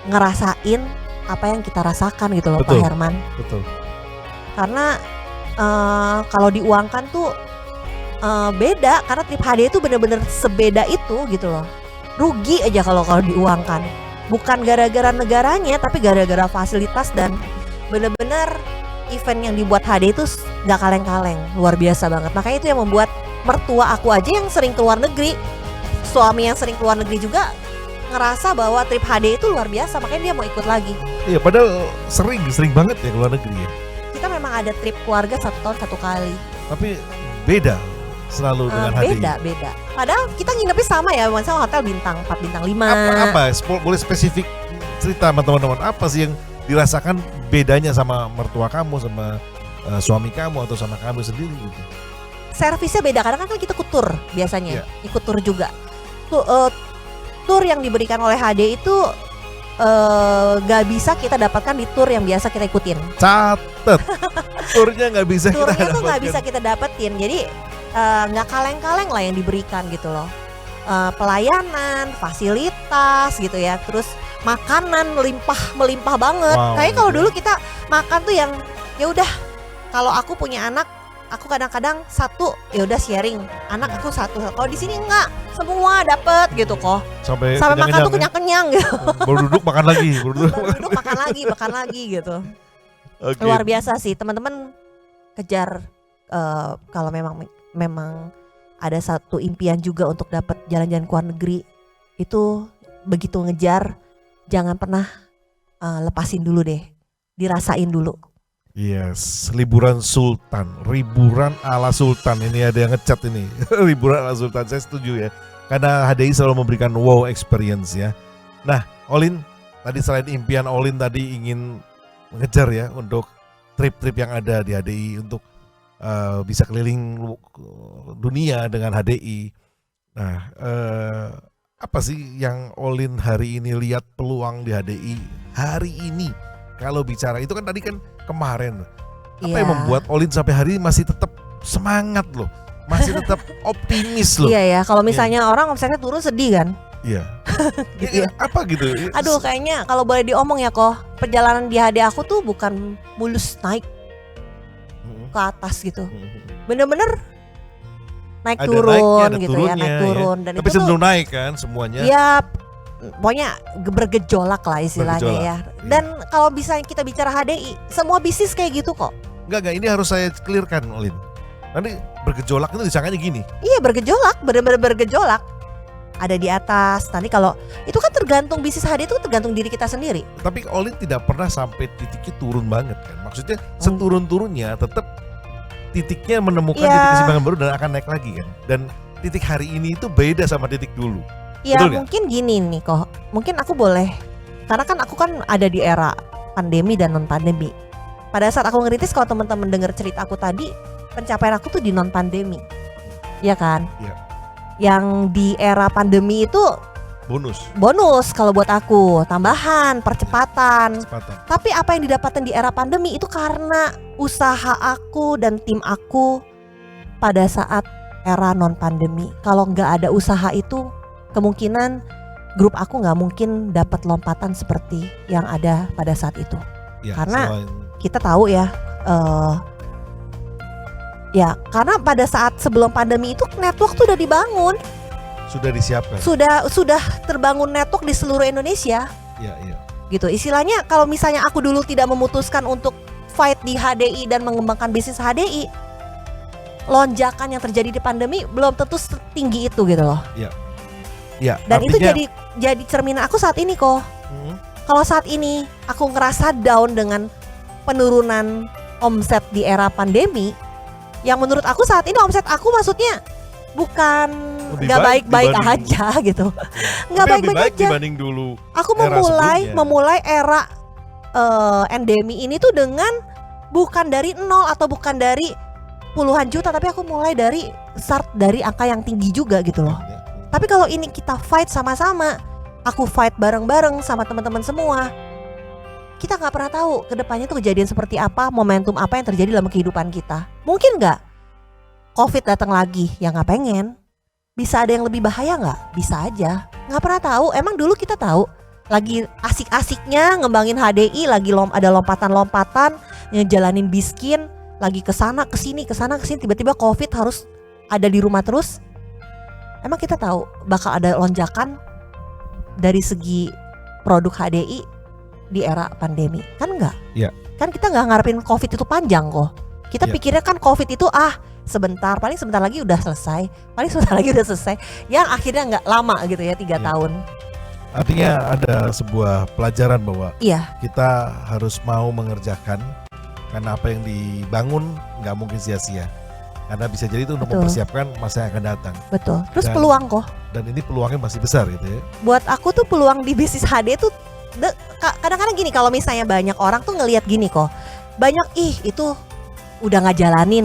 Speaker 1: Ngerasain apa yang kita rasakan gitu loh,
Speaker 2: Betul.
Speaker 1: Pak Herman.
Speaker 2: Betul.
Speaker 1: Karena kalau diuangkan tuh beda, karena trip HDI itu bener-bener sebeda itu gitu loh. Rugi aja kalau diuangkan. Bukan gara-gara negaranya, tapi gara-gara fasilitas dan bener-bener event yang dibuat HD itu gak kaleng-kaleng, luar biasa banget. Makanya itu yang membuat mertua aku aja yang sering keluar negeri, suami yang sering keluar negeri juga ngerasa bahwa trip HD itu luar biasa, makanya dia mau ikut lagi.
Speaker 2: Iya, padahal sering banget ya ke luar negeri ya.
Speaker 1: Kita memang ada trip keluarga 1 tahun 1 kali.
Speaker 2: Tapi beda selalu dengan HDI.
Speaker 1: Beda. Padahal kita nginepnya sama ya, misalnya hotel bintang 4, bintang 5.
Speaker 2: Apa? Boleh spesifik cerita sama teman-teman. Apa sih yang dirasakan bedanya sama mertua kamu, sama suami kamu atau sama kamu sendiri gitu?
Speaker 1: Servisnya beda, karena kan kita ikut tur biasanya,
Speaker 2: Iya.
Speaker 1: ikut tur juga. Tur yang diberikan oleh HD itu gak bisa kita dapatkan di tur yang biasa kita ikutin.
Speaker 2: Catet. Turnya nggak bisa kita
Speaker 1: Turnya tuh nggak
Speaker 2: dapatkan.
Speaker 1: bisa kita dapetin, jadi nggak kaleng-kaleng lah yang diberikan gitu loh. Pelayanan, fasilitas gitu ya, terus makanan melimpah banget.
Speaker 2: Wow,
Speaker 1: Kayak kalau
Speaker 2: gitu ya.
Speaker 1: dulu kita makan tuh yang ya udah, kalau aku punya anak, aku kadang-kadang satu ya udah sharing, anak aku satu. Kalau di sini enggak, semua dapet gitu kok.
Speaker 2: Sampai
Speaker 1: Sampai makan tuh
Speaker 2: kenyang-kenyang
Speaker 1: kenyang-kenyang gitu.
Speaker 2: ya. Baru duduk makan lagi, baru duduk.
Speaker 1: Baru duduk makan lagi gitu.
Speaker 2: Oke.
Speaker 1: Luar biasa sih, teman-teman kejar kalau memang ada satu impian juga untuk dapat jalan-jalan ke luar negeri, itu begitu ngejar jangan pernah lepasin dulu deh, dirasain dulu.
Speaker 2: Yes, liburan Sultan, liburan ala Sultan. Ini ada yang ngecat ini, liburan ala Sultan. Saya setuju ya, karena HDI selalu memberikan wow experience ya. Nah, Olin, tadi selain impian Olin tadi ingin mengejar ya untuk trip-trip yang ada di HDI untuk bisa keliling dunia dengan HDI. Nah, apa sih yang Olin hari ini lihat peluang di HDI hari ini? Kalau bicara itu kan tadi kan kemarin. Apa yang
Speaker 1: Iya.
Speaker 2: membuat Olin sampai hari ini masih tetap semangat loh, masih tetap optimis loh?
Speaker 1: Iya ya, kalau misalnya orang omsetnya turun sedih kan.
Speaker 2: Iya.
Speaker 1: Gitu ya.
Speaker 2: Apa gitu?
Speaker 1: Aduh, kayaknya kalau boleh diomong ya kok, perjalanan di HD aku tuh bukan mulus naik ke atas gitu. Bener-bener naik
Speaker 2: Ada
Speaker 1: turun
Speaker 2: naiknya, ada
Speaker 1: gitu ya,
Speaker 2: turunnya,
Speaker 1: naik turun. Dan
Speaker 2: Tapi
Speaker 1: itu tuh
Speaker 2: sebelum naik kan semuanya.
Speaker 1: ya pokoknya bergejolak lah istilahnya
Speaker 2: Bergejolak,
Speaker 1: ya.
Speaker 2: iya.
Speaker 1: Dan kalau bisa kita bicara HDI, semua bisnis kayak gitu kok.
Speaker 2: Enggak, ini harus saya clearkan, Olin. Nanti bergejolak itu disangkanya gini.
Speaker 1: Iya bergejolak, bener-bener bergejolak. Ada di atas. Nanti kalau itu kan tergantung bisnis HD itu tergantung diri kita sendiri.
Speaker 2: Tapi Olin tidak pernah sampai titiknya turun banget kan. Maksudnya seturun-turunnya tetap titiknya menemukan
Speaker 1: Iya.
Speaker 2: titik keseimbangan baru dan akan naik lagi kan. Dan titik hari ini itu beda sama titik dulu.
Speaker 1: Ya
Speaker 2: Betul nggak?
Speaker 1: mungkin gini nih kok. Mungkin aku boleh. Karena kan aku kan ada di era pandemi dan non pandemi. Pada saat aku ngeritis kalau teman-teman dengar cerita aku tadi, pencapaian aku tuh di non pandemi. Iya kan?
Speaker 2: Iya.
Speaker 1: Yang di era pandemi itu bonus kalau buat aku, tambahan, percepatan.
Speaker 2: Kecepatan.
Speaker 1: Tapi apa yang didapatkan di era pandemi itu karena usaha aku dan tim aku pada saat era non pandemi. Kalau nggak ada usaha itu, kemungkinan grup aku nggak mungkin dapat lompatan seperti yang ada pada saat itu.
Speaker 2: Ya,
Speaker 1: Karena
Speaker 2: selain
Speaker 1: kita tahu ya, ya karena pada saat sebelum pandemi itu network tuh udah dibangun,
Speaker 2: sudah disiapkan.
Speaker 1: sudah terbangun network di seluruh Indonesia.
Speaker 2: Iya, iya.
Speaker 1: Gitu istilahnya, kalau misalnya aku dulu tidak memutuskan untuk fight di HDI dan mengembangkan bisnis HDI, lonjakan yang terjadi di pandemi belum tentu setinggi itu gitu loh.
Speaker 2: Ya,
Speaker 1: Dan itu
Speaker 2: artinya-
Speaker 1: jadi cerminan aku saat ini kok.
Speaker 2: Hmm,
Speaker 1: Kalau saat ini aku ngerasa down dengan penurunan omset di era pandemi, yang menurut aku saat ini omset aku maksudnya bukan
Speaker 2: Lebih
Speaker 1: nggak
Speaker 2: baik
Speaker 1: baik-baik
Speaker 2: dibanding-
Speaker 1: aja gitu,
Speaker 2: tapi
Speaker 1: nggak
Speaker 2: lebih
Speaker 1: baik-baik
Speaker 2: baik
Speaker 1: aja.
Speaker 2: dibanding dulu.
Speaker 1: Aku
Speaker 2: era sebelumnya.
Speaker 1: memulai era endemi ini tuh dengan bukan dari nol atau bukan dari puluhan juta, tapi aku mulai dari start dari angka yang tinggi juga gitu loh.
Speaker 2: Ya.
Speaker 1: Tapi kalau ini kita fight sama-sama, aku fight bareng-bareng sama teman-teman semua, kita nggak pernah tahu kedepannya tuh kejadian seperti apa, momentum apa yang terjadi dalam kehidupan kita. Mungkin nggak COVID datang lagi, ya nggak pengen. Bisa ada yang lebih bahaya nggak? Bisa aja. Nggak pernah tahu. Emang dulu kita tahu lagi asik-asiknya ngembangin HDI, lagi ada lompatan-lompatan, ngejalanin biskin, lagi kesana kesini, tiba-tiba COVID harus ada di rumah terus. Emang kita tahu bakal ada lonjakan dari segi produk HDI di era pandemi? Kan enggak.
Speaker 2: Iya.
Speaker 1: Kan kita nggak ngarepin COVID itu panjang kok. Kita
Speaker 2: Iya.
Speaker 1: pikirnya kan COVID itu sebentar, paling sebentar lagi udah selesai, yang akhirnya nggak lama gitu ya, 3
Speaker 2: Iya.
Speaker 1: tahun.
Speaker 2: Artinya ada sebuah pelajaran bahwa
Speaker 1: Iya,
Speaker 2: kita harus mau mengerjakan karena apa yang dibangun nggak mungkin sia-sia. Karena bisa jadi itu untuk
Speaker 1: Betul.
Speaker 2: mempersiapkan masa yang akan datang.
Speaker 1: betul. Terus
Speaker 2: Dan-
Speaker 1: peluang kok.
Speaker 2: Dan ini peluangnya masih besar gitu ya.
Speaker 1: Buat aku tuh peluang di bisnis HD tuh kadang-kadang gini, kalau misalnya banyak orang tuh ngelihat gini kok. Banyak itu udah nggak jalanin,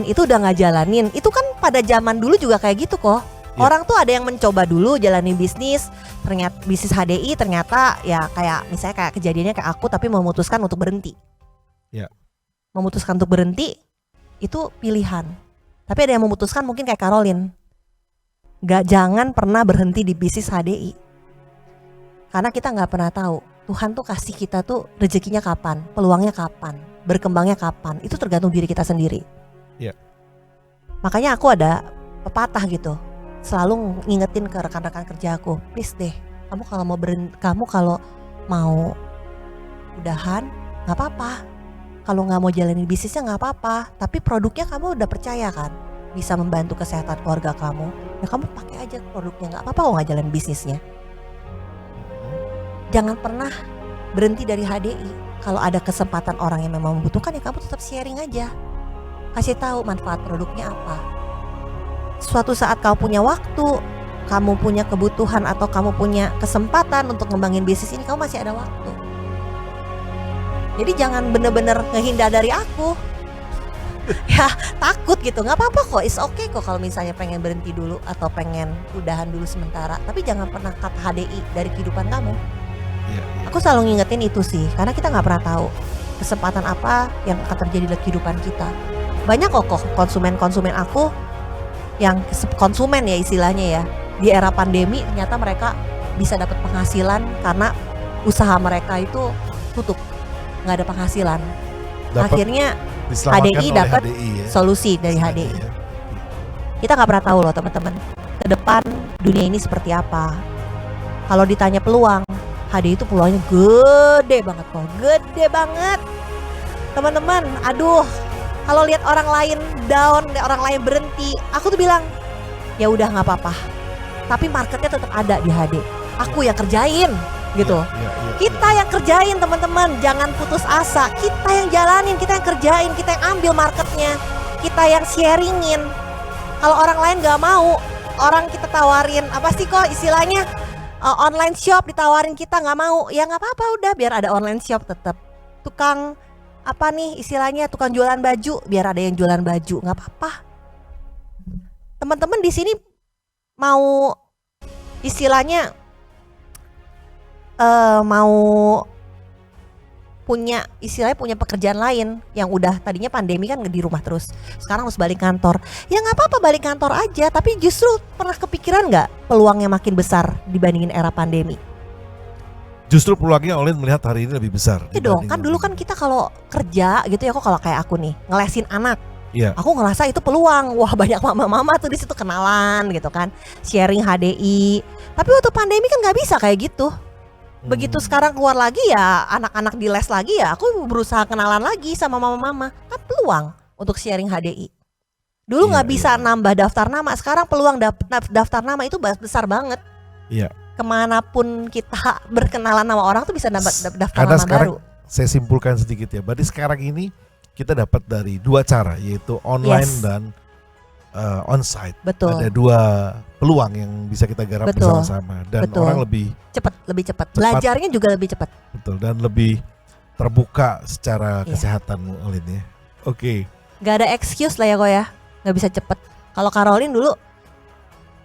Speaker 1: itu kan pada zaman dulu juga kayak gitu kok.
Speaker 2: Iya.
Speaker 1: Orang tuh ada yang mencoba dulu jalanin bisnis, ternyata bisnis HDI ternyata ya kayak misalnya kayak kejadiannya kayak aku, tapi memutuskan untuk berhenti.
Speaker 2: Iya.
Speaker 1: Memutuskan untuk berhenti itu pilihan. Tapi ada yang memutuskan mungkin kayak Caroline, jangan pernah berhenti di bisnis HDI. Karena kita nggak pernah tahu Tuhan tuh kasih kita tuh rezekinya kapan, peluangnya kapan, berkembangnya kapan. Itu tergantung diri kita sendiri.
Speaker 2: Iya.
Speaker 1: Makanya aku ada pepatah gitu, selalu ngingetin ke rekan-rekan kerja aku, please deh, kamu kalau mau udahan nggak apa-apa. Kalau nggak mau jalanin bisnisnya nggak apa-apa, tapi produknya kamu udah percaya kan bisa membantu kesehatan keluarga kamu, ya kamu pakai aja produknya, nggak apa-apa kok nggak jalan bisnisnya. Jangan pernah berhenti dari HDI. Kalau ada kesempatan orang yang memang membutuhkan, ya kamu tetap sharing aja, kasih tahu manfaat produknya apa. Suatu saat kamu punya waktu, kamu punya kebutuhan atau kamu punya kesempatan untuk ngembangin bisnis ini, kamu masih ada waktu. Jadi jangan bener-bener ngehindar dari aku. Ya takut gitu, nggak apa-apa kok, it's okay kok kalau misalnya pengen berhenti dulu atau pengen udahan dulu sementara, tapi jangan pernah cut HDI dari kehidupan kamu.
Speaker 2: Iya, iya.
Speaker 1: Aku selalu ngingetin itu sih, karena kita nggak pernah tahu kesempatan apa yang akan terjadi dalam kehidupan kita. Banyak kok konsumen aku yang konsumen ya istilahnya ya, di era pandemi ternyata mereka bisa dapat penghasilan karena usaha mereka itu tutup, nggak ada penghasilan.
Speaker 2: Dapat
Speaker 1: Akhirnya
Speaker 2: diselamatkan
Speaker 1: HDI
Speaker 2: oleh
Speaker 1: dapat
Speaker 2: HDI ya.
Speaker 1: solusi dari HDI.
Speaker 2: Ya.
Speaker 1: Kita nggak pernah tahu loh teman-teman, ke depan dunia ini seperti apa. Kalau ditanya peluang, HDI itu peluangnya gede banget kok, gede banget. Teman-teman, aduh, kalau lihat orang lain down, orang lain berhenti, aku tuh bilang, ya udah nggak apa-apa. Tapi marketnya tetap ada di HD. Aku yang kerjain, gitu.
Speaker 2: Iya, iya,
Speaker 1: Kita yang kerjain teman-teman, jangan putus asa. Kita yang jalanin, kita yang kerjain, kita yang ambil marketnya, kita yang sharingin. Kalau orang lain nggak mau, orang kita tawarin apa sih kok istilahnya online shop ditawarin kita nggak mau, ya nggak apa-apa udah biar ada online shop tetap. Tukang apa nih istilahnya tukang jualan baju, biar ada yang jualan baju, nggak apa-apa. Teman-teman di sini mau istilahnya mau punya pekerjaan lain yang udah tadinya pandemi kan di rumah terus, sekarang harus balik kantor, ya nggak apa-apa balik kantor aja, tapi justru pernah kepikiran nggak peluangnya makin besar dibandingin era pandemi?
Speaker 2: Justru peluangnya Olin melihat hari ini lebih besar.
Speaker 1: Iya dong, kan
Speaker 2: dibanding
Speaker 1: dulu kan kita kalau kerja gitu ya, kok kalau kayak aku nih ngelesin anak,
Speaker 2: Iya.
Speaker 1: aku ngerasa itu peluang, wah banyak mama-mama tuh di situ kenalan gitu kan, sharing HDI. Tapi waktu pandemi kan nggak bisa kayak gitu. Begitu sekarang keluar lagi ya anak-anak di les lagi ya, aku berusaha kenalan lagi sama mama-mama. Kan peluang untuk sharing HDI. Dulu nggak
Speaker 2: Iya,
Speaker 1: bisa
Speaker 2: iya.
Speaker 1: nambah daftar nama, sekarang peluang daftar nama itu besar banget.
Speaker 2: Iya.
Speaker 1: Kemanapun kita berkenalan sama orang tuh bisa nambah daftar
Speaker 2: Karena
Speaker 1: nama
Speaker 2: sekarang
Speaker 1: baru.
Speaker 2: saya simpulkan sedikit ya. Berarti sekarang ini kita dapat dari dua cara, yaitu online
Speaker 1: Yes.
Speaker 2: dan onsite.
Speaker 1: Betul.
Speaker 2: Ada dua peluang yang bisa kita garap
Speaker 1: Betul.
Speaker 2: bersama-sama dan
Speaker 1: Betul.
Speaker 2: orang lebih
Speaker 1: Lebih cepat. Belajarnya juga lebih cepat.
Speaker 2: betul dan lebih terbuka secara
Speaker 1: Iya.
Speaker 2: kesehatan Olin ya. Oke.
Speaker 1: Gak ada excuse lah ya kok ya, nggak bisa cepet. Kalau Caroline dulu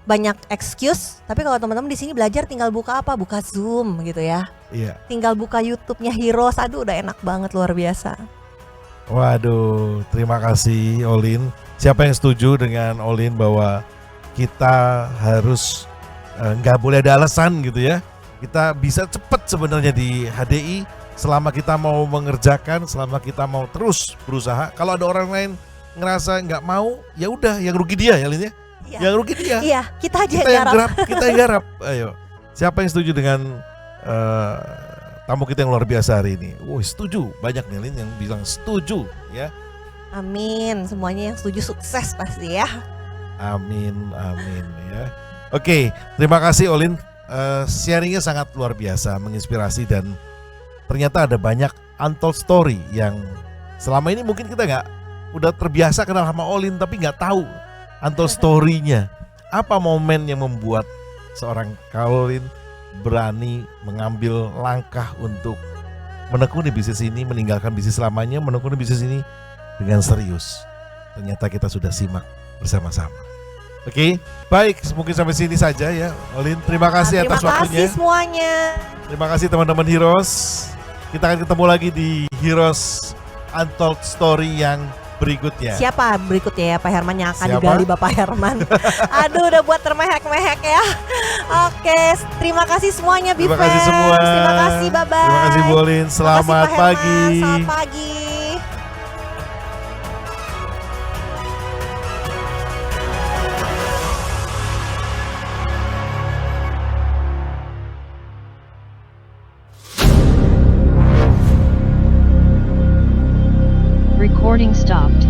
Speaker 1: banyak excuse, tapi kalau teman-teman di sini belajar tinggal buka apa, buka Zoom gitu ya,
Speaker 2: Iya.
Speaker 1: tinggal buka YouTube-nya Heroes, aduh udah enak banget luar biasa.
Speaker 2: Waduh, terima kasih Olin. Siapa yang setuju dengan Olin bahwa kita harus nggak boleh ada alasan gitu ya. Kita bisa cepat sebenarnya di HDI selama kita mau mengerjakan, selama kita mau terus berusaha. Kalau ada orang lain ngerasa nggak mau, ya udah, yang rugi dia ya Lin ya.
Speaker 1: Iya.
Speaker 2: Yang rugi dia.
Speaker 1: Iya, kita aja
Speaker 2: Kita
Speaker 1: yang
Speaker 2: yang
Speaker 1: garap.
Speaker 2: garap, kita yang garap. Ayo. Siapa yang setuju dengan tamu kita yang luar biasa hari ini? Wah, setuju. Banyak nih Lin yang bilang setuju ya.
Speaker 1: Amin, semuanya yang setuju sukses pasti ya.
Speaker 2: Amin, amin ya. Oke, terima kasih Olin. Sharingnya sangat luar biasa, menginspirasi dan ternyata ada banyak untold story yang selama ini mungkin kita nggak udah terbiasa kenal sama Olin tapi nggak tahu untold story-nya. Apa momen yang membuat seorang Caroline berani mengambil langkah untuk menekuni bisnis ini, meninggalkan bisnis lamanya, menekuni bisnis ini dengan serius. Ternyata kita sudah simak bersama-sama. Oke, baik, mungkin sampai sini saja ya, Olin. Terima kasih atas
Speaker 1: Terima
Speaker 2: waktunya.
Speaker 1: kasih semuanya.
Speaker 2: Terima kasih teman-teman Heroes. Kita akan ketemu lagi di Heroes Untold Story yang berikutnya.
Speaker 1: Siapa berikutnya ya Pak Herman yang akan
Speaker 2: Siapa?
Speaker 1: digali Bapak Herman? Aduh udah buat termehek-mehek ya. Oke, terima kasih semuanya
Speaker 2: Terima
Speaker 1: Bifans.
Speaker 2: kasih semua.
Speaker 1: Terima kasih, bye-bye.
Speaker 2: Terima kasih Bu Olin.
Speaker 1: Terima kasih,
Speaker 2: Selamat
Speaker 1: Pak Herman.
Speaker 2: pagi.
Speaker 1: Selamat pagi.
Speaker 5: Recording stopped.